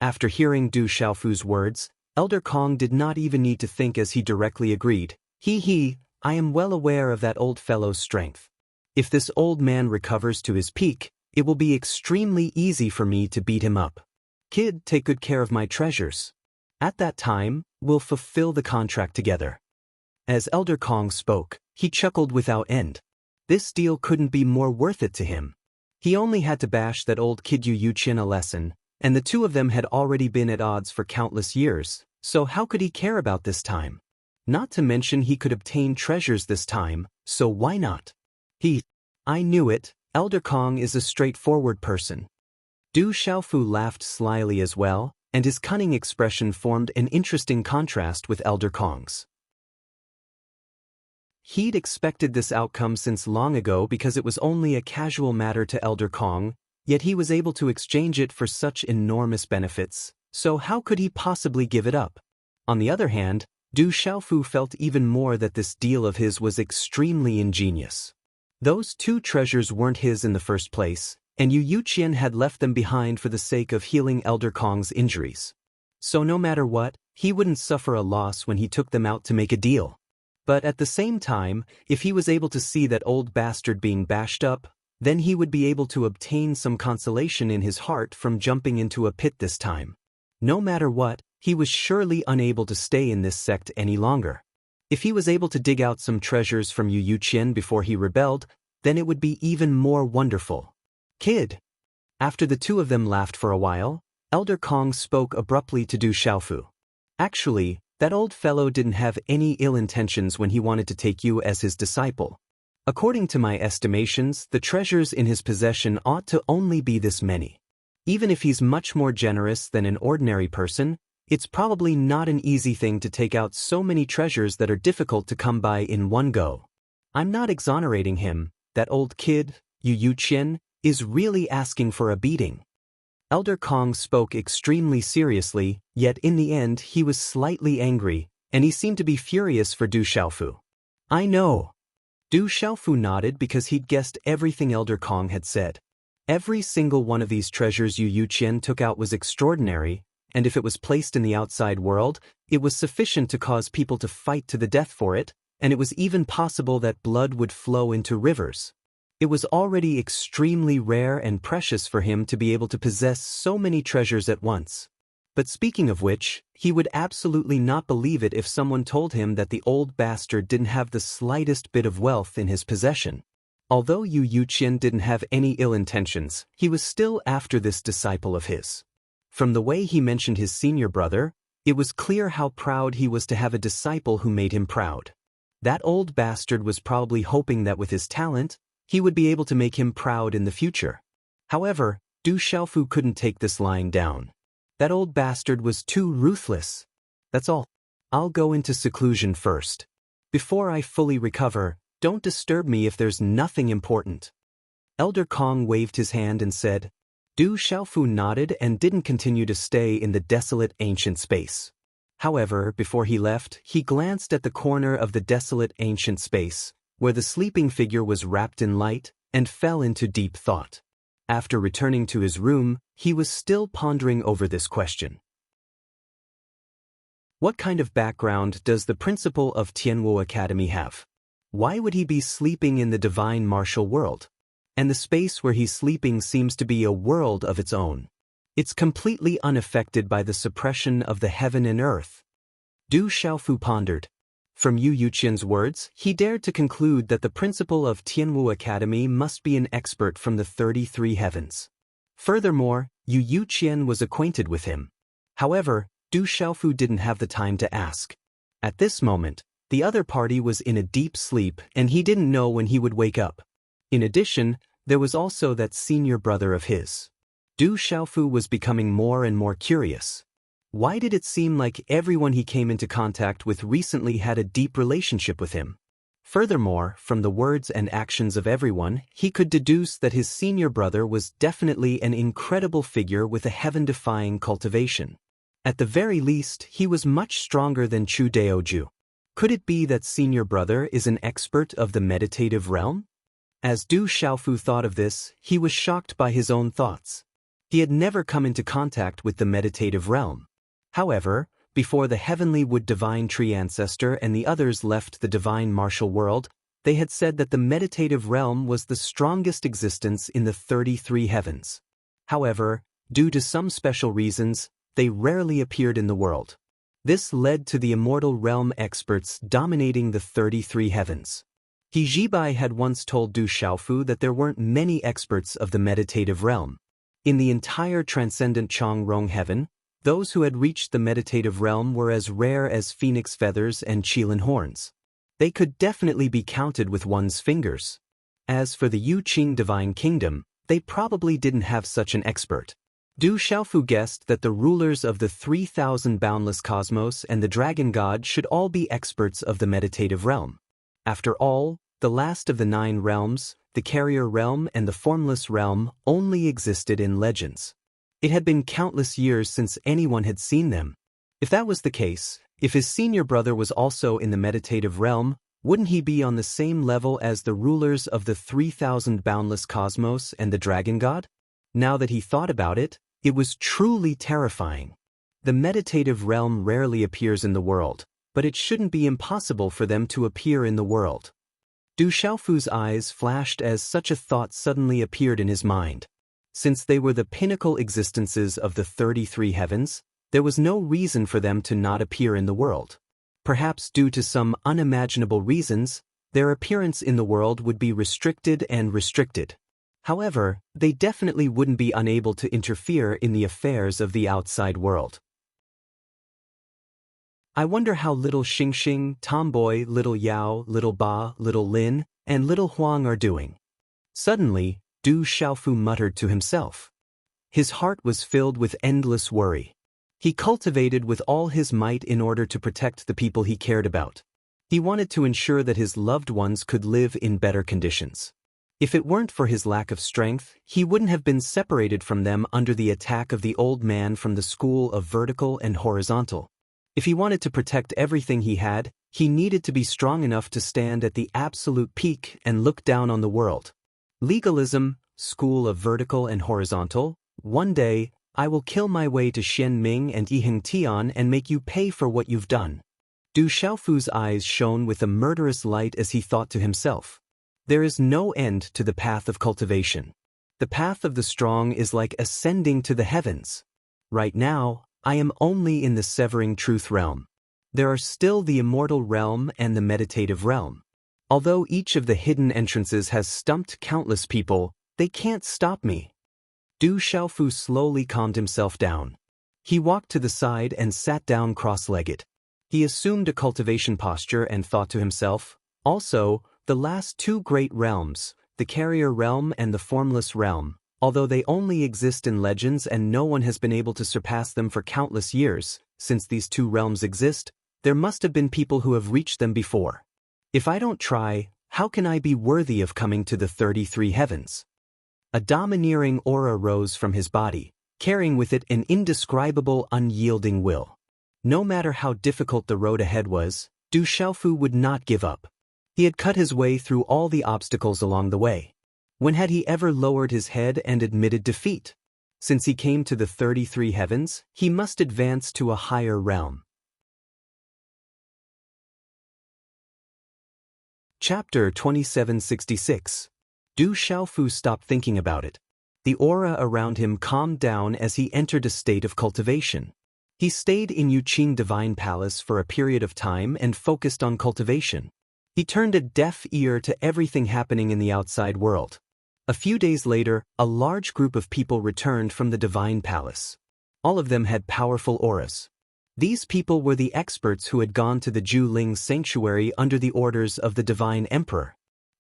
After hearing Du Xiaofu's words, Elder Kong did not even need to think as he directly agreed. I am well aware of that old fellow's strength. If this old man recovers to his peak, it will be extremely easy for me to beat him up. Kid, take good care of my treasures. At that time, we'll fulfill the contract together." As Elder Kong spoke, he chuckled without end. This deal couldn't be more worth it to him. He only had to bash that old kid Yu Qian a lesson, and the two of them had already been at odds for countless years, so how could he care about this time? Not to mention he could obtain treasures this time, so why not? I knew it, Elder Kong is a straightforward person. Du Xiaofu laughed slyly as well, and his cunning expression formed an interesting contrast with Elder Kong's. He'd expected this outcome since long ago because it was only a casual matter to Elder Kong, yet he was able to exchange it for such enormous benefits, so how could he possibly give it up? On the other hand, Du Xiaofu felt even more that this deal of his was extremely ingenious. Those 2 treasures weren't his in the first place, and Yu Qian had left them behind for the sake of healing Elder Kong's injuries. So no matter what, he wouldn't suffer a loss when he took them out to make a deal. But at the same time, if he was able to see that old bastard being bashed up, then he would be able to obtain some consolation in his heart from jumping into a pit this time. No matter what, he was surely unable to stay in this sect any longer. If he was able to dig out some treasures from Yu Qian before he rebelled, then it would be even more wonderful. Kid. After the two of them laughed for a while, Elder Kong spoke abruptly to Du Xiaofu. Actually, that old fellow didn't have any ill intentions when he wanted to take you as his disciple. According to my estimations, the treasures in his possession ought to only be this many. Even if he's much more generous than an ordinary person, it's probably not an easy thing to take out so many treasures that are difficult to come by in one go. I'm not exonerating him. That old kid, Yu Qian, is really asking for a beating. Elder Kong spoke extremely seriously, yet in the end he was slightly angry, and he seemed to be furious for Du Xiaofu. I know. Du Xiaofu nodded because he'd guessed everything Elder Kong had said. Every single one of these treasures Yu Qian took out was extraordinary, and if it was placed in the outside world, it was sufficient to cause people to fight to the death for it, and it was even possible that blood would flow into rivers. It was already extremely rare and precious for him to be able to possess so many treasures at once. But speaking of which, he would absolutely not believe it if someone told him that the old bastard didn't have the slightest bit of wealth in his possession. Although Yu Qian didn't have any ill intentions, he was still after this disciple of his. From the way he mentioned his senior brother, it was clear how proud he was to have a disciple who made him proud. That old bastard was probably hoping that with his talent, he would be able to make him proud in the future. However, Du Xiaofu couldn't take this lying down. That old bastard was too ruthless. That's all. I'll go into seclusion first. Before I fully recover, don't disturb me if there's nothing important. Elder Kong waved his hand and said. Du Xiaofu nodded and didn't continue to stay in the desolate ancient space. However, before he left, he glanced at the corner of the desolate ancient space, where the sleeping figure was wrapped in light, and fell into deep thought. After returning to his room, he was still pondering over this question. What kind of background does the principal of Tianwu Academy have? Why would he be sleeping in the divine martial world? And the space where he's sleeping seems to be a world of its own. It's completely unaffected by the suppression of the heaven and earth. Du Xiaofu pondered. From Yu Qian's words, he dared to conclude that the principal of Tianwu Academy must be an expert from the 33 heavens. Furthermore, Yu Qian was acquainted with him. However, Du Xiaofu didn't have the time to ask. At this moment, the other party was in a deep sleep and he didn't know when he would wake up. In addition, there was also that senior brother of his. Du Xiaofu was becoming more and more curious. Why did it seem like everyone he came into contact with recently had a deep relationship with him? Furthermore, from the words and actions of everyone, he could deduce that his senior brother was definitely an incredible figure with a heaven-defying cultivation. At the very least, he was much stronger than Chu Daoju. Could it be that senior brother is an expert of the meditative realm? As Du Xiaofu thought of this, he was shocked by his own thoughts. He had never come into contact with the meditative realm. However, before the heavenly wood divine tree ancestor and the others left the divine martial world, they had said that the meditative realm was the strongest existence in the 33 heavens. However, due to some special reasons, they rarely appeared in the world. This led to the immortal realm experts dominating the 33 heavens. He Jibai had once told Du Xiaofu that there weren't many experts of the meditative realm. In the entire transcendent Chongrong heaven, those who had reached the meditative realm were as rare as phoenix feathers and qilin horns. They could definitely be counted with one's fingers. As for the Yuqing divine kingdom, they probably didn't have such an expert. Du Xiaofu guessed that the rulers of the 3,000 boundless cosmos and the dragon god should all be experts of the meditative realm. After all, the last of the 9 realms, the carrier realm and the formless realm, only existed in legends. It had been countless years since anyone had seen them. If that was the case, if his senior brother was also in the meditative realm, wouldn't he be on the same level as the rulers of the 3,000 boundless cosmos and the dragon god? Now that he thought about it, it was truly terrifying. The meditative realm rarely appears in the world, but it shouldn't be impossible for them to appear in the world. Du Xiaofu's eyes flashed as such a thought suddenly appeared in his mind. Since they were the pinnacle existences of the 33 heavens, there was no reason for them to not appear in the world. Perhaps due to some unimaginable reasons, their appearance in the world would be restricted and restricted. However, they definitely wouldn't be unable to interfere in the affairs of the outside world. I wonder how little Xingxing, Tomboy, little Yao, little Ba, little Lin, and little Huang are doing. Suddenly, Du Xiaofu muttered to himself. His heart was filled with endless worry. He cultivated with all his might in order to protect the people he cared about. He wanted to ensure that his loved ones could live in better conditions. If it weren't for his lack of strength, he wouldn't have been separated from them under the attack of the old man from the school of vertical and horizontal. If he wanted to protect everything he had, he needed to be strong enough to stand at the absolute peak and look down on the world. Legalism, school of vertical and horizontal. One day, I will kill my way to Xian Ming and Yiheng Tian and make you pay for what you've done. Du Xiaofu's eyes shone with a murderous light as he thought to himself. There is no end to the path of cultivation. The path of the strong is like ascending to the heavens. Right now, I am only in the severing truth realm. There are still the immortal realm and the meditative realm. Although each of the hidden entrances has stumped countless people, they can't stop me. Du Xiaofu slowly calmed himself down. He walked to the side and sat down cross-legged. He assumed a cultivation posture and thought to himself, also, the last two great realms, the carrier realm and the formless realm, although they only exist in legends and no one has been able to surpass them for countless years, since these two realms exist, there must have been people who have reached them before. If I don't try, how can I be worthy of coming to the 33 heavens? A domineering aura rose from his body, carrying with it an indescribable, unyielding will. No matter how difficult the road ahead was, Du Xiaofu would not give up. He had cut his way through all the obstacles along the way. When had he ever lowered his head and admitted defeat? Since he came to the 33 heavens, he must advance to a higher realm. Chapter 2766. Du Xiaofu stopped thinking about it. The aura around him calmed down as he entered a state of cultivation. He stayed in Yuqing Divine Palace for a period of time and focused on cultivation. He turned a deaf ear to everything happening in the outside world. A few days later, a large group of people returned from the Divine Palace. All of them had powerful auras. These people were the experts who had gone to the Juling sanctuary under the orders of the Divine Emperor.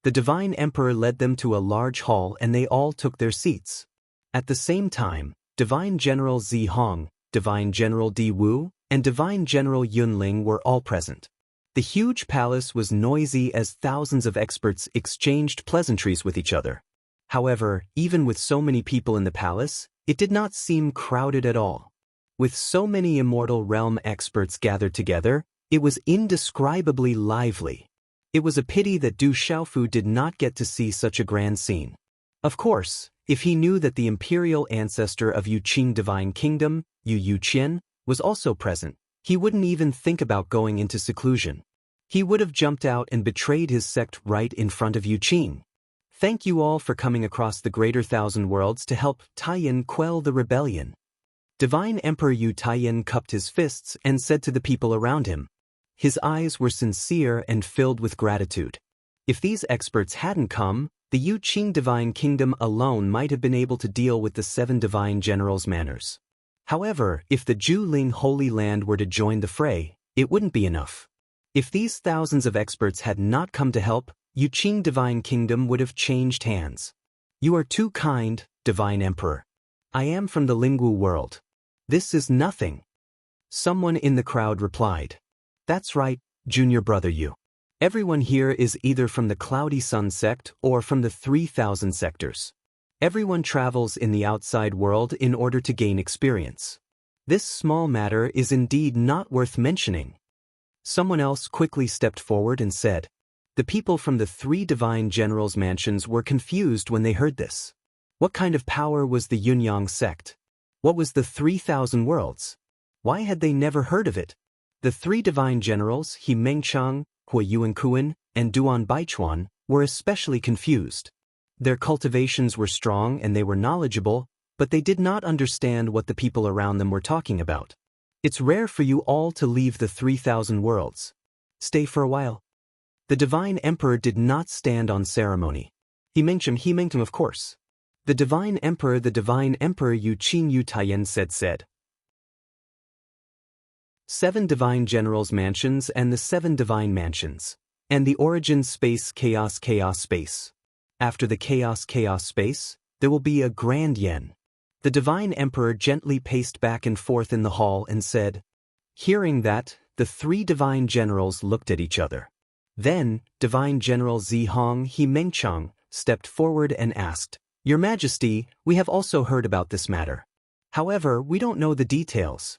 The Divine Emperor led them to a large hall and they all took their seats. At the same time, Divine General Zi Hong, Divine General Di Wu, and Divine General Yunling were all present. The huge palace was noisy as thousands of experts exchanged pleasantries with each other. However, even with so many people in the palace, it did not seem crowded at all. With so many immortal realm experts gathered together, it was indescribably lively. It was a pity that Du Xiaofu did not get to see such a grand scene. Of course, if he knew that the imperial ancestor of Yuqing Divine Kingdom, Yu Yuqian, was also present, he wouldn't even think about going into seclusion. He would have jumped out and betrayed his sect right in front of Yuqing. Thank you all for coming across the greater thousand worlds to help Taiyan quell the rebellion. Divine Emperor Yu Taiyan cupped his fists and said to the people around him. His eyes were sincere and filled with gratitude. If these experts hadn't come, the Yuqing Divine Kingdom alone might have been able to deal with the 7 divine generals' manners. However, if the Juling Holy Land were to join the fray, it wouldn't be enough. If these thousands of experts had not come to help, Yuqing Divine Kingdom would have changed hands. You are too kind, Divine Emperor. I am from the Lingwu world. This is nothing. Someone in the crowd replied. That's right, Junior Brother Yu. Everyone here is either from the Cloudy Sun sect or from the 3000 sectors. Everyone travels in the outside world in order to gain experience. This small matter is indeed not worth mentioning. Someone else quickly stepped forward and said. The people from the 3 divine generals' mansions were confused when they heard this. What kind of power was the Yunyang sect? What was the 3000 worlds? Why had they never heard of it? The 3 divine generals, He Mengchang, Hua Yuankuan, and Duan Baichuan, were especially confused. Their cultivations were strong and they were knowledgeable, but they did not understand what the people around them were talking about. It's rare for you all to leave the 3000 worlds. Stay for a while. The Divine Emperor did not stand on ceremony. He mentioned of course. The Divine Emperor Yu Qin Yu Taiyan said. 7 Divine Generals Mansions and the 7 Divine Mansions. And the origin space chaos space. After the chaos space, there will be a grand yen. The Divine Emperor gently paced back and forth in the hall and said. Hearing that, the 3 Divine Generals looked at each other. Then, Divine General Zihong He Mengchang stepped forward and asked, Your Majesty, we have also heard about this matter. However, we don't know the details.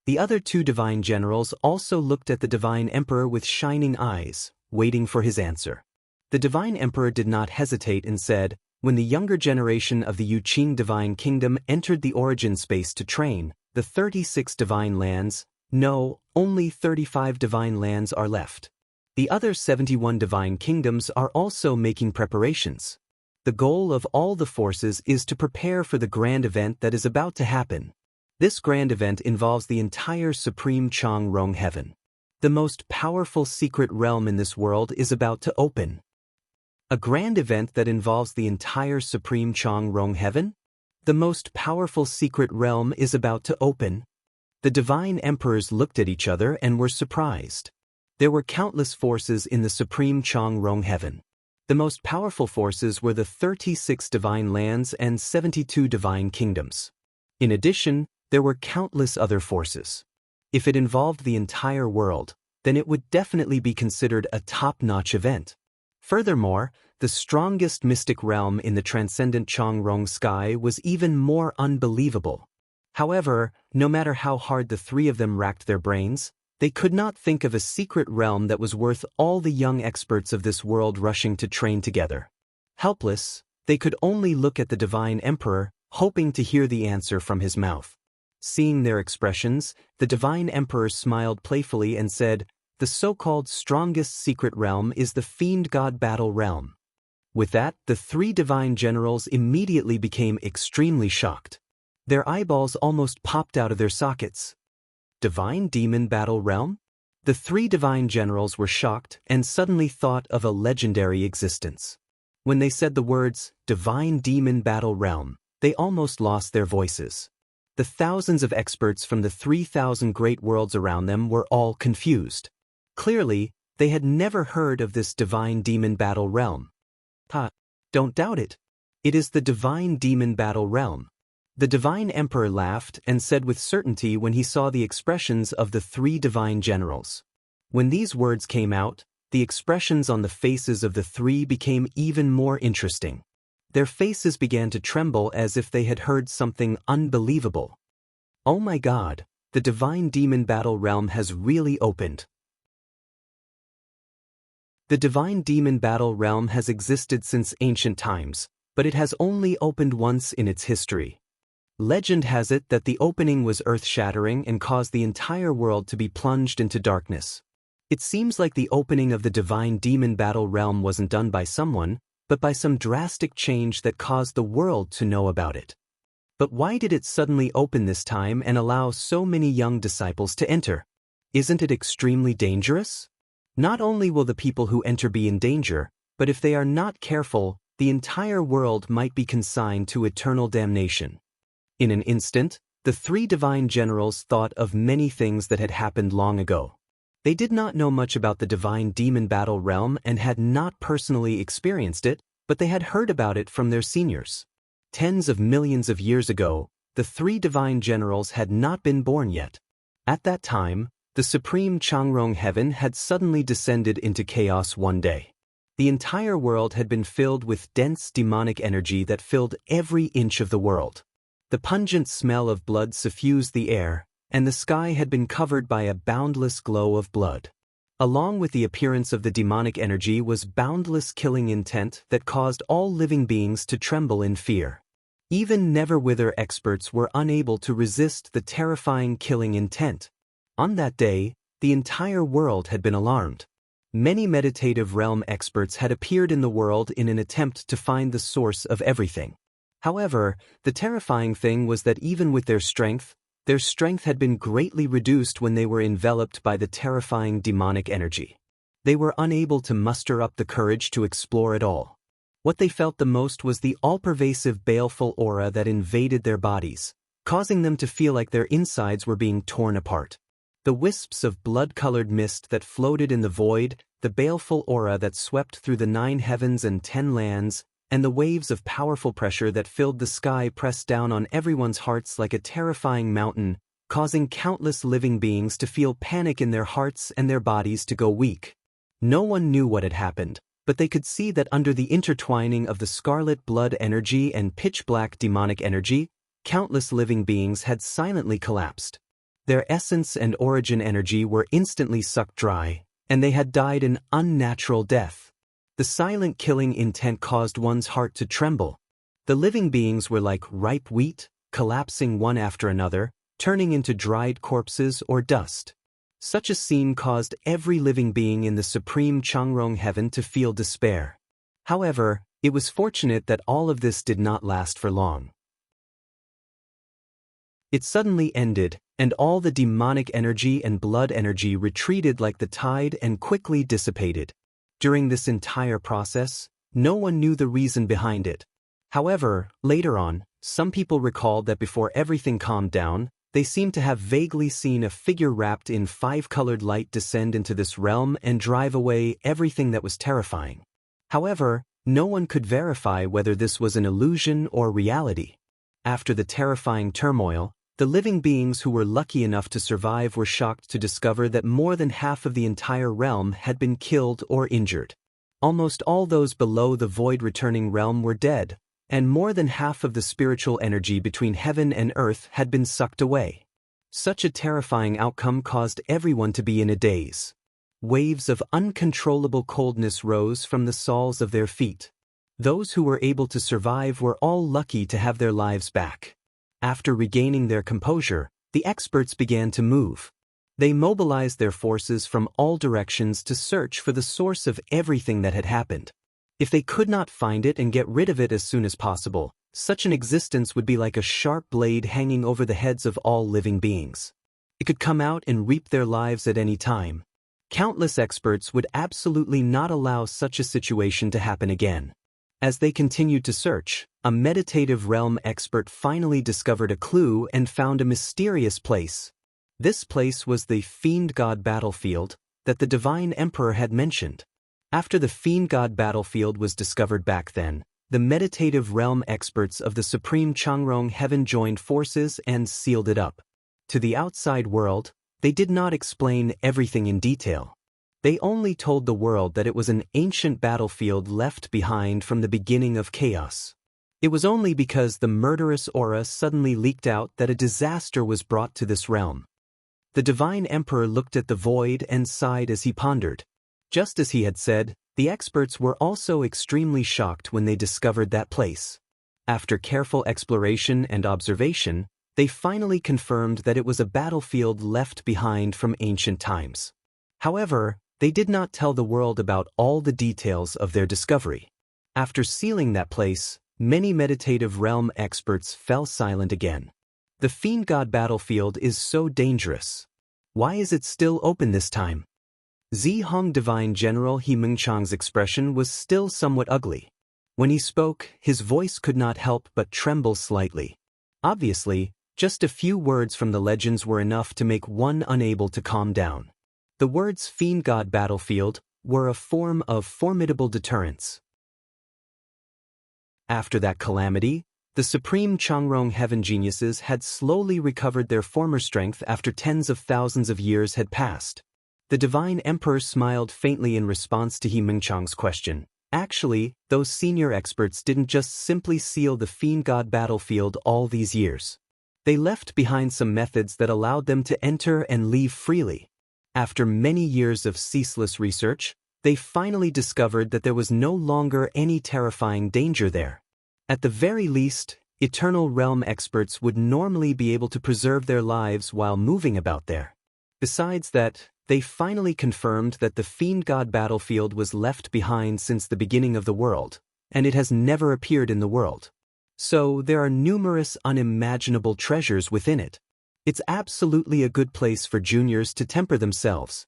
The other 2 Divine Generals also looked at the Divine Emperor with shining eyes, waiting for his answer. The Divine Emperor did not hesitate and said, When the younger generation of the Yu Qin Divine Kingdom entered the origin space to train, the 36 Divine Lands, no, only 35 Divine Lands are left. The other 71 Divine Kingdoms are also making preparations. The goal of all the forces is to prepare for the grand event that is about to happen. This grand event involves the entire Supreme Changrong Heaven. The most powerful secret realm in this world is about to open. A grand event that involves the entire Supreme Changrong Heaven? The most powerful secret realm is about to open. The Divine Emperors looked at each other and were surprised. There were countless forces in the Supreme Changrong Heaven. The most powerful forces were the 36 Divine Lands and 72 Divine Kingdoms. In addition, there were countless other forces. If it involved the entire world, then it would definitely be considered a top-notch event. Furthermore, the strongest mystic realm in the transcendent Changrong sky was even more unbelievable. However, no matter how hard the 3 of them racked their brains, they could not think of a secret realm that was worth all the young experts of this world rushing to train together. Helpless, they could only look at the Divine Emperor, hoping to hear the answer from his mouth. Seeing their expressions, the Divine Emperor smiled playfully and said, The so-called strongest secret realm is the Fiend God Battle Realm. With that, the 3 Divine Generals immediately became extremely shocked. Their eyeballs almost popped out of their sockets. Divine Demon Battle Realm? The 3 Divine Generals were shocked and suddenly thought of a legendary existence. When they said the words, Divine Demon Battle Realm, they almost lost their voices. The thousands of experts from the 3,000 great worlds around them were all confused. Clearly, they had never heard of this Divine Demon Battle Realm. Don't doubt it. It is the Divine Demon Battle Realm. The Divine Emperor laughed and said with certainty when he saw the expressions of the 3 Divine Generals. When these words came out, the expressions on the faces of the 3 became even more interesting. Their faces began to tremble as if they had heard something unbelievable. Oh my God, the Divine Demon Battle Realm has really opened. The Divine Demon Battle Realm has existed since ancient times, but it has only opened once in its history. Legend has it that the opening was earth-shattering and caused the entire world to be plunged into darkness. It seems like the opening of the Divine Demon Battle Realm wasn't done by someone, but by some drastic change that caused the world to know about it. But why did it suddenly open this time and allow so many young disciples to enter? Isn't it extremely dangerous? Not only will the people who enter be in danger, but if they are not careful, the entire world might be consigned to eternal damnation. In an instant, the 3 Divine Generals thought of many things that had happened long ago. They did not know much about the Divine Demon Battle Realm and had not personally experienced it, but they had heard about it from their seniors. Tens of millions of years ago, the 3 Divine Generals had not been born yet. At that time, the Supreme Changrong Heaven had suddenly descended into chaos one day. The entire world had been filled with dense demonic energy that filled every inch of the world. The pungent smell of blood suffused the air, and the sky had been covered by a boundless glow of blood. Along with the appearance of the demonic energy was boundless killing intent that caused all living beings to tremble in fear. Even Neverwither experts were unable to resist the terrifying killing intent. On that day, the entire world had been alarmed. Many meditative realm experts had appeared in the world in an attempt to find the source of everything. However, the terrifying thing was that even with their strength had been greatly reduced when they were enveloped by the terrifying demonic energy. They were unable to muster up the courage to explore it all. What they felt the most was the all-pervasive baleful aura that invaded their bodies, causing them to feel like their insides were being torn apart. The wisps of blood-colored mist that floated in the void, the baleful aura that swept through the 9 heavens and 10 lands, and the waves of powerful pressure that filled the sky pressed down on everyone's hearts like a terrifying mountain, causing countless living beings to feel panic in their hearts and their bodies to go weak. No one knew what had happened, but they could see that under the intertwining of the scarlet blood energy and pitch-black demonic energy, countless living beings had silently collapsed. Their essence and origin energy were instantly sucked dry, and they had died an unnatural death. The silent killing intent caused one's heart to tremble. The living beings were like ripe wheat, collapsing one after another, turning into dried corpses or dust. Such a scene caused every living being in the supreme Changrong heaven to feel despair. However, it was fortunate that all of this did not last for long. It suddenly ended, and all the demonic energy and blood energy retreated like the tide and quickly dissipated. During this entire process, no one knew the reason behind it. However, later on, some people recalled that before everything calmed down, they seemed to have vaguely seen a figure wrapped in 5-colored light descend into this realm and drive away everything that was terrifying. However, no one could verify whether this was an illusion or reality. After the terrifying turmoil, the living beings who were lucky enough to survive were shocked to discover that more than half of the entire realm had been killed or injured. Almost all those below the void-returning realm were dead, and more than half of the spiritual energy between heaven and earth had been sucked away. Such a terrifying outcome caused everyone to be in a daze. Waves of uncontrollable coldness rose from the soles of their feet. Those who were able to survive were all lucky to have their lives back. After regaining their composure, the experts began to move. They mobilized their forces from all directions to search for the source of everything that had happened. If they could not find it and get rid of it as soon as possible, such an existence would be like a sharp blade hanging over the heads of all living beings. It could come out and reap their lives at any time. Countless experts would absolutely not allow such a situation to happen again. As they continued to search, a meditative realm expert finally discovered a clue and found a mysterious place. This place was the Fiend God battlefield that the Divine Emperor had mentioned. After the Fiend God battlefield was discovered back then, the meditative realm experts of the Supreme Changrong Heaven joined forces and sealed it up. To the outside world, they did not explain everything in detail. They only told the world that it was an ancient battlefield left behind from the beginning of chaos. It was only because the murderous aura suddenly leaked out that a disaster was brought to this realm. The Divine Emperor looked at the void and sighed as he pondered. Just as he had said, the experts were also extremely shocked when they discovered that place. After careful exploration and observation, they finally confirmed that it was a battlefield left behind from ancient times. However, they did not tell the world about all the details of their discovery. After sealing that place, many meditative realm experts fell silent again. The Fiend God battlefield is so dangerous. Why is it still open this time? Zihong Divine General He Mengchang's expression was still somewhat ugly. When he spoke, his voice could not help but tremble slightly. Obviously, just a few words from the legends were enough to make one unable to calm down. The words Fiend God battlefield were a form of formidable deterrence. After that calamity, the Supreme Changrong Heaven geniuses had slowly recovered their former strength after tens of thousands of years had passed. The Divine Emperor smiled faintly in response to He Mengchang's question. Actually, those senior experts didn't just simply seal the Fiend God battlefield all these years. They left behind some methods that allowed them to enter and leave freely. After many years of ceaseless research, they finally discovered that there was no longer any terrifying danger there. At the very least, Eternal Realm experts would normally be able to preserve their lives while moving about there. Besides that, they finally confirmed that the Fiend God battlefield was left behind since the beginning of the world, and it has never appeared in the world. So there are numerous unimaginable treasures within it. It's absolutely a good place for juniors to temper themselves.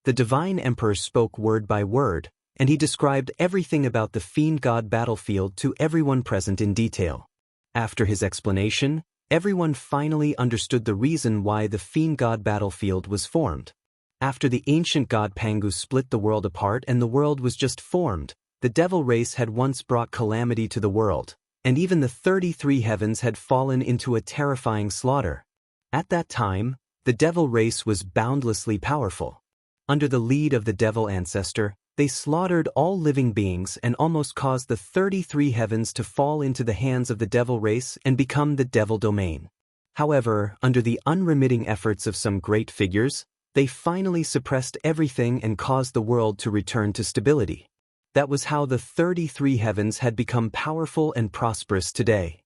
The Divine Emperor spoke word by word, and he described everything about the fiend god battlefield to everyone present in detail. After his explanation, everyone finally understood the reason why the fiend god battlefield was formed. After the ancient god Pangu split the world apart and the world was just formed, the devil race had once brought calamity to the world, and even the 33 heavens had fallen into a terrifying slaughter. At that time, the devil race was boundlessly powerful. Under the lead of the devil ancestor, they slaughtered all living beings and almost caused the 33 heavens to fall into the hands of the devil race and become the devil domain. However, under the unremitting efforts of some great figures, they finally suppressed everything and caused the world to return to stability. That was how the 33 heavens had become powerful and prosperous today.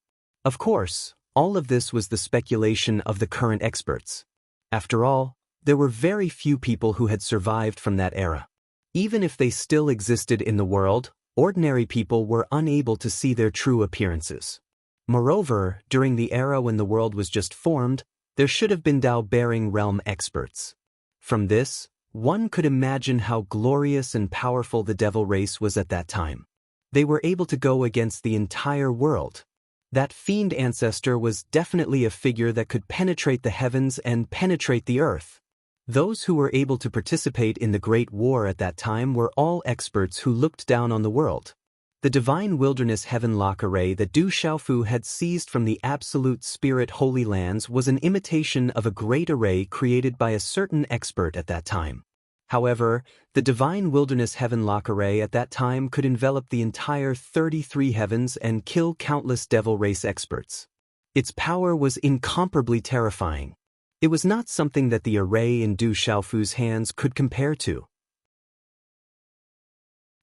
Of course, all of this was the speculation of the current experts. After all, there were very few people who had survived from that era. Even if they still existed in the world, ordinary people were unable to see their true appearances. Moreover, during the era when the world was just formed, there should have been Tao-bearing realm experts. From this, one could imagine how glorious and powerful the devil race was at that time. They were able to go against the entire world. That fiend ancestor was definitely a figure that could penetrate the heavens and penetrate the earth. Those who were able to participate in the Great War at that time were all experts who looked down on the world. The divine wilderness heavenlock array that Du Xiaofu had seized from the Absolute Spirit Holy Lands was an imitation of a great array created by a certain expert at that time. However, the divine wilderness heavenlock array at that time could envelop the entire 33 heavens and kill countless devil race experts. Its power was incomparably terrifying. It was not something that the array in Du Xiaofu's hands could compare to.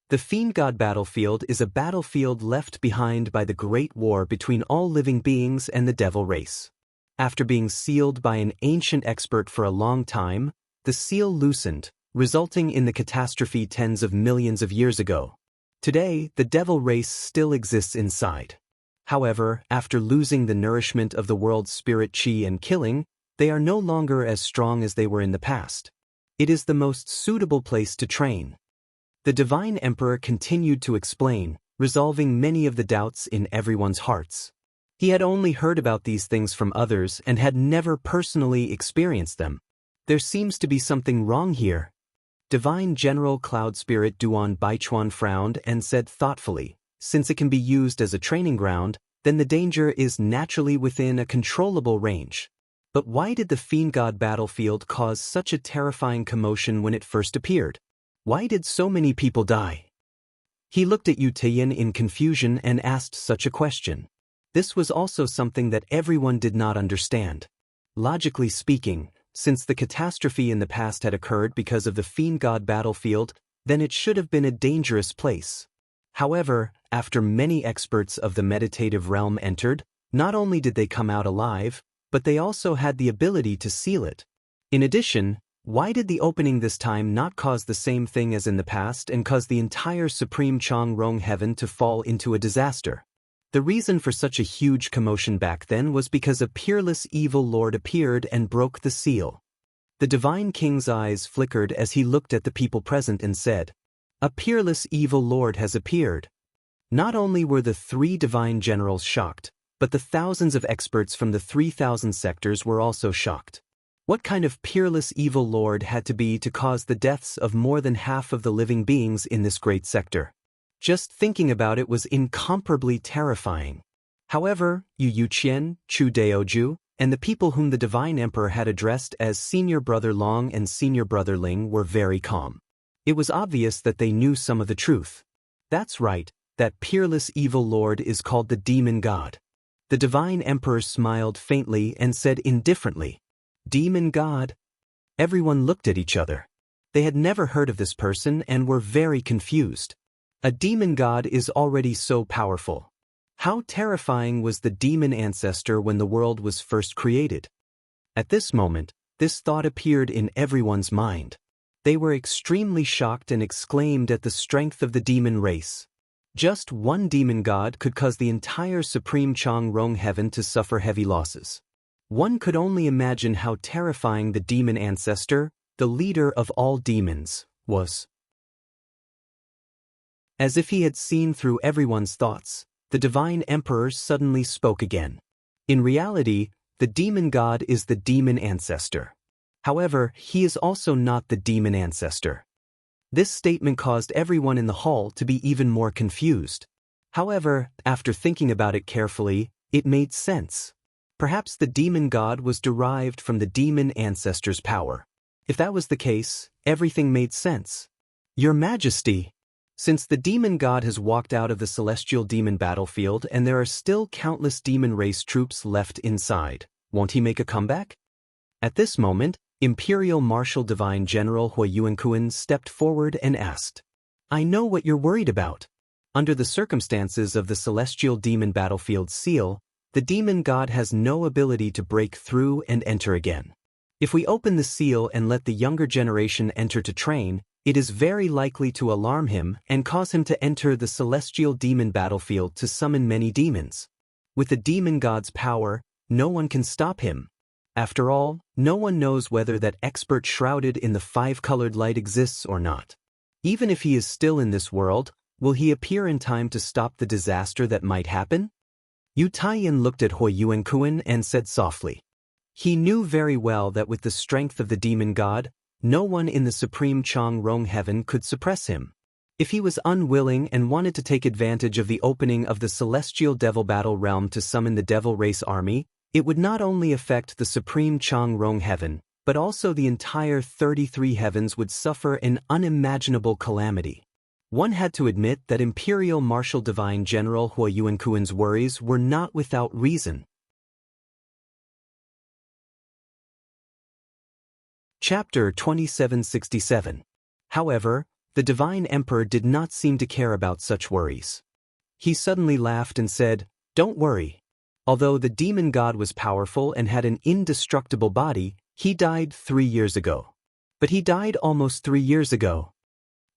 The Fiend God battlefield is a battlefield left behind by the Great War between all living beings and the devil race. After being sealed by an ancient expert for a long time, the seal loosened, resulting in the catastrophe tens of millions of years ago. Today, the devil race still exists inside. However, after losing the nourishment of the world's spirit chi and killing, they are no longer as strong as they were in the past. It is the most suitable place to train. The Divine Emperor continued to explain, resolving many of the doubts in everyone's hearts. He had only heard about these things from others and had never personally experienced them. There seems to be something wrong here. Divine General Cloud Spirit Duan Baichuan frowned and said thoughtfully, since it can be used as a training ground, then the danger is naturally within a controllable range. But why did the Fiend God battlefield cause such a terrifying commotion when it first appeared? Why did so many people die? He looked at Yu Tian in confusion and asked such a question. This was also something that everyone did not understand. Logically speaking, since the catastrophe in the past had occurred because of the Fiend God battlefield, then it should have been a dangerous place. However, after many experts of the meditative realm entered, not only did they come out alive, but they also had the ability to seal it. In addition, why did the opening this time not cause the same thing as in the past and cause the entire Supreme Chong Rong heaven to fall into a disaster? The reason for such a huge commotion back then was because a peerless evil lord appeared and broke the seal. The divine king's eyes flickered as he looked at the people present and said, "A peerless evil lord has appeared." Not only were the 3 divine generals shocked, but the thousands of experts from the 3,000 sectors were also shocked. What kind of peerless evil lord had to be to cause the deaths of more than half of the living beings in this great sector? Just thinking about it was incomparably terrifying. However, Yu Yuqian, Chu Daoju, and the people whom the Divine Emperor had addressed as Senior Brother Long and Senior Brother Ling were very calm. It was obvious that they knew some of the truth. That's right, that peerless evil lord is called the Demon God. The Divine Emperor smiled faintly and said indifferently, "Demon God?" Everyone looked at each other. They had never heard of this person and were very confused. A demon god is already so powerful. How terrifying was the demon ancestor when the world was first created? At this moment, this thought appeared in everyone's mind. They were extremely shocked and exclaimed at the strength of the demon race. Just one demon god could cause the entire Supreme Chong Rong heaven to suffer heavy losses. One could only imagine how terrifying the demon ancestor, the leader of all demons, was. As if he had seen through everyone's thoughts, the divine emperor suddenly spoke again. In reality, the demon god is the demon ancestor. However, he is also not the demon ancestor. This statement caused everyone in the hall to be even more confused. However, after thinking about it carefully, it made sense. Perhaps the demon god was derived from the demon ancestor's power. If that was the case, everything made sense. Your Majesty, since the demon god has walked out of the celestial demon battlefield and there are still countless demon race troops left inside, won't he make a comeback? At this moment, Imperial Marshal Divine General Hui Yuankun stepped forward and asked, I know what you're worried about. Under the circumstances of the celestial demon battlefield seal, the demon god has no ability to break through and enter again. If we open the seal and let the younger generation enter to train, it is very likely to alarm him and cause him to enter the celestial demon battlefield to summon many demons. With the demon god's power, no one can stop him. After all, no one knows whether that expert shrouded in the five-colored light exists or not. Even if he is still in this world, will he appear in time to stop the disaster that might happen? Yu Taiyan looked at Hui Yuankun and said softly. He knew very well that with the strength of the demon god, no one in the supreme Chang Rong heaven could suppress him. If he was unwilling and wanted to take advantage of the opening of the celestial devil battle realm to summon the devil race army, it would not only affect the supreme Chang Rong heaven, but also the entire 33 heavens would suffer an unimaginable calamity. One had to admit that Imperial Marshal Divine General Hui Yuankun's worries were not without reason. Chapter 2767. However, the Divine Emperor did not seem to care about such worries. He suddenly laughed and said, Don't worry. Although the demon god was powerful and had an indestructible body, he died 3 years ago. But he died almost 3 years ago.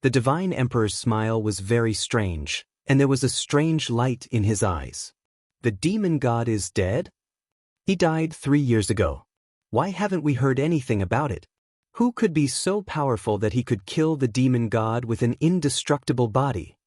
The Divine Emperor's smile was very strange, and there was a strange light in his eyes. The demon god is dead? He died 3 years ago. Why haven't we heard anything about it? Who could be so powerful that he could kill the demon god with an indestructible body?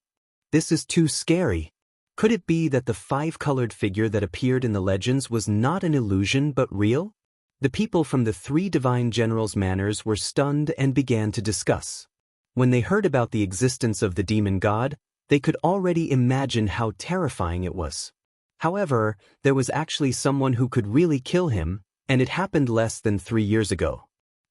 This is too scary. Could it be that the five-colored figure that appeared in the legends was not an illusion but real? The people from the three divine generals' manors were stunned and began to discuss. When they heard about the existence of the demon god, they could already imagine how terrifying it was. However, there was actually someone who could really kill him, and it happened less than 3 years ago.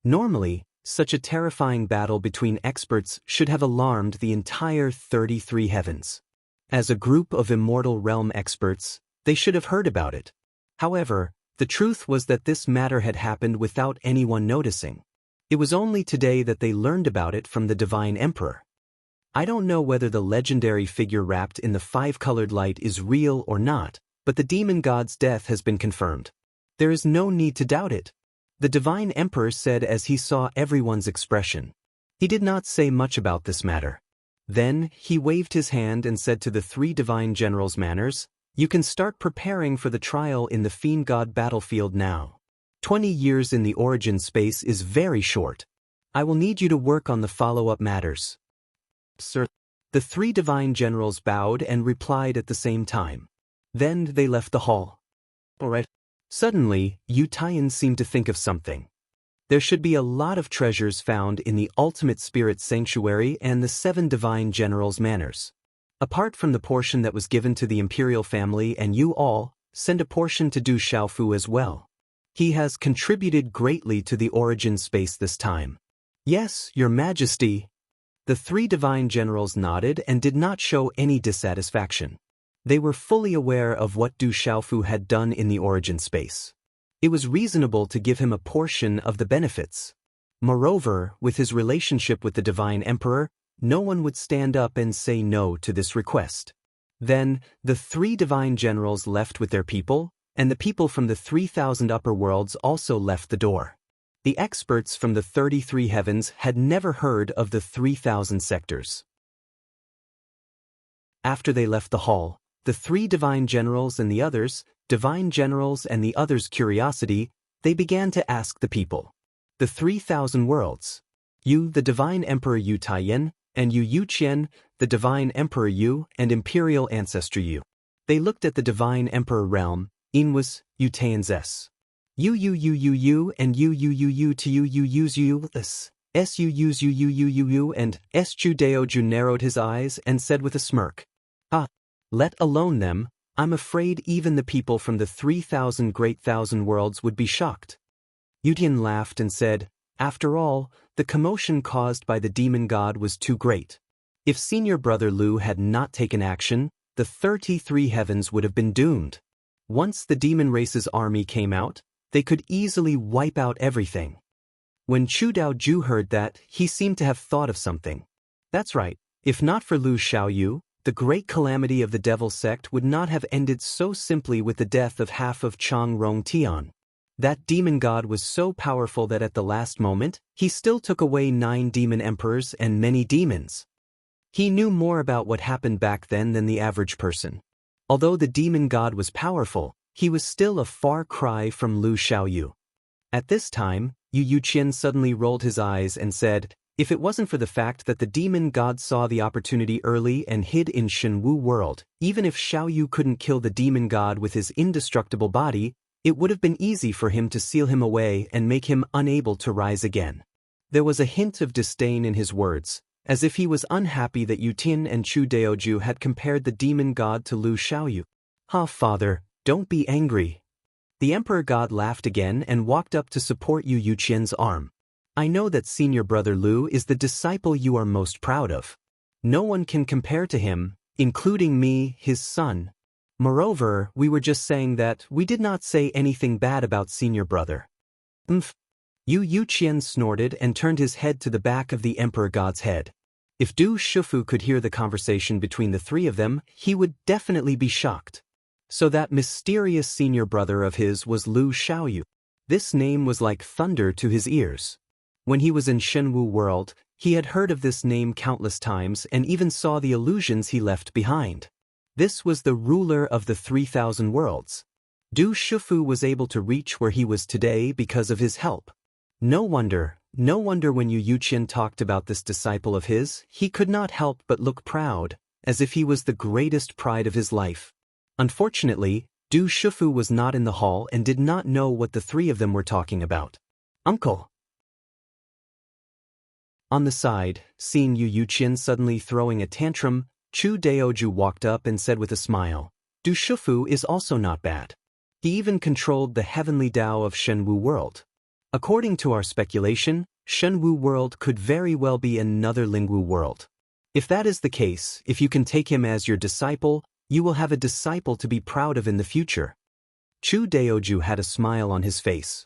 Normally, such a terrifying battle between experts should have alarmed the entire 33 heavens. As a group of immortal realm experts, they should have heard about it. However, the truth was that this matter had happened without anyone noticing. It was only today that they learned about it from the Divine Emperor. I don't know whether the legendary figure wrapped in the five-colored light is real or not, but the demon god's death has been confirmed. There is no need to doubt it. The Divine Emperor said as he saw everyone's expression. He did not say much about this matter. Then, he waved his hand and said to the three divine generals' manors, You can start preparing for the trial in the Fiend God battlefield now. 20 years in the origin space is very short. I will need you to work on the follow-up matters. Sir. The three divine generals bowed and replied at the same time. Then they left the hall. All right. Suddenly, Yu Taiyan seemed to think of something. There should be a lot of treasures found in the Ultimate Spirit Sanctuary and the 7 Divine Generals' manors. Apart from the portion that was given to the Imperial family and you all, send a portion to Du Xiaofu as well. He has contributed greatly to the origin space this time. Yes, Your Majesty. The 3 Divine Generals nodded and did not show any dissatisfaction. They were fully aware of what Du Xiaofu had done in the origin space. It was reasonable to give him a portion of the benefits. Moreover, with his relationship with the Divine Emperor, no one would stand up and say no to this request. Then, the 3 Divine Generals left with their people, and the people from the 3,000 upper worlds also left the door. The experts from the 33 heavens had never heard of the 3,000 sectors. After they left the hall, the 3 Divine Generals and the others' curiosity, they began to ask the people. The 3,000 worlds. You, the Divine Emperor Yu Taiyan, and Yu Yuqian, the Divine Emperor Yu and Imperial Ancestor Yu. They looked at the Divine Emperor realm, Inwas, Utayan's Yu and Yu to Yu S Yu and S Daoju narrowed his eyes and said with a smirk, "Ah, let alone them, I'm afraid even the people from the 3,000 great thousand worlds would be shocked." Yutian laughed and said, "After all, the commotion caused by the demon god was too great. If senior brother Lu had not taken action, the 33 heavens would have been doomed. Once the demon race's army came out, they could easily wipe out everything." When Chu Daoju heard that, he seemed to have thought of something. That's right, if not for Lu Xiaoyu, the great calamity of the devil sect would not have ended so simply with the death of half of Chang Rong Tian. That demon god was so powerful that at the last moment, he still took away 9 demon emperors and many demons. He knew more about what happened back then than the average person. Although the demon god was powerful, he was still a far cry from Lu Xiaoyu. At this time, Yu Yuqian suddenly rolled his eyes and said, "If it wasn't for the fact that the demon god saw the opportunity early and hid in Shenwu world, even if Xiaoyu couldn't kill the demon god with his indestructible body, it would have been easy for him to seal him away and make him unable to rise again." There was a hint of disdain in his words, as if he was unhappy that Yutian and Chu Daoju had compared the demon god to Lu Xiaoyu. "Ha, father, don't be angry." The emperor god laughed again and walked up to support Yu Yuqian's arm. "I know that senior brother Lu is the disciple you are most proud of. No one can compare to him, including me, his son. Moreover, we were just saying that we did not say anything bad about senior brother." Yu Yuqian snorted and turned his head to the back of the emperor god's head. If Du Shifu could hear the conversation between the three of them, he would definitely be shocked. So that mysterious senior brother of his was Lu Xiaoyu. This name was like thunder to his ears. When he was in Shenwu world, he had heard of this name countless times and even saw the illusions he left behind. This was the ruler of the 3,000 worlds. Du Shifu was able to reach where he was today because of his help. No wonder when Yu Yuqian talked about this disciple of his, he could not help but look proud, as if he was the greatest pride of his life. Unfortunately, Du Shifu was not in the hall and did not know what the three of them were talking about. "Uncle." On the side, seeing Yu Yuqian suddenly throwing a tantrum, Chu Daoju walked up and said with a smile, "Du Shifu is also not bad. He even controlled the heavenly Tao of Shenwu world. According to our speculation, Shenwu world could very well be another Lingwu world. If that is the case, if you can take him as your disciple, you will have a disciple to be proud of in the future." Chu Daoju had a smile on his face.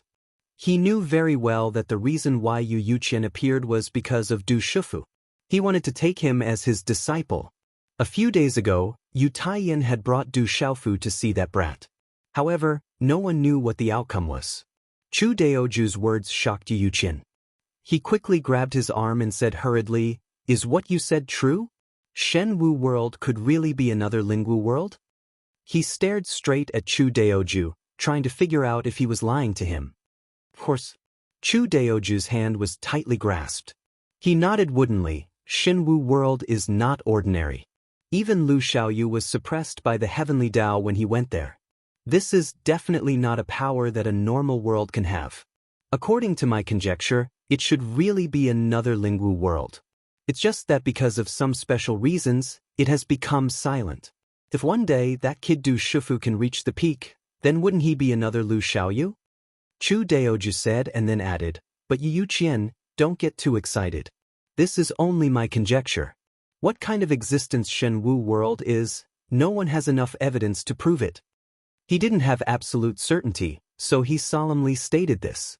He knew very well that the reason why Yu Yuqian appeared was because of Du Shifu. He wanted to take him as his disciple. A few days ago, Yu Taiyan had brought Du Xiaofu to see that brat. However, no one knew what the outcome was. Chu Daoju's words shocked Yu Yuqian. He quickly grabbed his arm and said hurriedly, "Is what you said true? Shenwu world could really be another Lingwu world?" He stared straight at Chu Daoju, trying to figure out if he was lying to him. Of course, Chu Daoju's hand was tightly grasped. He nodded woodenly. Shenwu world is not ordinary. Even Lu Xiaoyu was suppressed by the heavenly Tao when he went there. This is definitely not a power that a normal world can have. According to my conjecture, it should really be another Lingwu world. It's just that because of some special reasons, it has become silent. If one day that kid Du Shifu can reach the peak, then wouldn't he be another Lu Xiaoyu? Chu Daoju said and then added, "But Yu Yuqian, don't get too excited. This is only my conjecture. What kind of existence Shenwu world is, no one has enough evidence to prove it." He didn't have absolute certainty, so he solemnly stated this.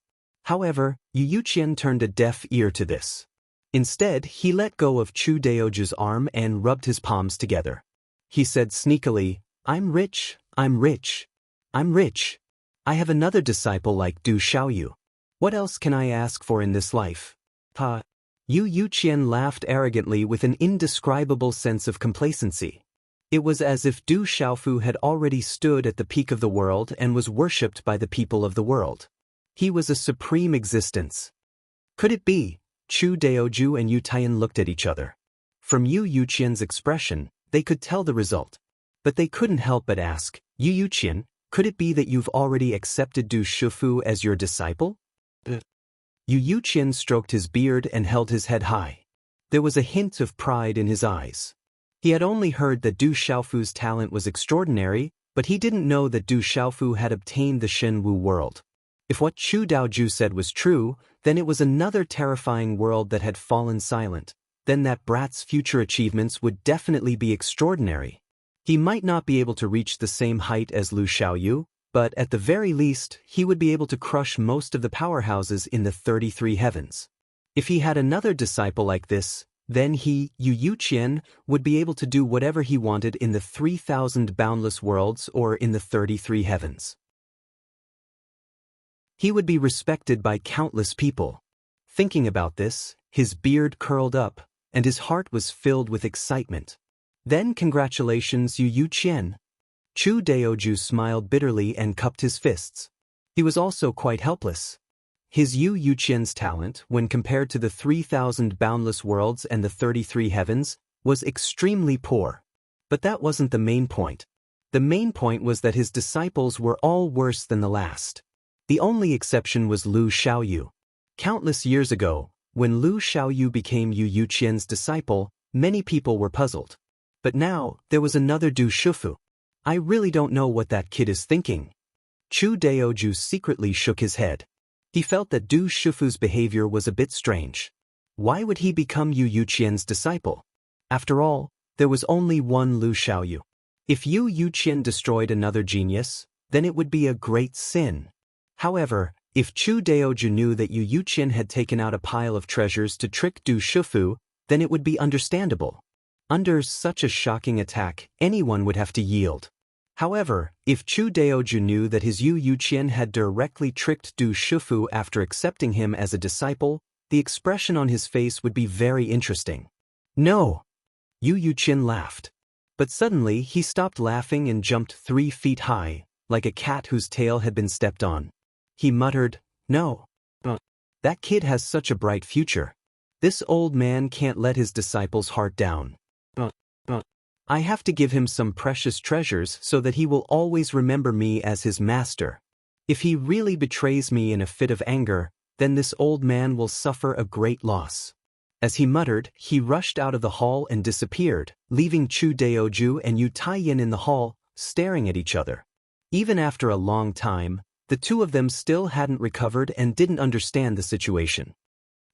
However, Yu Yuqian turned a deaf ear to this. Instead, he let go of Chu Daoju's arm and rubbed his palms together. He said sneakily, I'm rich. I have another disciple like Du Xiaoyu. What else can I ask for in this life?" Yu Yuqian laughed arrogantly with an indescribable sense of complacency. It was as if Du Xiaofu had already stood at the peak of the world and was worshipped by the people of the world. He was a supreme existence. Could it be? Chu Daoju and Yu Taiyan looked at each other. From Yu Yuqian's expression, they could tell the result. But they couldn't help but ask, Yu Yuqian, could it be that you've already accepted Du Shifu as your disciple? Yu Yuqian stroked his beard and held his head high. There was a hint of pride in his eyes. He had only heard that Du Xiaofu's talent was extraordinary, but he didn't know that Du Xiaofu had obtained the Shenwu world. If what Chu Daoju said was true, then it was another terrifying world that had fallen silent. Then that brat's future achievements would definitely be extraordinary. He might not be able to reach the same height as Lu Xiaoyu, but at the very least, he would be able to crush most of the powerhouses in the 33 heavens. If he had another disciple like this, then he, Yu Yuqian, would be able to do whatever he wanted in the 3,000 boundless worlds or in the 33 heavens. He would be respected by countless people. Thinking about this, his beard curled up, and his heart was filled with excitement. Then congratulations, Yu Yuqian. Chu Daoju smiled bitterly and cupped his fists. He was also quite helpless. His Yu Yuqian's talent, when compared to the 3,000 boundless worlds and the 33 heavens, was extremely poor. But that wasn't the main point. The main point was that his disciples were all worse than the last. The only exception was Lu Xiaoyu. Countless years ago, when Lu Xiaoyu became Yu Yuqian's disciple, many people were puzzled. But now, there was another Du Shifu. I really don't know what that kid is thinking. Chu Daoju secretly shook his head. He felt that Du Shifu's behavior was a bit strange. Why would he become Yu Yuqian's disciple? After all, there was only one Lu Xiaoyu. If Yu Yuqian destroyed another genius, then it would be a great sin. However, if Chu Daoju knew that Yu Yuqian had taken out a pile of treasures to trick Du Shifu, then it would be understandable. Under such a shocking attack, anyone would have to yield. However, if Chu Daoju knew that his Yu Yuqian had directly tricked Du Shifu after accepting him as a disciple, the expression on his face would be very interesting. No! Yu Yuqian laughed. But suddenly he stopped laughing and jumped 3 feet high, like a cat whose tail had been stepped on. He muttered, "No. That kid has such a bright future. This old man can't let his disciple's heart down. I have to give him some precious treasures so that he will always remember me as his master. If he really betrays me in a fit of anger, then this old man will suffer a great loss." As he muttered, he rushed out of the hall and disappeared, leaving Chu Daoju and Yu Taiyin in the hall, staring at each other. Even after a long time, the two of them still hadn't recovered and didn't understand the situation.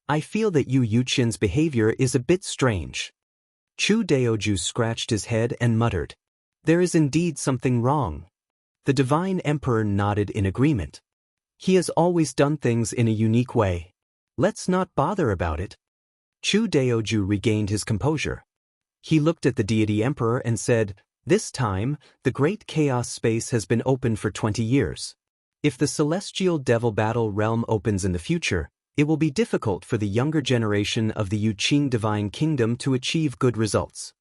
I feel that Yu Yuqian's behavior is a bit strange. Chu Daoju scratched his head and muttered, "There is indeed something wrong." The Divine Emperor nodded in agreement. He has always done things in a unique way. Let's not bother about it. Chu Daoju regained his composure. He looked at the deity emperor and said, "This time, the great chaos space has been open for 20 years. If the celestial devil battle realm opens in the future, it will be difficult for the younger generation of the Yuqing divine kingdom to achieve good results.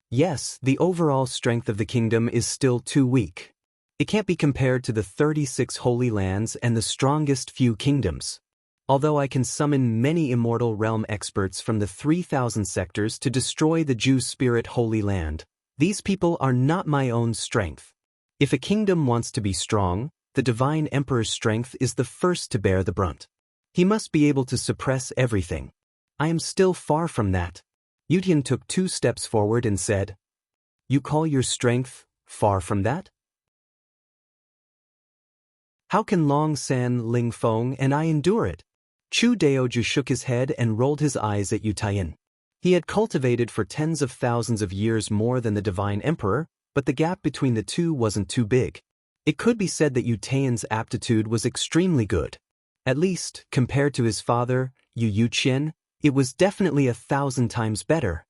Yes, the overall strength of the kingdom is still too weak. It can't be compared to the 36 holy lands and the strongest few kingdoms. Although I can summon many immortal realm experts from the 3,000 sectors to destroy the Jew spirit holy land, these people are not my own strength. If a kingdom wants to be strong, the divine emperor's strength is the first to bear the brunt. He must be able to suppress everything. I am still far from that." Yutian took 2 steps forward and said, "You call your strength far from that? How can Long San Ling Feng and I endure it?" Chu Daoju shook his head and rolled his eyes at Yu Taiyin. He had cultivated for tens of thousands of years more than the divine emperor, but the gap between the two wasn't too big. It could be said that Yu Taiyin's aptitude was extremely good. At least, compared to his father, Yu Yuqian, it was definitely 1,000 times better.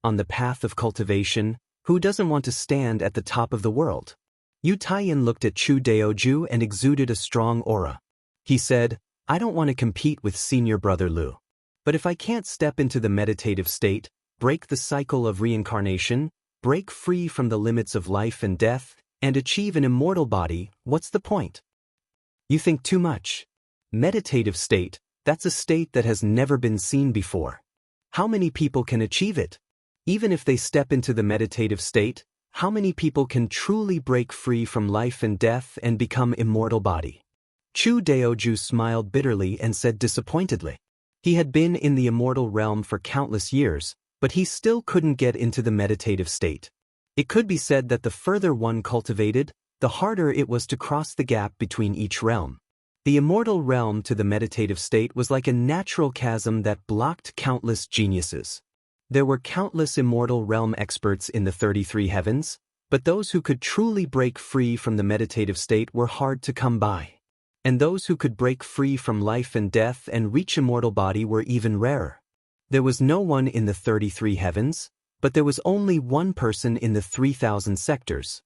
On the path of cultivation, who doesn't want to stand at the top of the world? Yu Taiyin looked at Chu Daoju and exuded a strong aura. He said, "I don't want to compete with senior brother Lu. But if I can't step into the meditative state, break the cycle of reincarnation, break free from the limits of life and death, and achieve an immortal body, what's the point?" You think too much. Meditative state, that's a state that has never been seen before. How many people can achieve it? Even if they step into the meditative state, how many people can truly break free from life and death and become immortal body? Chu Daoju smiled bitterly and said disappointedly. He had been in the immortal realm for countless years, but he still couldn't get into the meditative state. It could be said that the further one cultivated, the harder it was to cross the gap between each realm. The immortal realm to the meditative state was like a natural chasm that blocked countless geniuses. There were countless immortal realm experts in the 33 heavens, but those who could truly break free from the meditative state were hard to come by. And those who could break free from life and death and reach immortal body were even rarer. There was no one in the 33 heavens, but there was only one person in the 3,000 sectors.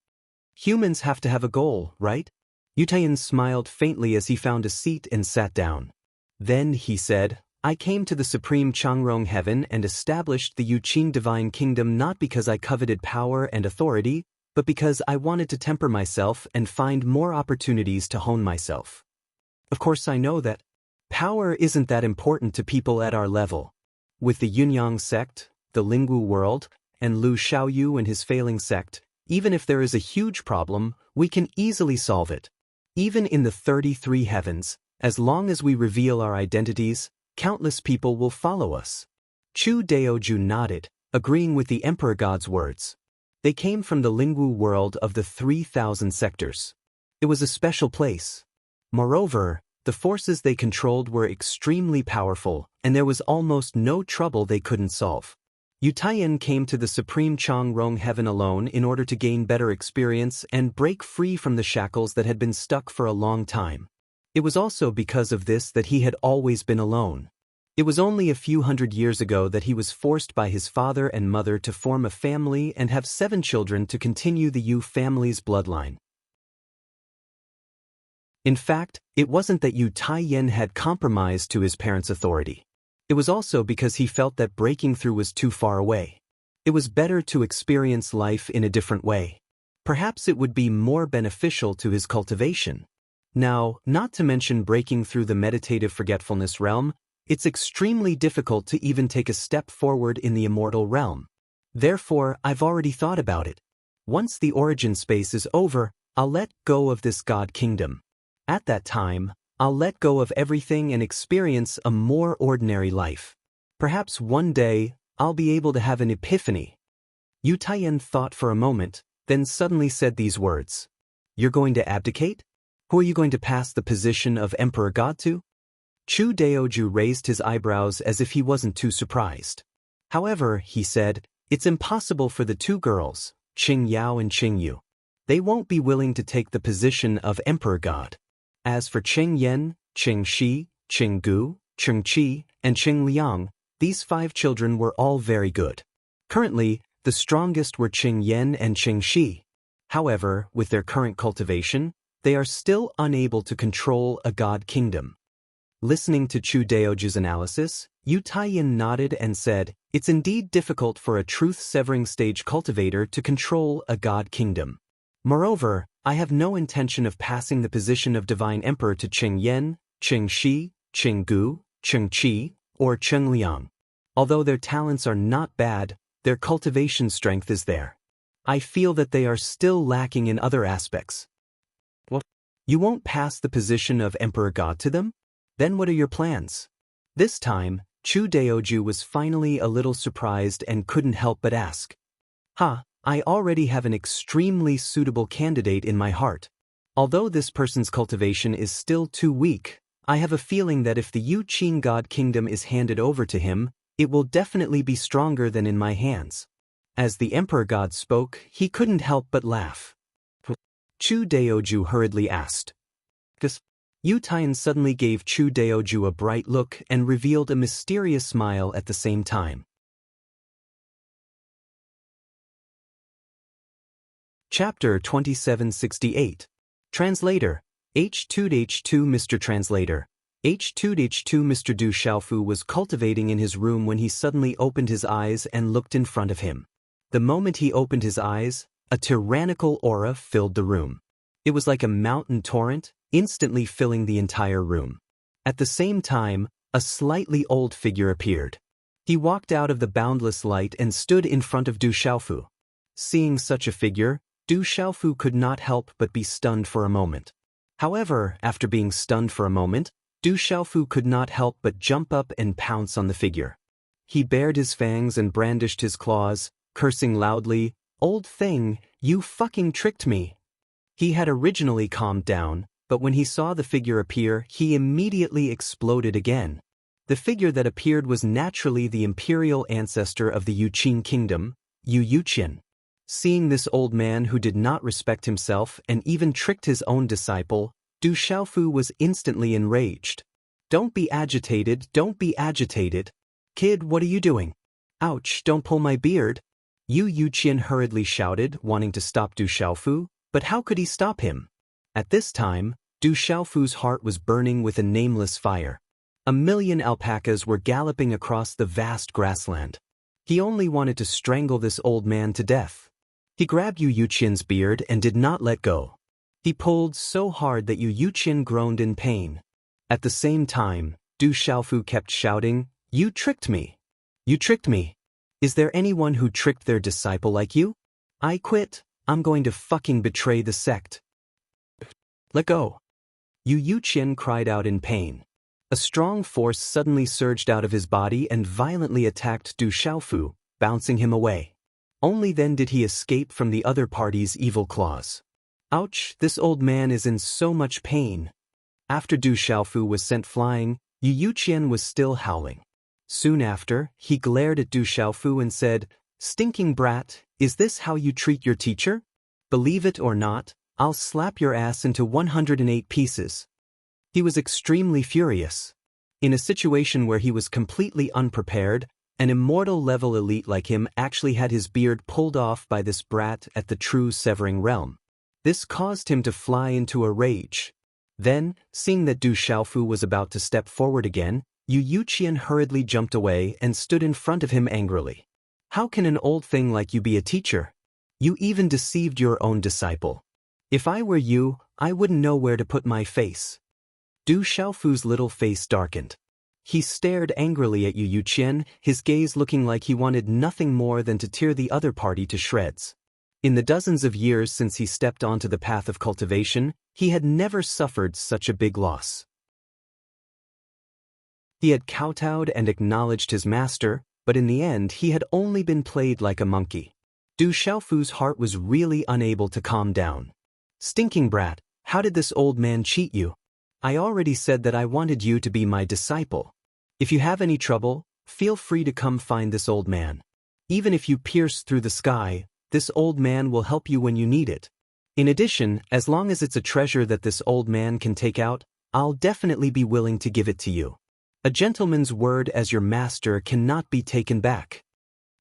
Humans have to have a goal, right? Yutayan smiled faintly as he found a seat and sat down. Then, he said, I came to the supreme Changrong heaven and established the Yuqing divine kingdom not because I coveted power and authority, but because I wanted to temper myself and find more opportunities to hone myself. Of course I know that power isn't that important to people at our level. With the Yunyang sect, the Lingwu world, and Lu Xiaoyu and his failing sect, even if there is a huge problem, we can easily solve it. Even in the 33 heavens, as long as we reveal our identities, countless people will follow us. Chu Daoju nodded, agreeing with the Emperor God's words. They came from the Lingwu world of the 3,000 sectors. It was a special place. Moreover, the forces they controlled were extremely powerful, and there was almost no trouble they couldn't solve. Yutayan came to the supreme Changrong heaven alone in order to gain better experience and break free from the shackles that had been stuck for a long time. It was also because of this that he had always been alone. It was only a few hundred years ago that he was forced by his father and mother to form a family and have 7 children to continue the Yu family's bloodline. In fact, it wasn't that Yu Taiyan had compromised to his parents' authority. It was also because he felt that breaking through was too far away. It was better to experience life in a different way. Perhaps it would be more beneficial to his cultivation. Now, not to mention breaking through the meditative forgetfulness realm, it's extremely difficult to even take a step forward in the immortal realm. Therefore, I've already thought about it. Once the origin space is over, I'll let go of this God kingdom. At that time, I'll let go of everything and experience a more ordinary life. Perhaps one day, I'll be able to have an epiphany. Yu Taiyan thought for a moment, then suddenly said these words. You're going to abdicate? Who are you going to pass the position of Emperor God to? Chu Daoju raised his eyebrows as if he wasn't too surprised. However, he said, it's impossible for the 2 girls, Qing Yao and Qing Yu. They won't be willing to take the position of Emperor God. As for Qing Yan, Qing Shi, Qing Gu, Qing Qi, and Qing Liang, these 5 children were all very good. Currently, the strongest were Qing Yan and Qing Shi. However, with their current cultivation, they are still unable to control a God kingdom. Listening to Chu Daoju's analysis, Yu Taiyan nodded and said, it's indeed difficult for a truth-severing stage cultivator to control a God kingdom. Moreover, I have no intention of passing the position of Divine Emperor to Qing Yan, Qing Shi, Qing Gu, Qing Qi, or Qing Liang. Although their talents are not bad, their cultivation strength is there. I feel that they are still lacking in other aspects. What? You won't pass the position of Emperor God to them? Then what are your plans? This time, Chu Daoju was finally a little surprised and couldn't help but ask. I already have an extremely suitable candidate in my heart. Although this person's cultivation is still too weak, I have a feeling that if the Yuqing God Kingdom is handed over to him, it will definitely be stronger than in my hands. As the Emperor God spoke, he couldn't help but laugh. Chu Daoju hurriedly asked. Yu Taiyan suddenly gave Chu Daoju a bright look and revealed a mysterious smile at the same time. Chapter 2768. Translator. H2H2 Mr. Translator. H2H2 Mr. Du Xiaofu was cultivating in his room when he suddenly opened his eyes and looked in front of him. The moment he opened his eyes, a tyrannical aura filled the room. It was like a mountain torrent, instantly filling the entire room. At the same time, a slightly old figure appeared. He walked out of the boundless light and stood in front of Du Xiaofu. Seeing such a figure, Du Xiaofu could not help but be stunned for a moment. However, after being stunned for a moment, Du Xiaofu could not help but jump up and pounce on the figure. He bared his fangs and brandished his claws, cursing loudly, "Old thing, you fucking tricked me." He had originally calmed down, but when he saw the figure appear, he immediately exploded again. The figure that appeared was naturally the imperial ancestor of the Yuqin kingdom, Yu Yuqian. Seeing this old man who did not respect himself and even tricked his own disciple, Du Xiaofu was instantly enraged. "Don't be agitated, don't be agitated. Kid, what are you doing? Ouch, don't pull my beard." Yu Yuqian hurriedly shouted, wanting to stop Du Xiaofu, but how could he stop him? At this time, Du Xiaofu's heart was burning with a nameless fire. 1,000,000 alpacas were galloping across the vast grassland. He only wanted to strangle this old man to death. He grabbed Yu Yuqian's beard and did not let go. He pulled so hard that Yu Yuqian groaned in pain. At the same time, Du Xiaofu kept shouting, "You tricked me! You tricked me! Is there anyone who tricked their disciple like you? I quit, I'm going to fucking betray the sect. Let go." Yu Yuqian cried out in pain. A strong force suddenly surged out of his body and violently attacked Du Xiaofu, bouncing him away. Only then did he escape from the other party's evil claws. Ouch, this old man is in so much pain. After Du Xiaofu was sent flying, Yu Yuqian was still howling. Soon after, he glared at Du Xiaofu and said, "Stinking brat, is this how you treat your teacher? Believe it or not, I'll slap your ass into 108 pieces." He was extremely furious. In a situation where he was completely unprepared, an immortal-level elite like him actually had his beard pulled off by this brat at the true severing realm. This caused him to fly into a rage. Then, seeing that Du Xiaofu was about to step forward again, Yu Yuqian hurriedly jumped away and stood in front of him angrily. "How can an old thing like you be a teacher? You even deceived your own disciple. If I were you, I wouldn't know where to put my face." Du Xiaofu's little face darkened. He stared angrily at Yu Yuqian, his gaze looking like he wanted nothing more than to tear the other party to shreds. In the dozens of years since he stepped onto the path of cultivation, he had never suffered such a big loss. He had kowtowed and acknowledged his master, but in the end he had only been played like a monkey. Du Xiaofu's heart was really unable to calm down. "Stinking brat, how did this old man cheat you? I already said that I wanted you to be my disciple. If you have any trouble, feel free to come find this old man. Even if you pierce through the sky, this old man will help you when you need it. In addition, as long as it's a treasure that this old man can take out, I'll definitely be willing to give it to you. A gentleman's word as your master cannot be taken back."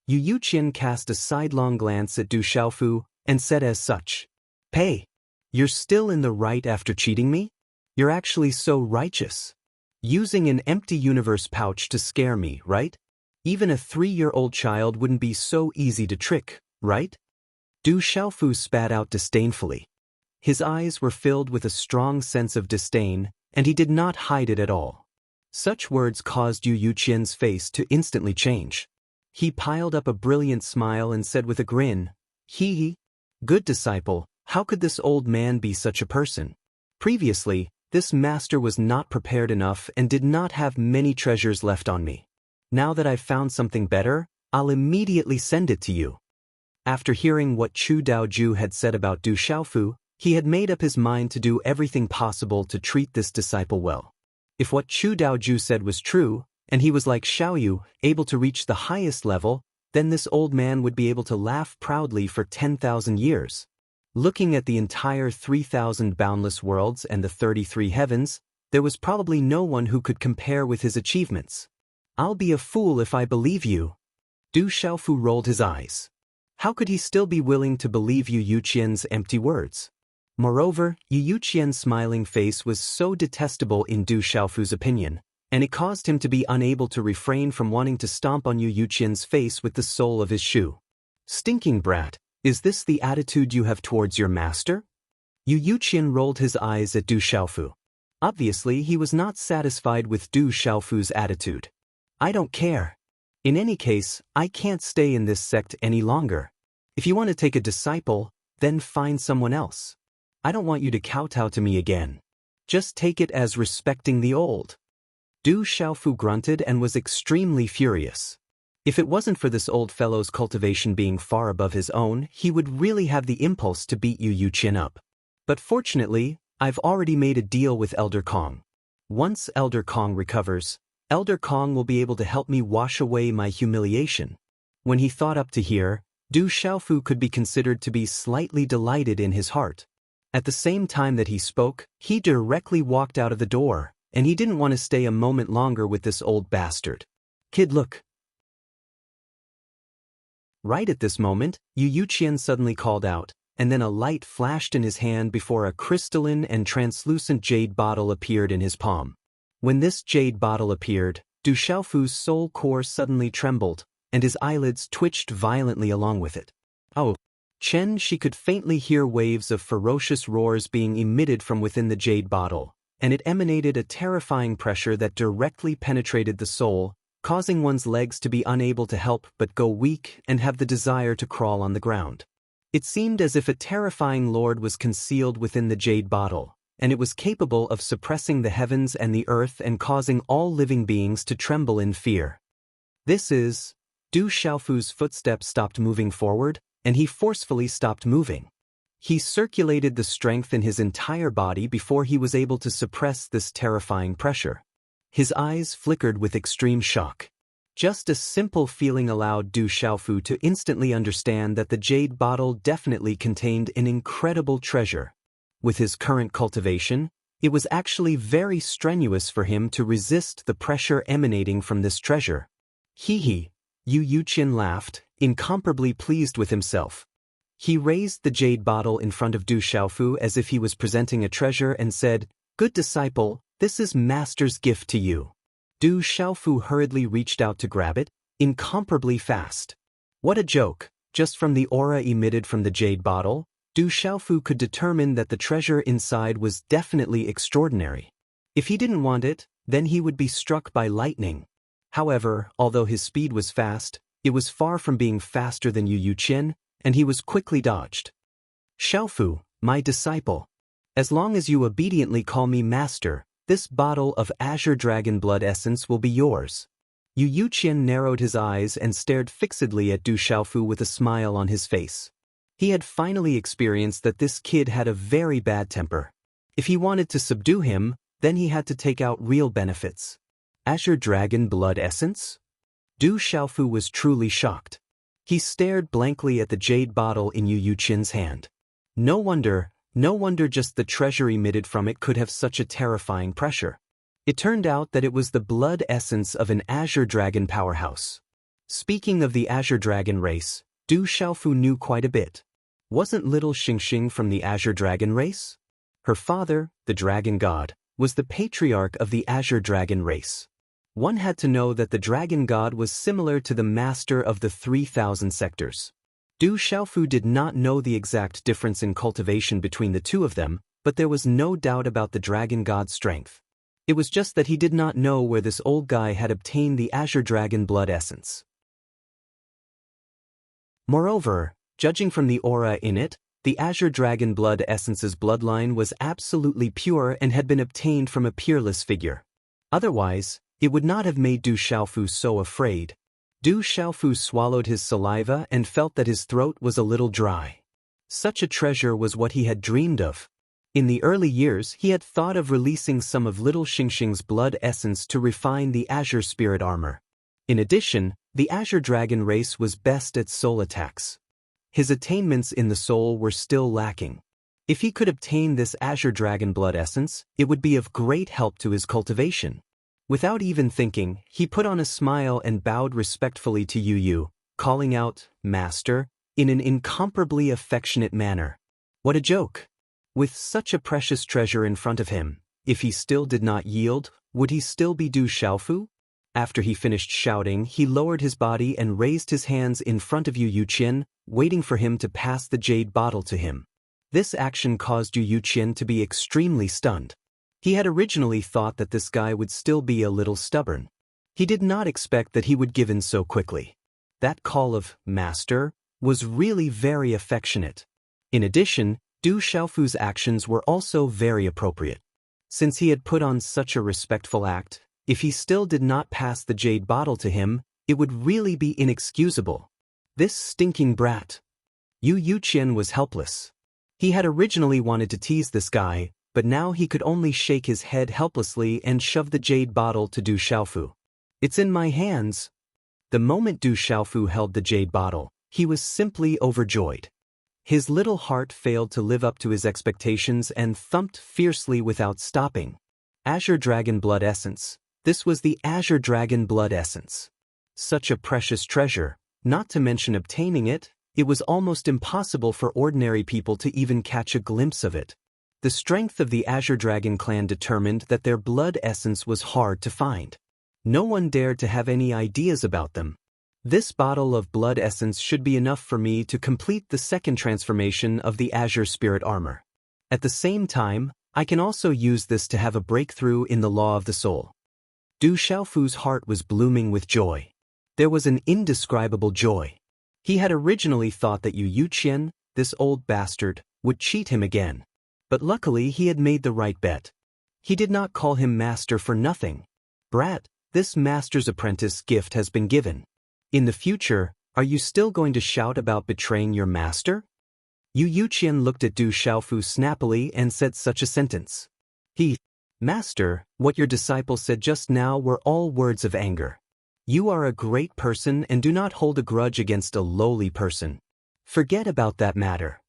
Yu Yuqian cast a sidelong glance at Du Xiaofu and said as such, "Hey, you're still in the right after cheating me? You're actually so righteous. Using an empty universe pouch to scare me, right? Even a 3-year-old child wouldn't be so easy to trick, right?" Du Xiaofu spat out disdainfully. His eyes were filled with a strong sense of disdain, and he did not hide it at all. Such words caused Yu Yuqian's face to instantly change. He piled up a brilliant smile and said with a grin, "Hee, good disciple, how could this old man be such a person? Previously, this master was not prepared enough and did not have many treasures left on me. Now that I've found something better, I'll immediately send it to you." After hearing what Chu Daoju had said about Du Xiaofu, he had made up his mind to do everything possible to treat this disciple well. If what Chu Daoju said was true, and he was like Xiaoyu, able to reach the highest level, then this old man would be able to laugh proudly for 10,000 years. Looking at the entire 3,000 boundless worlds and the 33 heavens, there was probably no one who could compare with his achievements. "I'll be a fool if I believe you." Du Xiaofu rolled his eyes. How could he still be willing to believe Yu Yuqian's empty words? Moreover, Yu Yuqian's smiling face was so detestable in Du Xiaofu's opinion, and it caused him to be unable to refrain from wanting to stomp on Yu Yuqian's face with the sole of his shoe. "Stinking brat, is this the attitude you have towards your master?" Yu Yuqian rolled his eyes at Du Xiaofu. Obviously, he was not satisfied with Du Xiaofu's attitude. "I don't care. In any case, I can't stay in this sect any longer. If you want to take a disciple, then find someone else. I don't want you to kowtow to me again. Just take it as respecting the old. Du Xiaofu grunted and was extremely furious. If it wasn't for this old fellow's cultivation being far above his own, he would really have the impulse to beat Yu Yuqian up. But fortunately, I've already made a deal with Elder Kong. Once Elder Kong recovers, Elder Kong will be able to help me wash away my humiliation. When he thought up to here, Du Xiaofu could be considered to be slightly delighted in his heart. At the same time that he spoke, he directly walked out of the door, and he didn't want to stay a moment longer with this old bastard. Kid, look. Right at this moment, Yu Yuqian suddenly called out, and then a light flashed in his hand before a crystalline and translucent jade bottle appeared in his palm. When this jade bottle appeared, Du Xiaofu's soul core suddenly trembled, and his eyelids twitched violently along with it. Oh, Chen, she could faintly hear waves of ferocious roars being emitted from within the jade bottle, and it emanated a terrifying pressure that directly penetrated the soul, causing one's legs to be unable to help but go weak and have the desire to crawl on the ground. It seemed as if a terrifying lord was concealed within the jade bottle, and it was capable of suppressing the heavens and the earth and causing all living beings to tremble in fear. This is... Du Xiaofu's footsteps stopped moving forward, and he forcefully stopped moving. He circulated the strength in his entire body before he was able to suppress this terrifying pressure. His eyes flickered with extreme shock. Just a simple feeling allowed Du Xiaofu to instantly understand that the jade bottle definitely contained an incredible treasure. With his current cultivation, it was actually very strenuous for him to resist the pressure emanating from this treasure. Hee. Yu Yuqian laughed, incomparably pleased with himself. He raised the jade bottle in front of Du Xiaofu as if he was presenting a treasure and said, "Good disciple, this is Master's gift to you." Du Xiaofu hurriedly reached out to grab it, incomparably fast. What a joke! Just from the aura emitted from the jade bottle, Du Xiaofu could determine that the treasure inside was definitely extraordinary. If he didn't want it, then he would be struck by lightning. However, although his speed was fast, it was far from being faster than Yu Yuqian, and he was quickly dodged. "Xiaofu, my disciple. As long as you obediently call me master, this bottle of Azure Dragon Blood Essence will be yours." Yu Yuqian narrowed his eyes and stared fixedly at Du Xiaofu with a smile on his face. He had finally experienced that this kid had a very bad temper. If he wanted to subdue him, then he had to take out real benefits. Azure Dragon Blood Essence? Du Xiaofu was truly shocked. He stared blankly at the jade bottle in Yu Yuqian's hand. No wonder just the treasure emitted from it could have such a terrifying pressure. It turned out that it was the blood essence of an Azure Dragon powerhouse. Speaking of the Azure Dragon race, Du Xiaofu knew quite a bit. Wasn't little Xingxing from the Azure Dragon race? Her father, the Dragon God, was the patriarch of the Azure Dragon race. One had to know that the Dragon God was similar to the master of the 3,000 sectors. Du Xiaofu did not know the exact difference in cultivation between the two of them, but there was no doubt about the Dragon God's strength. It was just that he did not know where this old guy had obtained the Azure Dragon Blood Essence. Moreover, judging from the aura in it, the Azure Dragon Blood Essence's bloodline was absolutely pure and had been obtained from a peerless figure. Otherwise, it would not have made Du Xiaofu so afraid. Du Xiaofu swallowed his saliva and felt that his throat was a little dry. Such a treasure was what he had dreamed of. In the early years, he had thought of releasing some of little Xingxing's blood essence to refine the Azure Spirit armor. In addition, the Azure Dragon race was best at soul attacks. His attainments in the soul were still lacking. If he could obtain this Azure Dragon blood essence, it would be of great help to his cultivation. Without even thinking, he put on a smile and bowed respectfully to Yu Yu, calling out, "Master," in an incomparably affectionate manner. What a joke! With such a precious treasure in front of him, if he still did not yield, would he still be Du Xiaofu? After he finished shouting, he lowered his body and raised his hands in front of Yu Yuqian, waiting for him to pass the jade bottle to him. This action caused Yu Yuqian to be extremely stunned. He had originally thought that this guy would still be a little stubborn. He did not expect that he would give in so quickly. That call of "Master" was really very affectionate. In addition, Du Xiaofu's actions were also very appropriate. Since he had put on such a respectful act, if he still did not pass the jade bottle to him, it would really be inexcusable. This stinking brat. Yu Yuqian was helpless. He had originally wanted to tease this guy, but now he could only shake his head helplessly and shove the jade bottle to Du Xiaofu. "It's in my hands." The moment Du Xiaofu held the jade bottle, he was simply overjoyed. His little heart failed to live up to his expectations and thumped fiercely without stopping. Azure Dragon Blood Essence. This was the Azure Dragon Blood Essence. Such a precious treasure, not to mention obtaining it, it was almost impossible for ordinary people to even catch a glimpse of it. The strength of the Azure Dragon clan determined that their blood essence was hard to find. No one dared to have any ideas about them. This bottle of blood essence should be enough for me to complete the second transformation of the Azure Spirit Armor. At the same time, I can also use this to have a breakthrough in the law of the soul. Du Xiaofu's heart was blooming with joy. There was an indescribable joy. He had originally thought that Yu Yuqian, this old bastard, would cheat him again. But luckily he had made the right bet. He did not call him master for nothing. "Brat, this master's apprentice gift has been given. In the future, are you still going to shout about betraying your master?" Yu Yuqian looked at Du Xiaofu snappily and said such a sentence. "Master, what your disciple said just now were all words of anger. You are a great person and do not hold a grudge against a lowly person. Forget about that matter.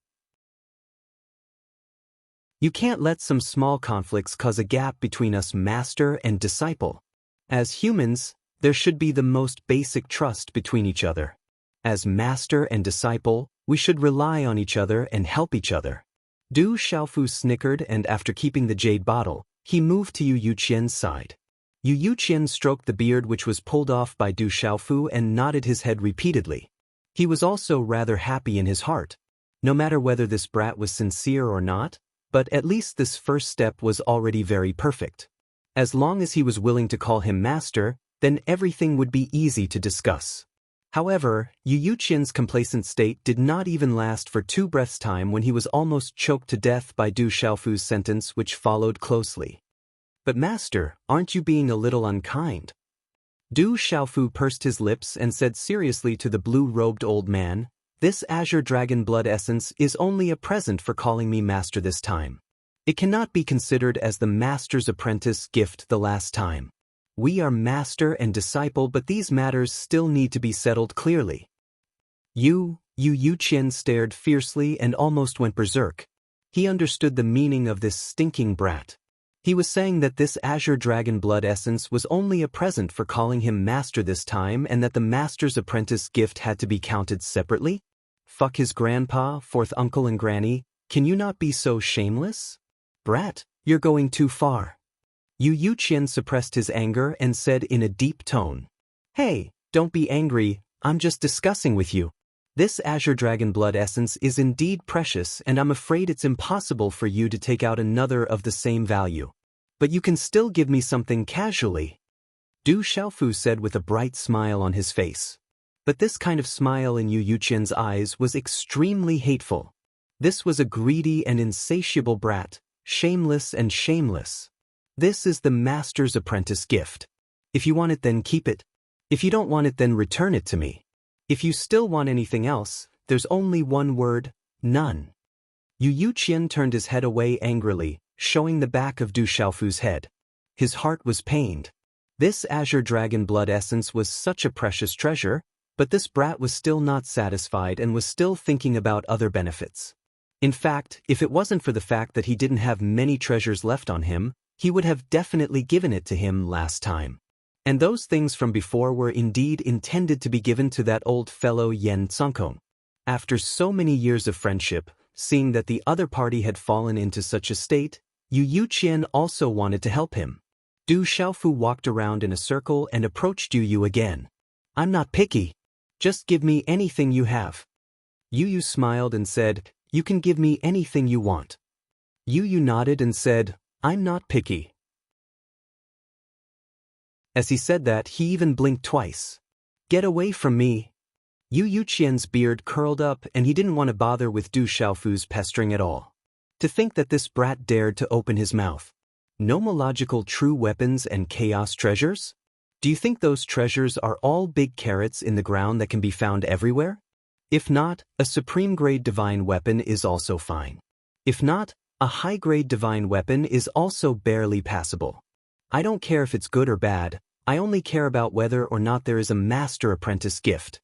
You can't let some small conflicts cause a gap between us master and disciple. As humans, there should be the most basic trust between each other. As master and disciple, we should rely on each other and help each other." Du Xiaofu snickered, and after keeping the jade bottle, he moved to Yu Yuqian's side. Yu Yuqian stroked the beard which was pulled off by Du Xiaofu and nodded his head repeatedly. He was also rather happy in his heart. No matter whether this brat was sincere or not, but at least this first step was already very perfect. As long as he was willing to call him master, then everything would be easy to discuss. However, Yu Yuqian's complacent state did not even last for 2 breaths' time when he was almost choked to death by Du Xiaofu's sentence which followed closely. "But master, aren't you being a little unkind?" Du Xiaofu pursed his lips and said seriously to the blue-robed old man, "This Azure Dragon Blood Essence is only a present for calling me master this time. It cannot be considered as the master's apprentice gift the last time. We are master and disciple, but these matters still need to be settled clearly." Yu Yuqian stared fiercely and almost went berserk. He understood the meaning of this stinking brat. He was saying that this Azure Dragon Blood Essence was only a present for calling him master this time and that the master's apprentice gift had to be counted separately? Fuck his grandpa, fourth uncle and granny, can you not be so shameless? Brat, you're going too far. Yu Yuqian suppressed his anger and said in a deep tone, "Hey, don't be angry, I'm just discussing with you. This Azure Dragon Blood Essence is indeed precious and I'm afraid it's impossible for you to take out another of the same value. But you can still give me something casually," Du Xiaofu said with a bright smile on his face. But this kind of smile in Yu Yuqian's eyes was extremely hateful. This was a greedy and insatiable brat, shameless and shameless. "This is the master's apprentice gift. If you want it, then keep it. If you don't want it, then return it to me. If you still want anything else, there's only one word, none." Yu Yuqian turned his head away angrily, showing the back of Du Xiaofu's head. His heart was pained. This Azure Dragon Blood Essence was such a precious treasure, but this brat was still not satisfied and was still thinking about other benefits. In fact, if it wasn't for the fact that he didn't have many treasures left on him, he would have definitely given it to him last time. And those things from before were indeed intended to be given to that old fellow Yen Congkong. After so many years of friendship, seeing that the other party had fallen into such a state, Yu Yuqian also wanted to help him. Du Xiaofu walked around in a circle and approached Yu again. "I'm not picky. Just give me anything you have." Yu smiled and said, "You can give me anything you want." Yu nodded and said, "I'm not picky." As he said that, he even blinked twice. Get away from me. Yu Yuqian's beard curled up and he didn't want to bother with Du Xiaofu's pestering at all. To think that this brat dared to open his mouth. Nomological true weapons and chaos treasures? Do you think those treasures are all big carrots in the ground that can be found everywhere? If not, a supreme-grade divine weapon is also fine. If not, a high-grade divine weapon is also barely passable. I don't care if it's good or bad, I only care about whether or not there is a master-apprentice gift.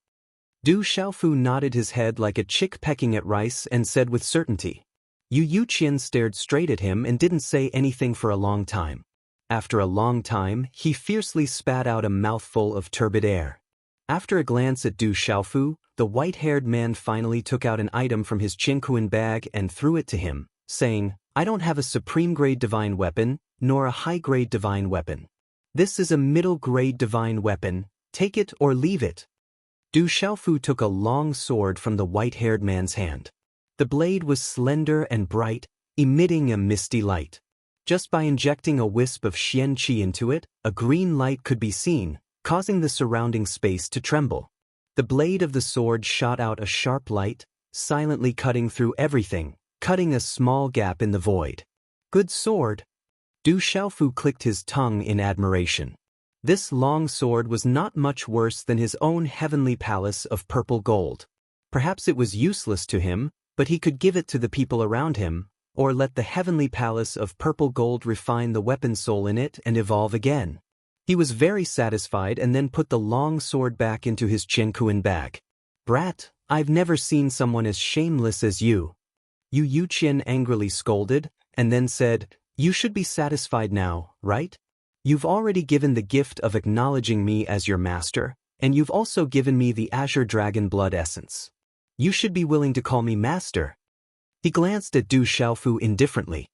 Du Xiaofu nodded his head like a chick pecking at rice and said with certainty. Yu Yuqian stared straight at him and didn't say anything for a long time. After a long time, he fiercely spat out a mouthful of turbid air. After a glance at Du Xiaofu, the white-haired man finally took out an item from his Qingquan bag and threw it to him, saying, I don't have a supreme-grade divine weapon, nor a high-grade divine weapon. This is a middle-grade divine weapon, take it or leave it. Du Xiaofu took a long sword from the white-haired man's hand. The blade was slender and bright, emitting a misty light. Just by injecting a wisp of Xian Qi into it, a green light could be seen, causing the surrounding space to tremble. The blade of the sword shot out a sharp light, silently cutting through everything, cutting a small gap in the void. Good sword. Du Xiaofu clicked his tongue in admiration. This long sword was not much worse than his own heavenly palace of purple gold. Perhaps it was useless to him, but he could give it to the people around him, or let the heavenly palace of purple gold refine the weapon soul in it and evolve again. He was very satisfied and then put the long sword back into his Qingquan bag. Brat, I've never seen someone as shameless as you. Yu Yuqian angrily scolded, and then said, You should be satisfied now, right? You've already given the gift of acknowledging me as your master, and you've also given me the Azure Dragon Blood Essence. You should be willing to call me master. He glanced at Du Xiaofu indifferently.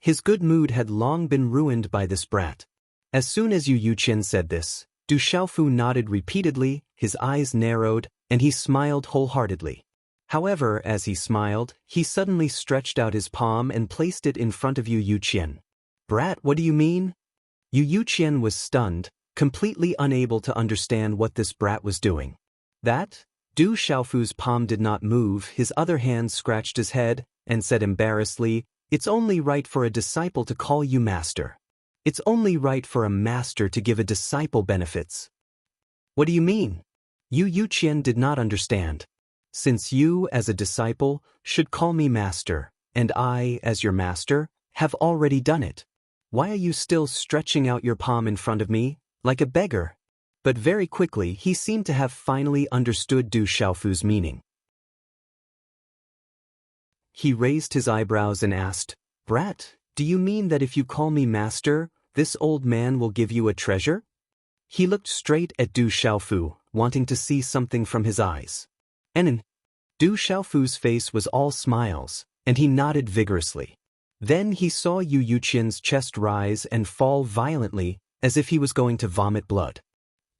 His good mood had long been ruined by this brat. As soon as Yu Yuqian said this, Du Xiaofu nodded repeatedly, his eyes narrowed, and he smiled wholeheartedly. However, as he smiled, he suddenly stretched out his palm and placed it in front of Yu Yuqian. Brat, what do you mean? Yu Yuqian was stunned, completely unable to understand what this brat was doing. That? Du Xiaofu's palm did not move, his other hand scratched his head, and said embarrassedly, It's only right for a disciple to call you master. It's only right for a master to give a disciple benefits. What do you mean? Yu Yuqian did not understand. Since you, as a disciple, should call me master, and I, as your master, have already done it. Why are you still stretching out your palm in front of me, like a beggar? But very quickly he seemed to have finally understood Du Xiaofu's meaning. He raised his eyebrows and asked, Brat, do you mean that if you call me master, this old man will give you a treasure? He looked straight at Du Xiaofu, wanting to see something from his eyes. Du Xiaofu's face was all smiles, and he nodded vigorously. Then he saw Yu Yuqian's chest rise and fall violently, as if he was going to vomit blood.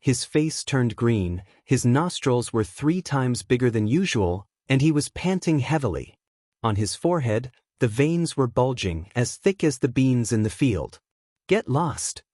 His face turned green, his nostrils were 3 times bigger than usual, and he was panting heavily. On his forehead, the veins were bulging, as thick as the beans in the field. Get lost.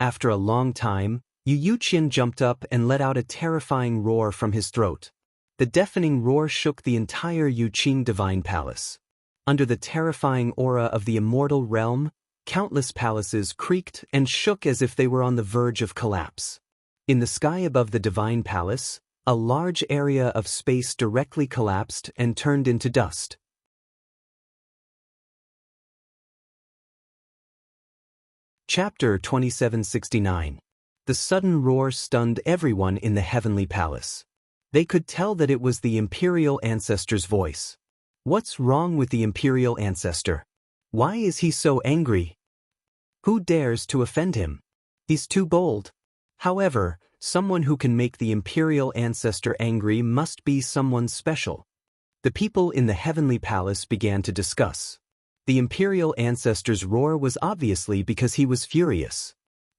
After a long time, Yu Yuqian jumped up and let out a terrifying roar from his throat. The deafening roar shook the entire Yuqing divine palace. Under the terrifying aura of the immortal realm, countless palaces creaked and shook as if they were on the verge of collapse. In the sky above the divine palace, a large area of space directly collapsed and turned into dust. Chapter 2769. The sudden roar stunned everyone in the heavenly palace. They could tell that it was the imperial ancestor's voice. What's wrong with the imperial ancestor? Why is he so angry? Who dares to offend him? He's too bold. However, someone who can make the imperial ancestor angry must be someone special. The people in the heavenly palace began to discuss. The imperial ancestor's roar was obviously because he was furious.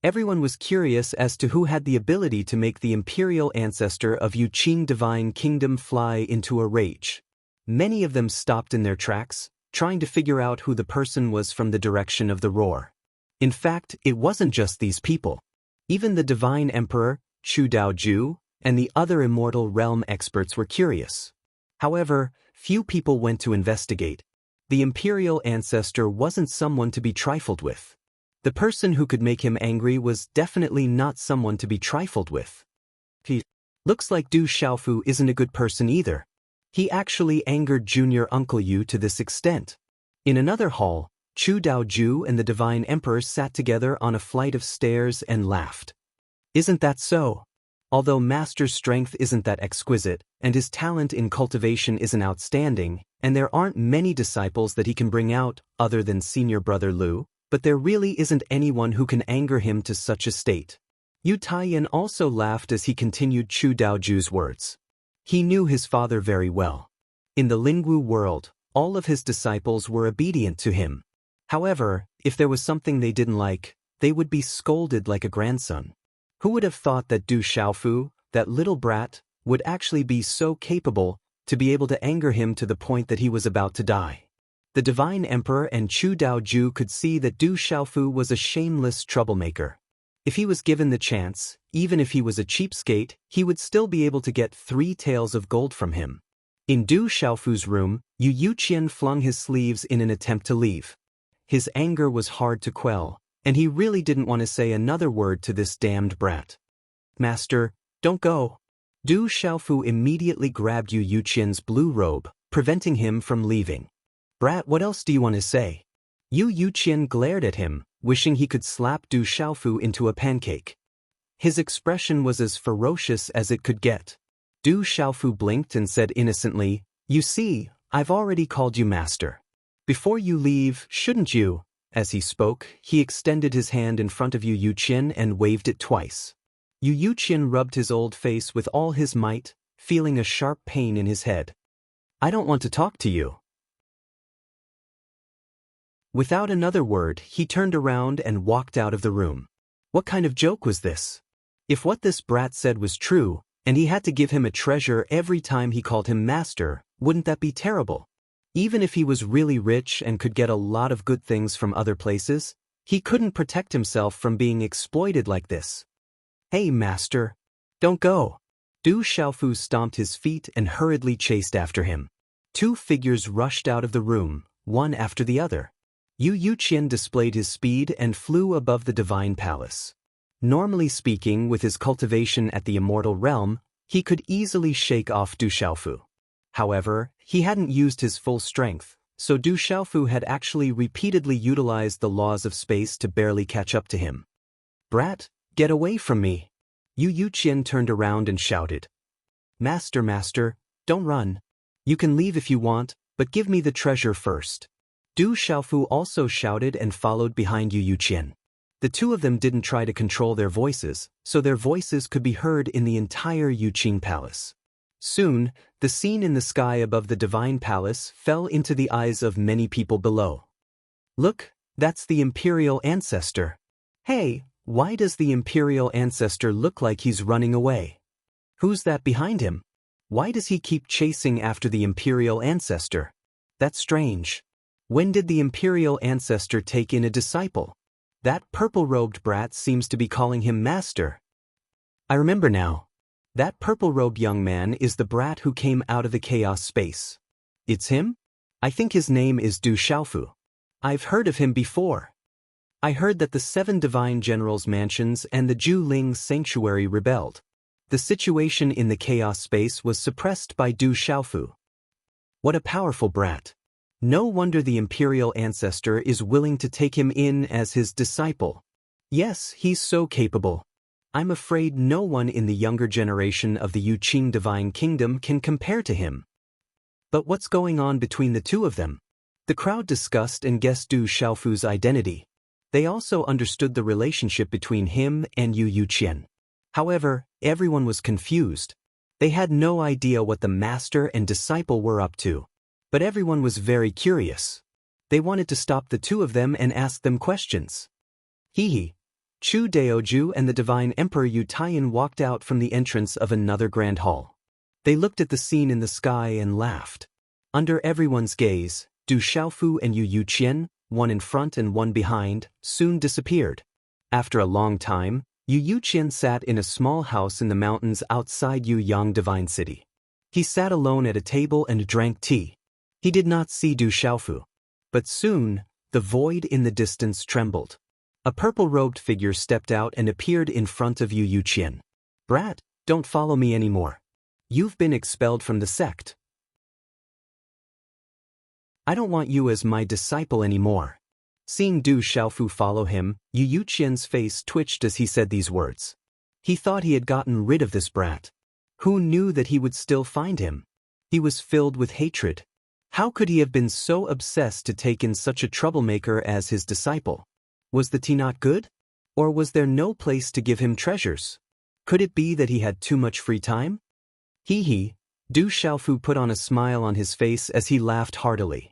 Everyone was curious as to who had the ability to make the imperial ancestor of Yuqing divine kingdom fly into a rage. Many of them stopped in their tracks, trying to figure out who the person was from the direction of the roar. In fact, it wasn't just these people. Even the divine emperor, Chu Daoju, and the other immortal realm experts were curious. However, few people went to investigate. The imperial ancestor wasn't someone to be trifled with. The person who could make him angry was definitely not someone to be trifled with. Looks like Du Xiaofu isn't a good person either. He actually angered Junior Uncle Yu to this extent. In another hall, Chu Daoju and the divine emperor sat together on a flight of stairs and laughed. Isn't that so? Although Master's strength isn't that exquisite, and his talent in cultivation isn't outstanding, and there aren't many disciples that he can bring out other than senior brother Lu, but there really isn't anyone who can anger him to such a state. Yu Taiyan also laughed as he continued Chu Daoju's words. He knew his father very well. In the Lingwu world, all of his disciples were obedient to him. However, if there was something they didn't like, they would be scolded like a grandson. Who would have thought that Du Xiaofu, that little brat, would actually be so capable to be able to anger him to the point that he was about to die? The divine emperor and Chu Daoju could see that Du Xiaofu was a shameless troublemaker. If he was given the chance, even if he was a cheapskate, he would still be able to get 3 taels of gold from him. In Du Xiaofu's room, Yu Yuqian flung his sleeves in an attempt to leave. His anger was hard to quell, and he really didn't want to say another word to this damned brat. Master, don't go. Du Xiaofu immediately grabbed Yu Yuqian's blue robe, preventing him from leaving. Brat, what else do you want to say? Yu Yuqian glared at him, wishing he could slap Du Xiaofu into a pancake. His expression was as ferocious as it could get. Du Xiaofu blinked and said innocently, "You see, I've already called you master. Before you leave, shouldn't you?" As he spoke, he extended his hand in front of Yu Yuqian and waved it twice. Yu Yuqian rubbed his old face with all his might, feeling a sharp pain in his head. "I don't want to talk to you." Without another word, he turned around and walked out of the room. What kind of joke was this? If what this brat said was true, and he had to give him a treasure every time he called him master, wouldn't that be terrible? Even if he was really rich and could get a lot of good things from other places, he couldn't protect himself from being exploited like this. "Hey, master! Don't go!" Du Xiaofu stomped his feet and hurriedly chased after him. 2 figures rushed out of the room, one after the other. Yu Yuqian displayed his speed and flew above the divine palace. Normally speaking, with his cultivation at the immortal realm, he could easily shake off Du Xiaofu. However, he hadn't used his full strength, so Du Xiaofu had actually repeatedly utilized the laws of space to barely catch up to him. "Brat, get away from me!" Yu Yuqian turned around and shouted. Master, don't run. You can leave if you want, but give me the treasure first." Du Xiaofu also shouted and followed behind Yu Yuqian. The 2 of them didn't try to control their voices, so their voices could be heard in the entire Yuqing palace. Soon, the scene in the sky above the divine palace fell into the eyes of many people below. "Look, that's the imperial ancestor. Hey, why does the imperial ancestor look like he's running away? Who's that behind him? Why does he keep chasing after the imperial ancestor? That's strange. When did the imperial ancestor take in a disciple? That purple-robed brat seems to be calling him master. I remember now. That purple-robed young man is the brat who came out of the chaos space. It's him? I think his name is Du Xiaofu. I've heard of him before. I heard that the 7 divine generals' mansions and the Ju-Ling sanctuary rebelled. The situation in the chaos space was suppressed by Du Xiaofu. What a powerful brat. No wonder the imperial ancestor is willing to take him in as his disciple. Yes, he's so capable. I'm afraid no one in the younger generation of the Yuqing divine kingdom can compare to him. But what's going on between the 2 of them? The crowd discussed and guessed Du Xiaofu's identity. They also understood the relationship between him and Yu Yuqian. However, everyone was confused. They had no idea what the master and disciple were up to. But everyone was very curious. They wanted to stop the 2 of them and ask them questions. Hee. Chu Daoju and the divine emperor Yu Taiyan walked out from the entrance of another grand hall. They looked at the scene in the sky and laughed. Under everyone's gaze, Du Xiaofu and Yu Yuqian, one in front and one behind, soon disappeared. After a long time, Yu Yuqian sat in a small house in the mountains outside Yu Yang Divine City. He sat alone at a table and drank tea. He did not see Du Xiaofu. But soon, the void in the distance trembled. A purple-robed figure stepped out and appeared in front of Yu Yuqian. "Brat, don't follow me anymore. You've been expelled from the sect. I don't want you as my disciple anymore." Seeing Du Xiaofu follow him, Yu Yuqian's face twitched as he said these words. He thought he had gotten rid of this brat. Who knew that he would still find him? He was filled with hatred. How could he have been so obsessed to take in such a troublemaker as his disciple? Was the tea not good? Or was there no place to give him treasures? Could it be that he had too much free time? Hee. Du Xiaofu put on a smile on his face as he laughed heartily.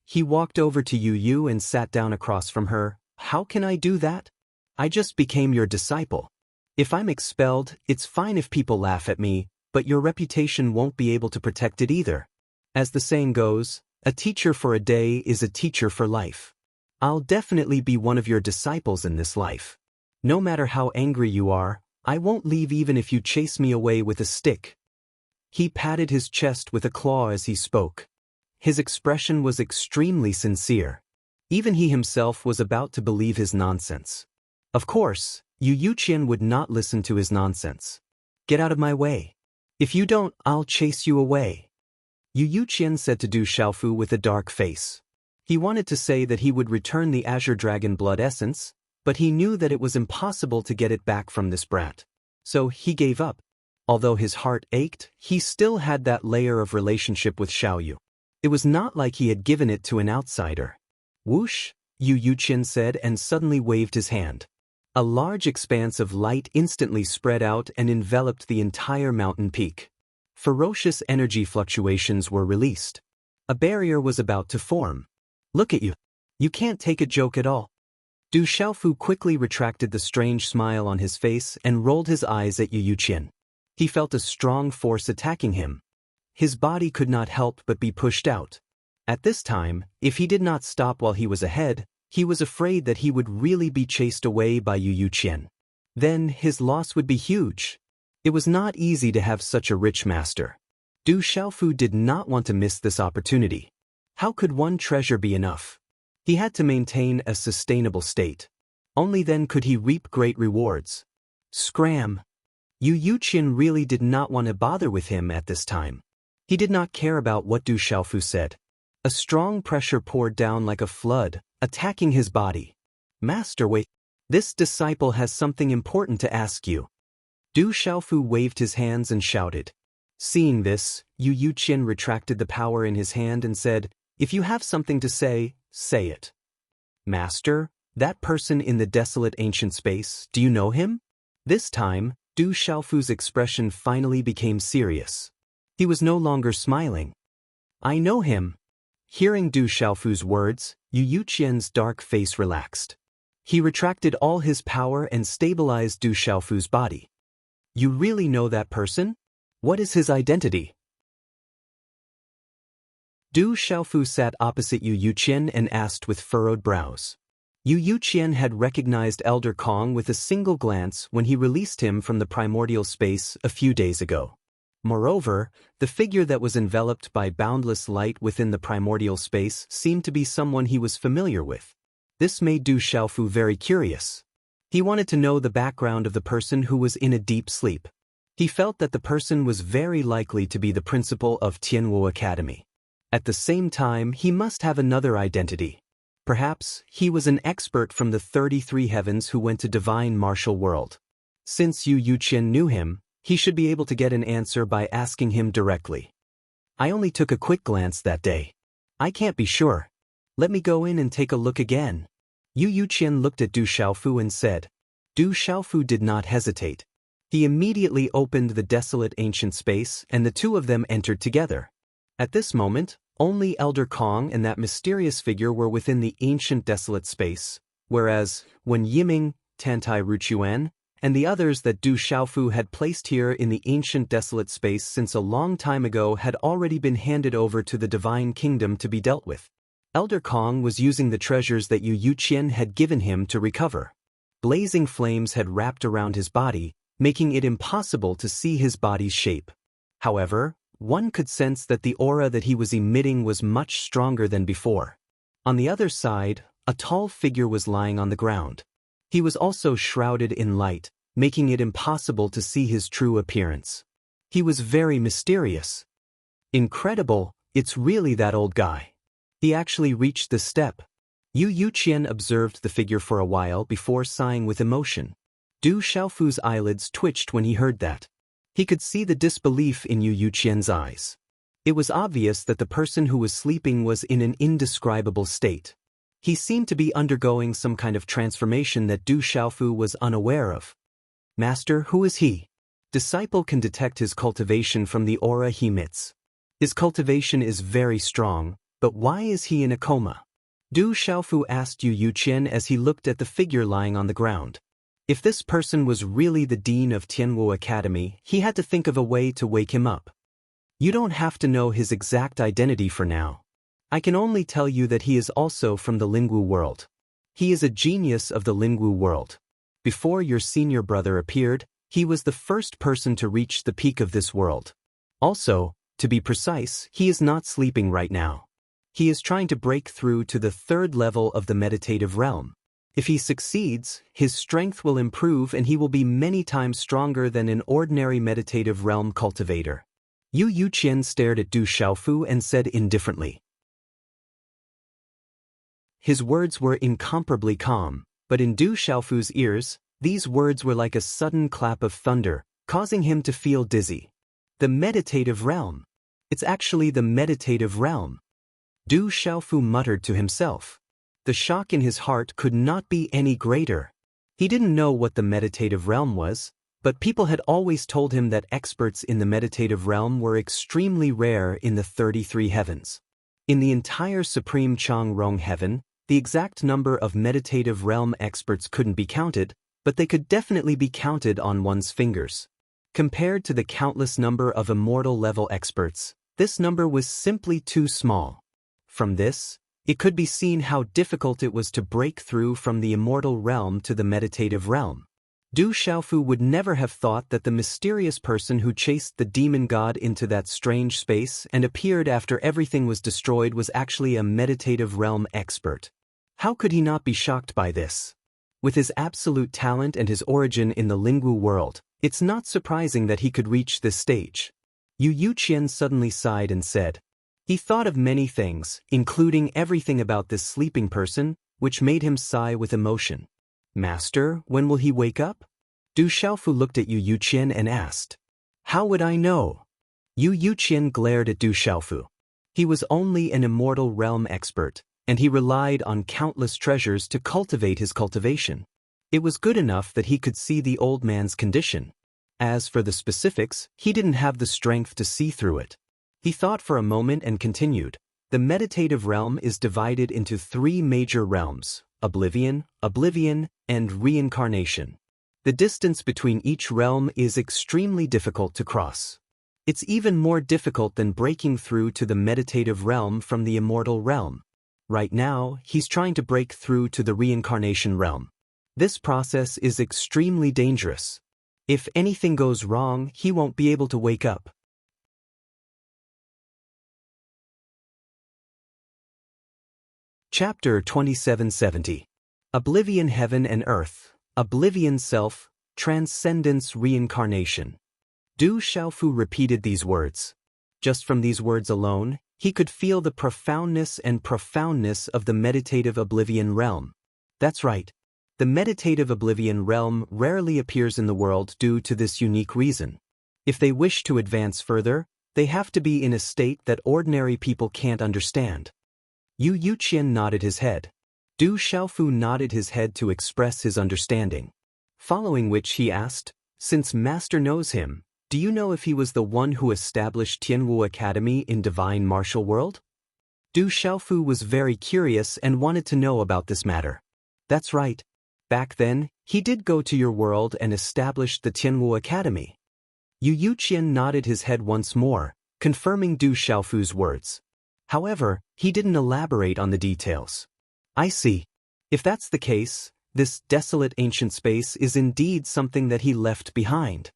He walked over to Yu Yu and sat down across from her. "How can I do that? I just became your disciple. If I'm expelled, it's fine if people laugh at me, but your reputation won't be able to protect it either. As the saying goes, a teacher for a day is a teacher for life. I'll definitely be one of your disciples in this life. No matter how angry you are, I won't leave even if you chase me away with a stick." He patted his chest with a claw as he spoke. His expression was extremely sincere. Even he himself was about to believe his nonsense. Of course, Yu Yuqian would not listen to his nonsense. "Get out of my way. If you don't, I'll chase you away," Yu Yuqian said to Du Xiaofu with a dark face. He wanted to say that he would return the Azure Dragon blood essence, but he knew that it was impossible to get it back from this brat. So he gave up. Although his heart ached, he still had that layer of relationship with Xiaoyu. It was not like he had given it to an outsider. "Whoosh," Yu Yuqian said and suddenly waved his hand. A large expanse of light instantly spread out and enveloped the entire mountain peak. Ferocious energy fluctuations were released. A barrier was about to form. "Look at you. You can't take a joke at all." Du Xiaofu quickly retracted the strange smile on his face and rolled his eyes at Yu Yuqian. He felt a strong force attacking him. His body could not help but be pushed out. At this time, if he did not stop while he was ahead, he was afraid that he would really be chased away by Yu Yuqian. Then his loss would be huge. It was not easy to have such a rich master. Du Xiaofu did not want to miss this opportunity. How could one treasure be enough? He had to maintain a sustainable state. Only then could he reap great rewards. Scram! Yu Yuqian really did not want to bother with him at this time. He did not care about what Du Xiaofu said. A strong pressure poured down like a flood, attacking his body. "Master, wait. This disciple has something important to ask you." Du Xiaofu waved his hands and shouted. Seeing this, Yu Yuqian retracted the power in his hand and said, "If you have something to say, say it." "Master, that person in the desolate ancient space, do you know him?" This time, Du Xiaofu's expression finally became serious. He was no longer smiling. "I know him." Hearing Du Xiaofu's words, Yu Yuqian's dark face relaxed. He retracted all his power and stabilized Du Xiaofu's body. "You really know that person? What is his identity?" Du Xiaofu sat opposite Yu Yuqian and asked with furrowed brows. Yu Yuqian had recognized Elder Kong with a single glance when he released him from the primordial space a few days ago. Moreover, the figure that was enveloped by boundless light within the primordial space seemed to be someone he was familiar with. This made Du Xiaofu very curious. He wanted to know the background of the person who was in a deep sleep. He felt that the person was very likely to be the principal of Tianwu Academy. At the same time, he must have another identity. Perhaps he was an expert from the 33 heavens who went to divine martial world. Since Yu Yuqian knew him, he should be able to get an answer by asking him directly. "I only took a quick glance that day. I can't be sure. Let me go in and take a look again." Yu Yuqian looked at Du Xiaofu and said. Du Xiaofu did not hesitate. He immediately opened the desolate ancient space and the two of them entered together. At this moment, only Elder Kong and that mysterious figure were within the ancient desolate space, whereas, when Yiming, Tantai Ruchuan, and the others that Du Xiaofu had placed here in the ancient desolate space since a long time ago had already been handed over to the divine kingdom to be dealt with. Elder Kong was using the treasures that Yu Yuqian had given him to recover. Blazing flames had wrapped around his body, making it impossible to see his body's shape. However, one could sense that the aura that he was emitting was much stronger than before. On the other side, a tall figure was lying on the ground. He was also shrouded in light, making it impossible to see his true appearance. He was very mysterious. Incredible, it's really that old guy. He actually reached the step. Yu Yuqian observed the figure for a while before sighing with emotion. Du Xiaofu's eyelids twitched when he heard that. He could see the disbelief in Yu Yuqian's eyes. It was obvious that the person who was sleeping was in an indescribable state. He seemed to be undergoing some kind of transformation that Du Xiaofu was unaware of. Master, who is he? Disciple can detect his cultivation from the aura he emits. His cultivation is very strong, but why is he in a coma? Du Xiaofu asked Yu Yuqian as he looked at the figure lying on the ground. If this person was really the dean of Tianwu Academy, he had to think of a way to wake him up. You don't have to know his exact identity for now. I can only tell you that he is also from the Lingwu world. He is a genius of the Lingwu world. Before your senior brother appeared, he was the first person to reach the peak of this world. Also, to be precise, he is not sleeping right now. He is trying to break through to the third level of the meditative realm. If he succeeds, his strength will improve and he will be many times stronger than an ordinary meditative realm cultivator. Yu Yuqian stared at Du Xiaofu and said indifferently. His words were incomparably calm, but in Du Xiaofu's ears, these words were like a sudden clap of thunder, causing him to feel dizzy. The meditative realm. It's actually the meditative realm. Du Xiaofu muttered to himself. The shock in his heart could not be any greater. He didn't know what the meditative realm was, but people had always told him that experts in the meditative realm were extremely rare in the 33 heavens. In the entire Supreme Changrong heaven, the exact number of meditative realm experts couldn't be counted, but they could definitely be counted on one's fingers. Compared to the countless number of immortal-level experts, this number was simply too small. From this, it could be seen how difficult it was to break through from the immortal realm to the meditative realm. Du Xiaofu would never have thought that the mysterious person who chased the demon god into that strange space and appeared after everything was destroyed was actually a meditative realm expert. How could he not be shocked by this? With his absolute talent and his origin in the Lingwu world, it's not surprising that he could reach this stage. Yu Yuqian suddenly sighed and said. He thought of many things, including everything about this sleeping person, which made him sigh with emotion. Master, when will he wake up? Du Xiaofu looked at Yu Yuqian and asked. How would I know? Yu Yuqian glared at Du Xiaofu. He was only an immortal realm expert, and he relied on countless treasures to cultivate his cultivation. It was good enough that he could see the old man's condition. As for the specifics, he didn't have the strength to see through it. He thought for a moment and continued. The meditative realm is divided into 3 major realms: oblivion, and reincarnation. The distance between each realm is extremely difficult to cross. It's even more difficult than breaking through to the meditative realm from the immortal realm. Right now, he's trying to break through to the reincarnation realm. This process is extremely dangerous. If anything goes wrong, he won't be able to wake up. Chapter 2770. Oblivion Heaven and Earth, Oblivion Self, Transcendence Reincarnation. Du Xiaofu repeated these words. Just from these words alone, he could feel the profoundness of the meditative oblivion realm. That's right. The meditative oblivion realm rarely appears in the world due to this unique reason. If they wish to advance further, they have to be in a state that ordinary people can't understand. Yu Yuqian nodded his head. Du Xiaofu nodded his head to express his understanding. Following which he asked, since Master knows him, do you know if he was the one who established Tianwu Academy in Divine Martial World? Du Xiaofu was very curious and wanted to know about this matter. That's right. Back then, he did go to your world and established the Tianwu Academy. Yu Yuqian nodded his head once more, confirming Du Xiaofu's words. However, he didn't elaborate on the details. I see. If that's the case, This desolate ancient space is indeed something that he left behind.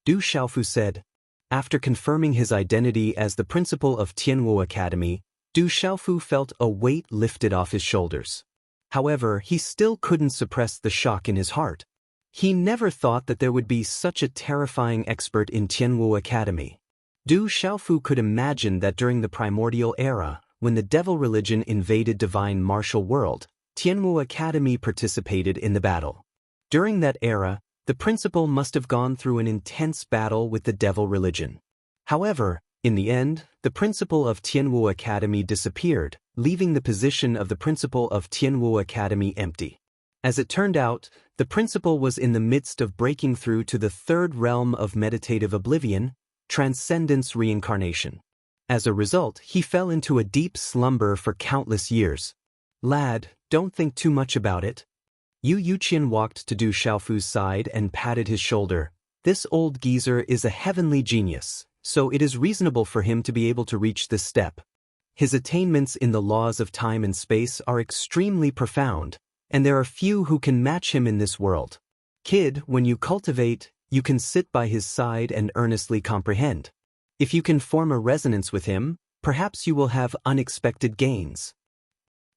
Du Xiaofu said. After confirming his identity as the principal of Tianwu Academy, Du Xiaofu felt a weight lifted off his shoulders. However, he still couldn't suppress the shock in his heart. He never thought that there would be such a terrifying expert in Tianwu Academy. Du Xiaofu could imagine that during the primordial era, when the devil religion invaded divine martial world, Tianwu Academy participated in the battle. During that era, the principal must have gone through an intense battle with the devil religion. However, in the end, the principal of Tianwu Academy disappeared, leaving the position of the principal of Tianwu Academy empty. As it turned out, the principal was in the midst of breaking through to the third realm of meditative oblivion, transcendence reincarnation. As a result, he fell into a deep slumber for countless years. Lad, don't think too much about it. Yu Yuqian walked to Du Xiaofu's side and patted his shoulder. This old geezer is a heavenly genius, so it is reasonable for him to be able to reach this step. His attainments in the laws of time and space are extremely profound, and there are few who can match him in this world. Kid, when you cultivate, you can sit by his side and earnestly comprehend. If you can form a resonance with him, perhaps you will have unexpected gains.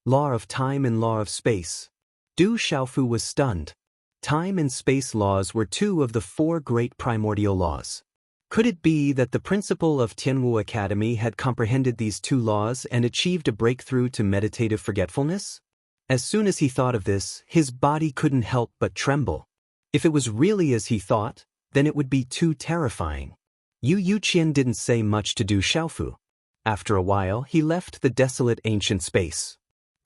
Law of time and law of space. Du Xiaofu was stunned. Time and space laws were two of the four great primordial laws. Could it be that the principal of Tianwu Academy had comprehended these two laws and achieved a breakthrough to meditative forgetfulness? As soon as he thought of this, his body couldn't help but tremble. If it was really as he thought, then it would be too terrifying. Yu Yuqian didn't say much to Du Xiaofu. After a while, he left the desolate ancient space.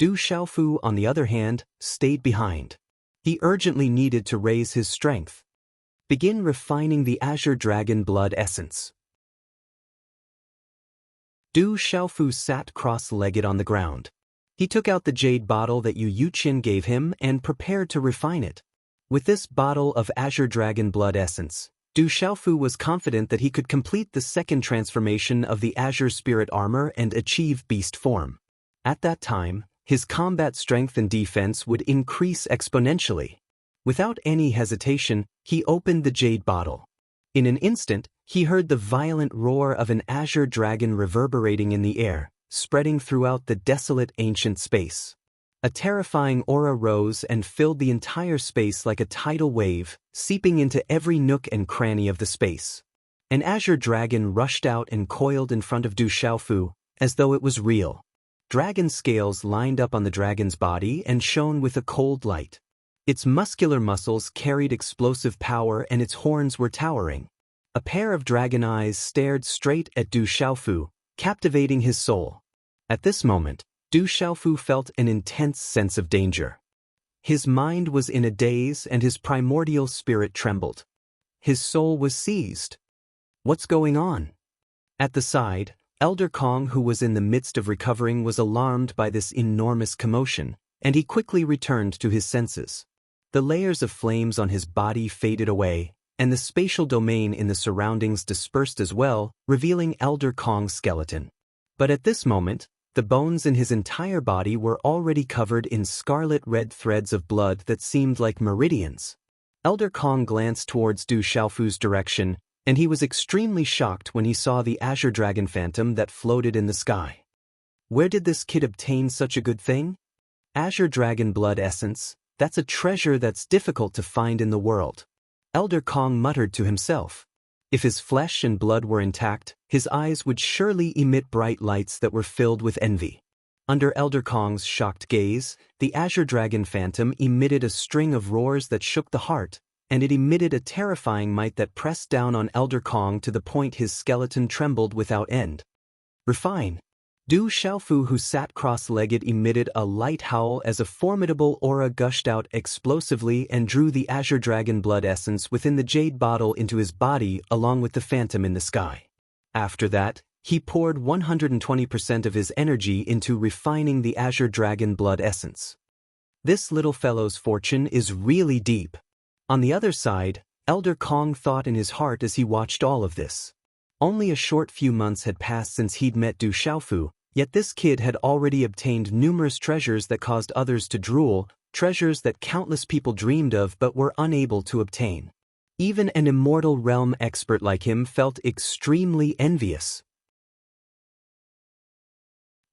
Du Xiaofu, on the other hand, stayed behind. He urgently needed to raise his strength. Begin refining the Azure Dragon Blood Essence. Du Xiaofu sat cross-legged on the ground. He took out the jade bottle that Yu Yuqian gave him and prepared to refine it. With this bottle of Azure Dragon Blood Essence, Du Xiaofu was confident that he could complete the second transformation of the Azure Spirit Armor and achieve beast form. At that time, his combat strength and defense would increase exponentially. Without any hesitation, he opened the jade bottle. In an instant, he heard the violent roar of an azure dragon reverberating in the air, spreading throughout the desolate ancient space. A terrifying aura rose and filled the entire space like a tidal wave, seeping into every nook and cranny of the space. An azure dragon rushed out and coiled in front of Du Xiaofu, as though it was real. Dragon scales lined up on the dragon's body and shone with a cold light. Its muscular muscles carried explosive power and its horns were towering. A pair of dragon eyes stared straight at Du Xiaofu, captivating his soul. At this moment, Du Xiaofu felt an intense sense of danger. His mind was in a daze and his primordial spirit trembled. His soul was seized. What's going on? At the side, Elder Kong, who was in the midst of recovering, was alarmed by this enormous commotion, and he quickly returned to his senses. The layers of flames on his body faded away, and the spatial domain in the surroundings dispersed as well, revealing Elder Kong's skeleton. But at this moment, the bones in his entire body were already covered in scarlet-red threads of blood that seemed like meridians. Elder Kong glanced towards Du Xiaofu's direction, and he was extremely shocked when he saw the azure dragon phantom that floated in the sky. Where did this kid obtain such a good thing? Azure Dragon Blood Essence, that's a treasure that's difficult to find in the world. Elder Kong muttered to himself. If his flesh and blood were intact, his eyes would surely emit bright lights that were filled with envy. Under Elder Kong's shocked gaze, the azure dragon phantom emitted a string of roars that shook the heart, and it emitted a terrifying might that pressed down on Elder Kong to the point his skeleton trembled without end. Refine. Du Xiaofu, who sat cross-legged, emitted a light howl as a formidable aura gushed out explosively and drew the azure dragon blood essence within the jade bottle into his body along with the phantom in the sky. After that, he poured 120% of his energy into refining the azure dragon blood essence. This little fellow's fortune is really deep. On the other side, Elder Kong thought in his heart as he watched all of this. Only a short few months had passed since he'd met Du Xiaofu, Yet this kid had already obtained numerous treasures that caused others to drool, treasures that countless people dreamed of but were unable to obtain. Even an immortal realm expert like him felt extremely envious.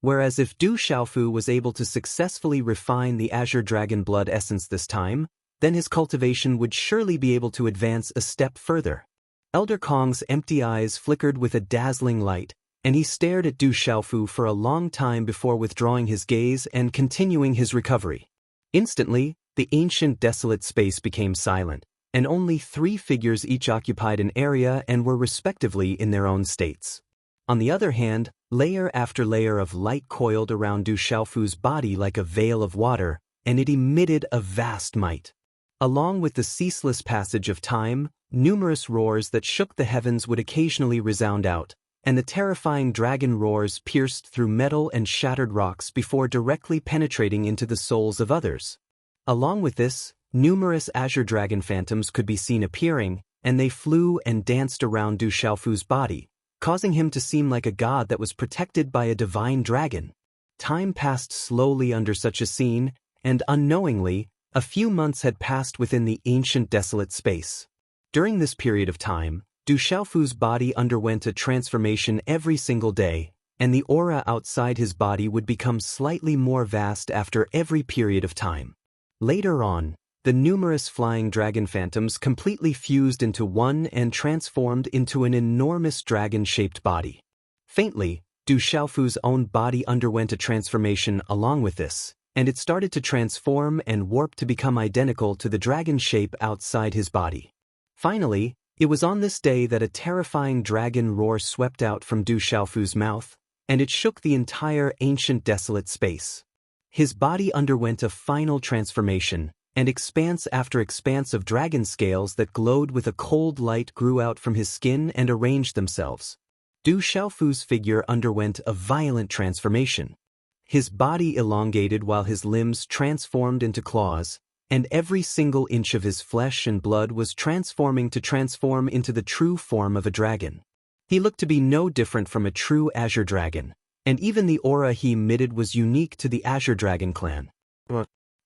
Whereas if Du Xiaofu was able to successfully refine the Azure Dragon Blood essence this time, then his cultivation would surely be able to advance a step further. Elder Kong's empty eyes flickered with a dazzling light, and he stared at Du Xiaofu for a long time before withdrawing his gaze and continuing his recovery. Instantly, the ancient desolate space became silent, and only 3 figures each occupied an area and were respectively in their own states. On the other hand, layer after layer of light coiled around Du Xiaofu's body like a veil of water, and it emitted a vast might. Along with the ceaseless passage of time, numerous roars that shook the heavens would occasionally resound out, and the terrifying dragon roars pierced through metal and shattered rocks before directly penetrating into the souls of others. Along with this, numerous Azure Dragon phantoms could be seen appearing, and they flew and danced around Du Xiaofu's body, causing him to seem like a god that was protected by a divine dragon. Time passed slowly under such a scene, and unknowingly, a few months had passed within the ancient desolate space. During this period of time, Du Xiaofu's body underwent a transformation every single day, and the aura outside his body would become slightly more vast after every period of time. Later on, the numerous flying dragon phantoms completely fused into one and transformed into an enormous dragon-shaped body. Faintly, Du Xiaofu's own body underwent a transformation along with this, and it started to transform and warp to become identical to the dragon shape outside his body. Finally, it was on this day that a terrifying dragon roar swept out from Du Xiaofu's mouth, and it shook the entire ancient desolate space. His body underwent a final transformation, and expanse after expanse of dragon scales that glowed with a cold light grew out from his skin and arranged themselves. Du Xiaofu's figure underwent a violent transformation. His body elongated while his limbs transformed into claws, and every single inch of his flesh and blood was transforming to transform into the true form of a dragon. He looked to be no different from a true Azure Dragon, and even the aura he emitted was unique to the Azure Dragon clan.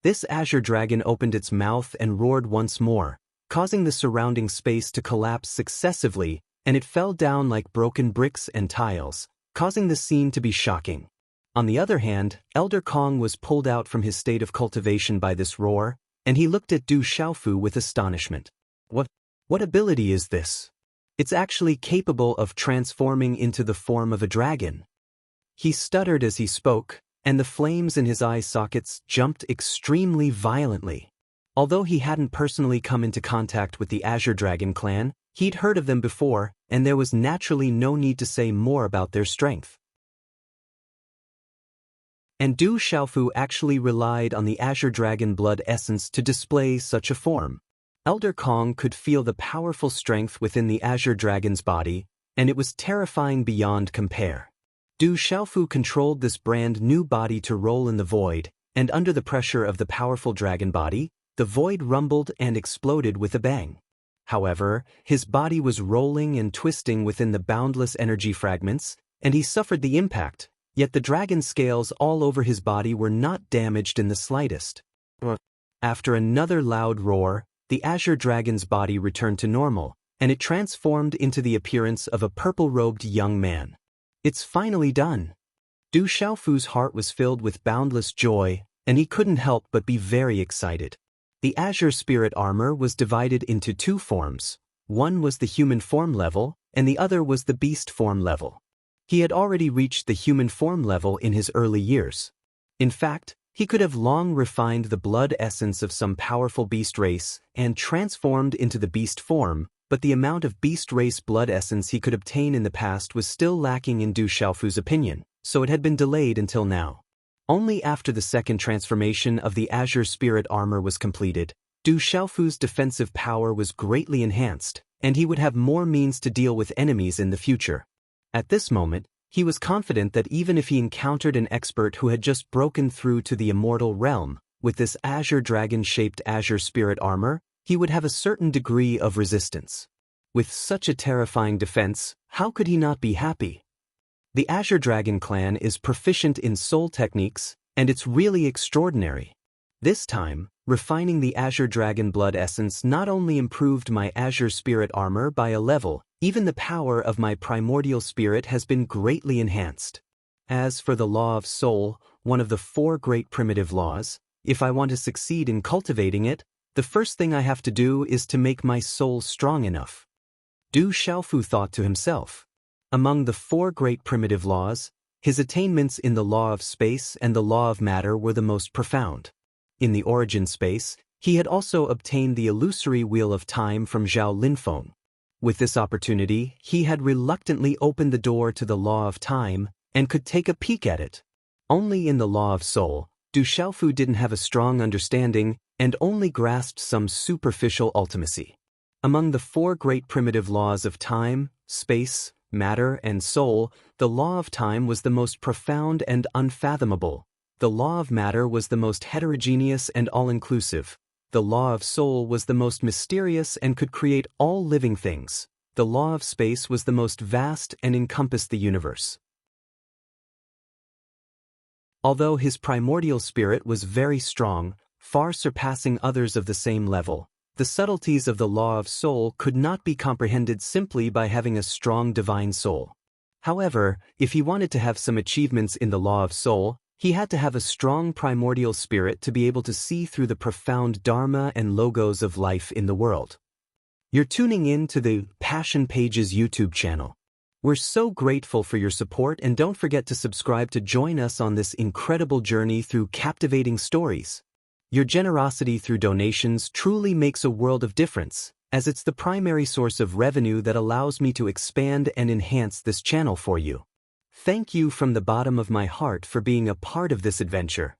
This Azure Dragon opened its mouth and roared once more, causing the surrounding space to collapse successively, and it fell down like broken bricks and tiles, causing the scene to be shocking. On the other hand, Elder Kong was pulled out from his state of cultivation by this roar, and he looked at Du Xiaofu with astonishment. What ability is this? It's actually capable of transforming into the form of a dragon. He stuttered as he spoke, and the flames in his eye sockets jumped extremely violently. Although he hadn't personally come into contact with the Azure Dragon clan, he'd heard of them before, and there was naturally no need to say more about their strength. And Du Xiaofu actually relied on the Azure Dragon blood essence to display such a form. Elder Kong could feel the powerful strength within the Azure Dragon's body, and it was terrifying beyond compare. Du Xiaofu controlled this brand new body to roll in the void, and under the pressure of the powerful dragon body, the void rumbled and exploded with a bang. However, his body was rolling and twisting within the boundless energy fragments, and he suffered the impact, yet the dragon scales all over his body were not damaged in the slightest. After another loud roar, the Azure Dragon's body returned to normal, and it transformed into the appearance of a purple-robed young man. It's finally done. Du Xiaofu's heart was filled with boundless joy, and he couldn't help but be very excited. The Azure Spirit armor was divided into 2 forms. One was the human form level, and the other was the beast form level. He had already reached the human form level in his early years. In fact, he could have long refined the blood essence of some powerful beast race and transformed into the beast form, but the amount of beast race blood essence he could obtain in the past was still lacking in Du Xiaofu's opinion, so it had been delayed until now. Only after the second transformation of the Azure Spirit armor was completed, Du Xiaofu's defensive power was greatly enhanced, and he would have more means to deal with enemies in the future. At this moment, he was confident that even if he encountered an expert who had just broken through to the immortal realm, with this Azure Dragon-shaped Azure Spirit armor, he would have a certain degree of resistance. With such a terrifying defense, how could he not be happy? The Azure Dragon clan is proficient in soul techniques, and it's really extraordinary. This time, refining the Azure Dragon blood essence not only improved my Azure Spirit armor by a level, even the power of my primordial spirit has been greatly enhanced. As for the Law of Soul, one of the 4 great primitive laws, if I want to succeed in cultivating it, the first thing I have to do is to make my soul strong enough. Du Xiaofu thought to himself. Among the 4 great primitive laws, his attainments in the law of space and the law of matter were the most profound. In the origin space, he had also obtained the illusory wheel of time from Zhao Linfeng. With this opportunity, he had reluctantly opened the door to the law of time and could take a peek at it. Only in the law of soul, Du Xiaofu didn't have a strong understanding and only grasped some superficial ultimacy. Among the 4 great primitive laws of time, space, matter, and soul, the law of time was the most profound and unfathomable. The law of matter was the most heterogeneous and all-inclusive. The law of soul was the most mysterious and could create all living things. The law of space was the most vast and encompassed the universe. Although his primordial spirit was very strong, far surpassing others of the same level, the subtleties of the law of soul could not be comprehended simply by having a strong divine soul. However, if he wanted to have some achievements in the law of soul, he had to have a strong primordial spirit to be able to see through the profound dharma and logos of life in the world. You're tuning in to the Passion Pages YouTube channel. We're so grateful for your support, and don't forget to subscribe to join us on this incredible journey through captivating stories. Your generosity through donations truly makes a world of difference, as it's the primary source of revenue that allows me to expand and enhance this channel for you. Thank you from the bottom of my heart for being a part of this adventure.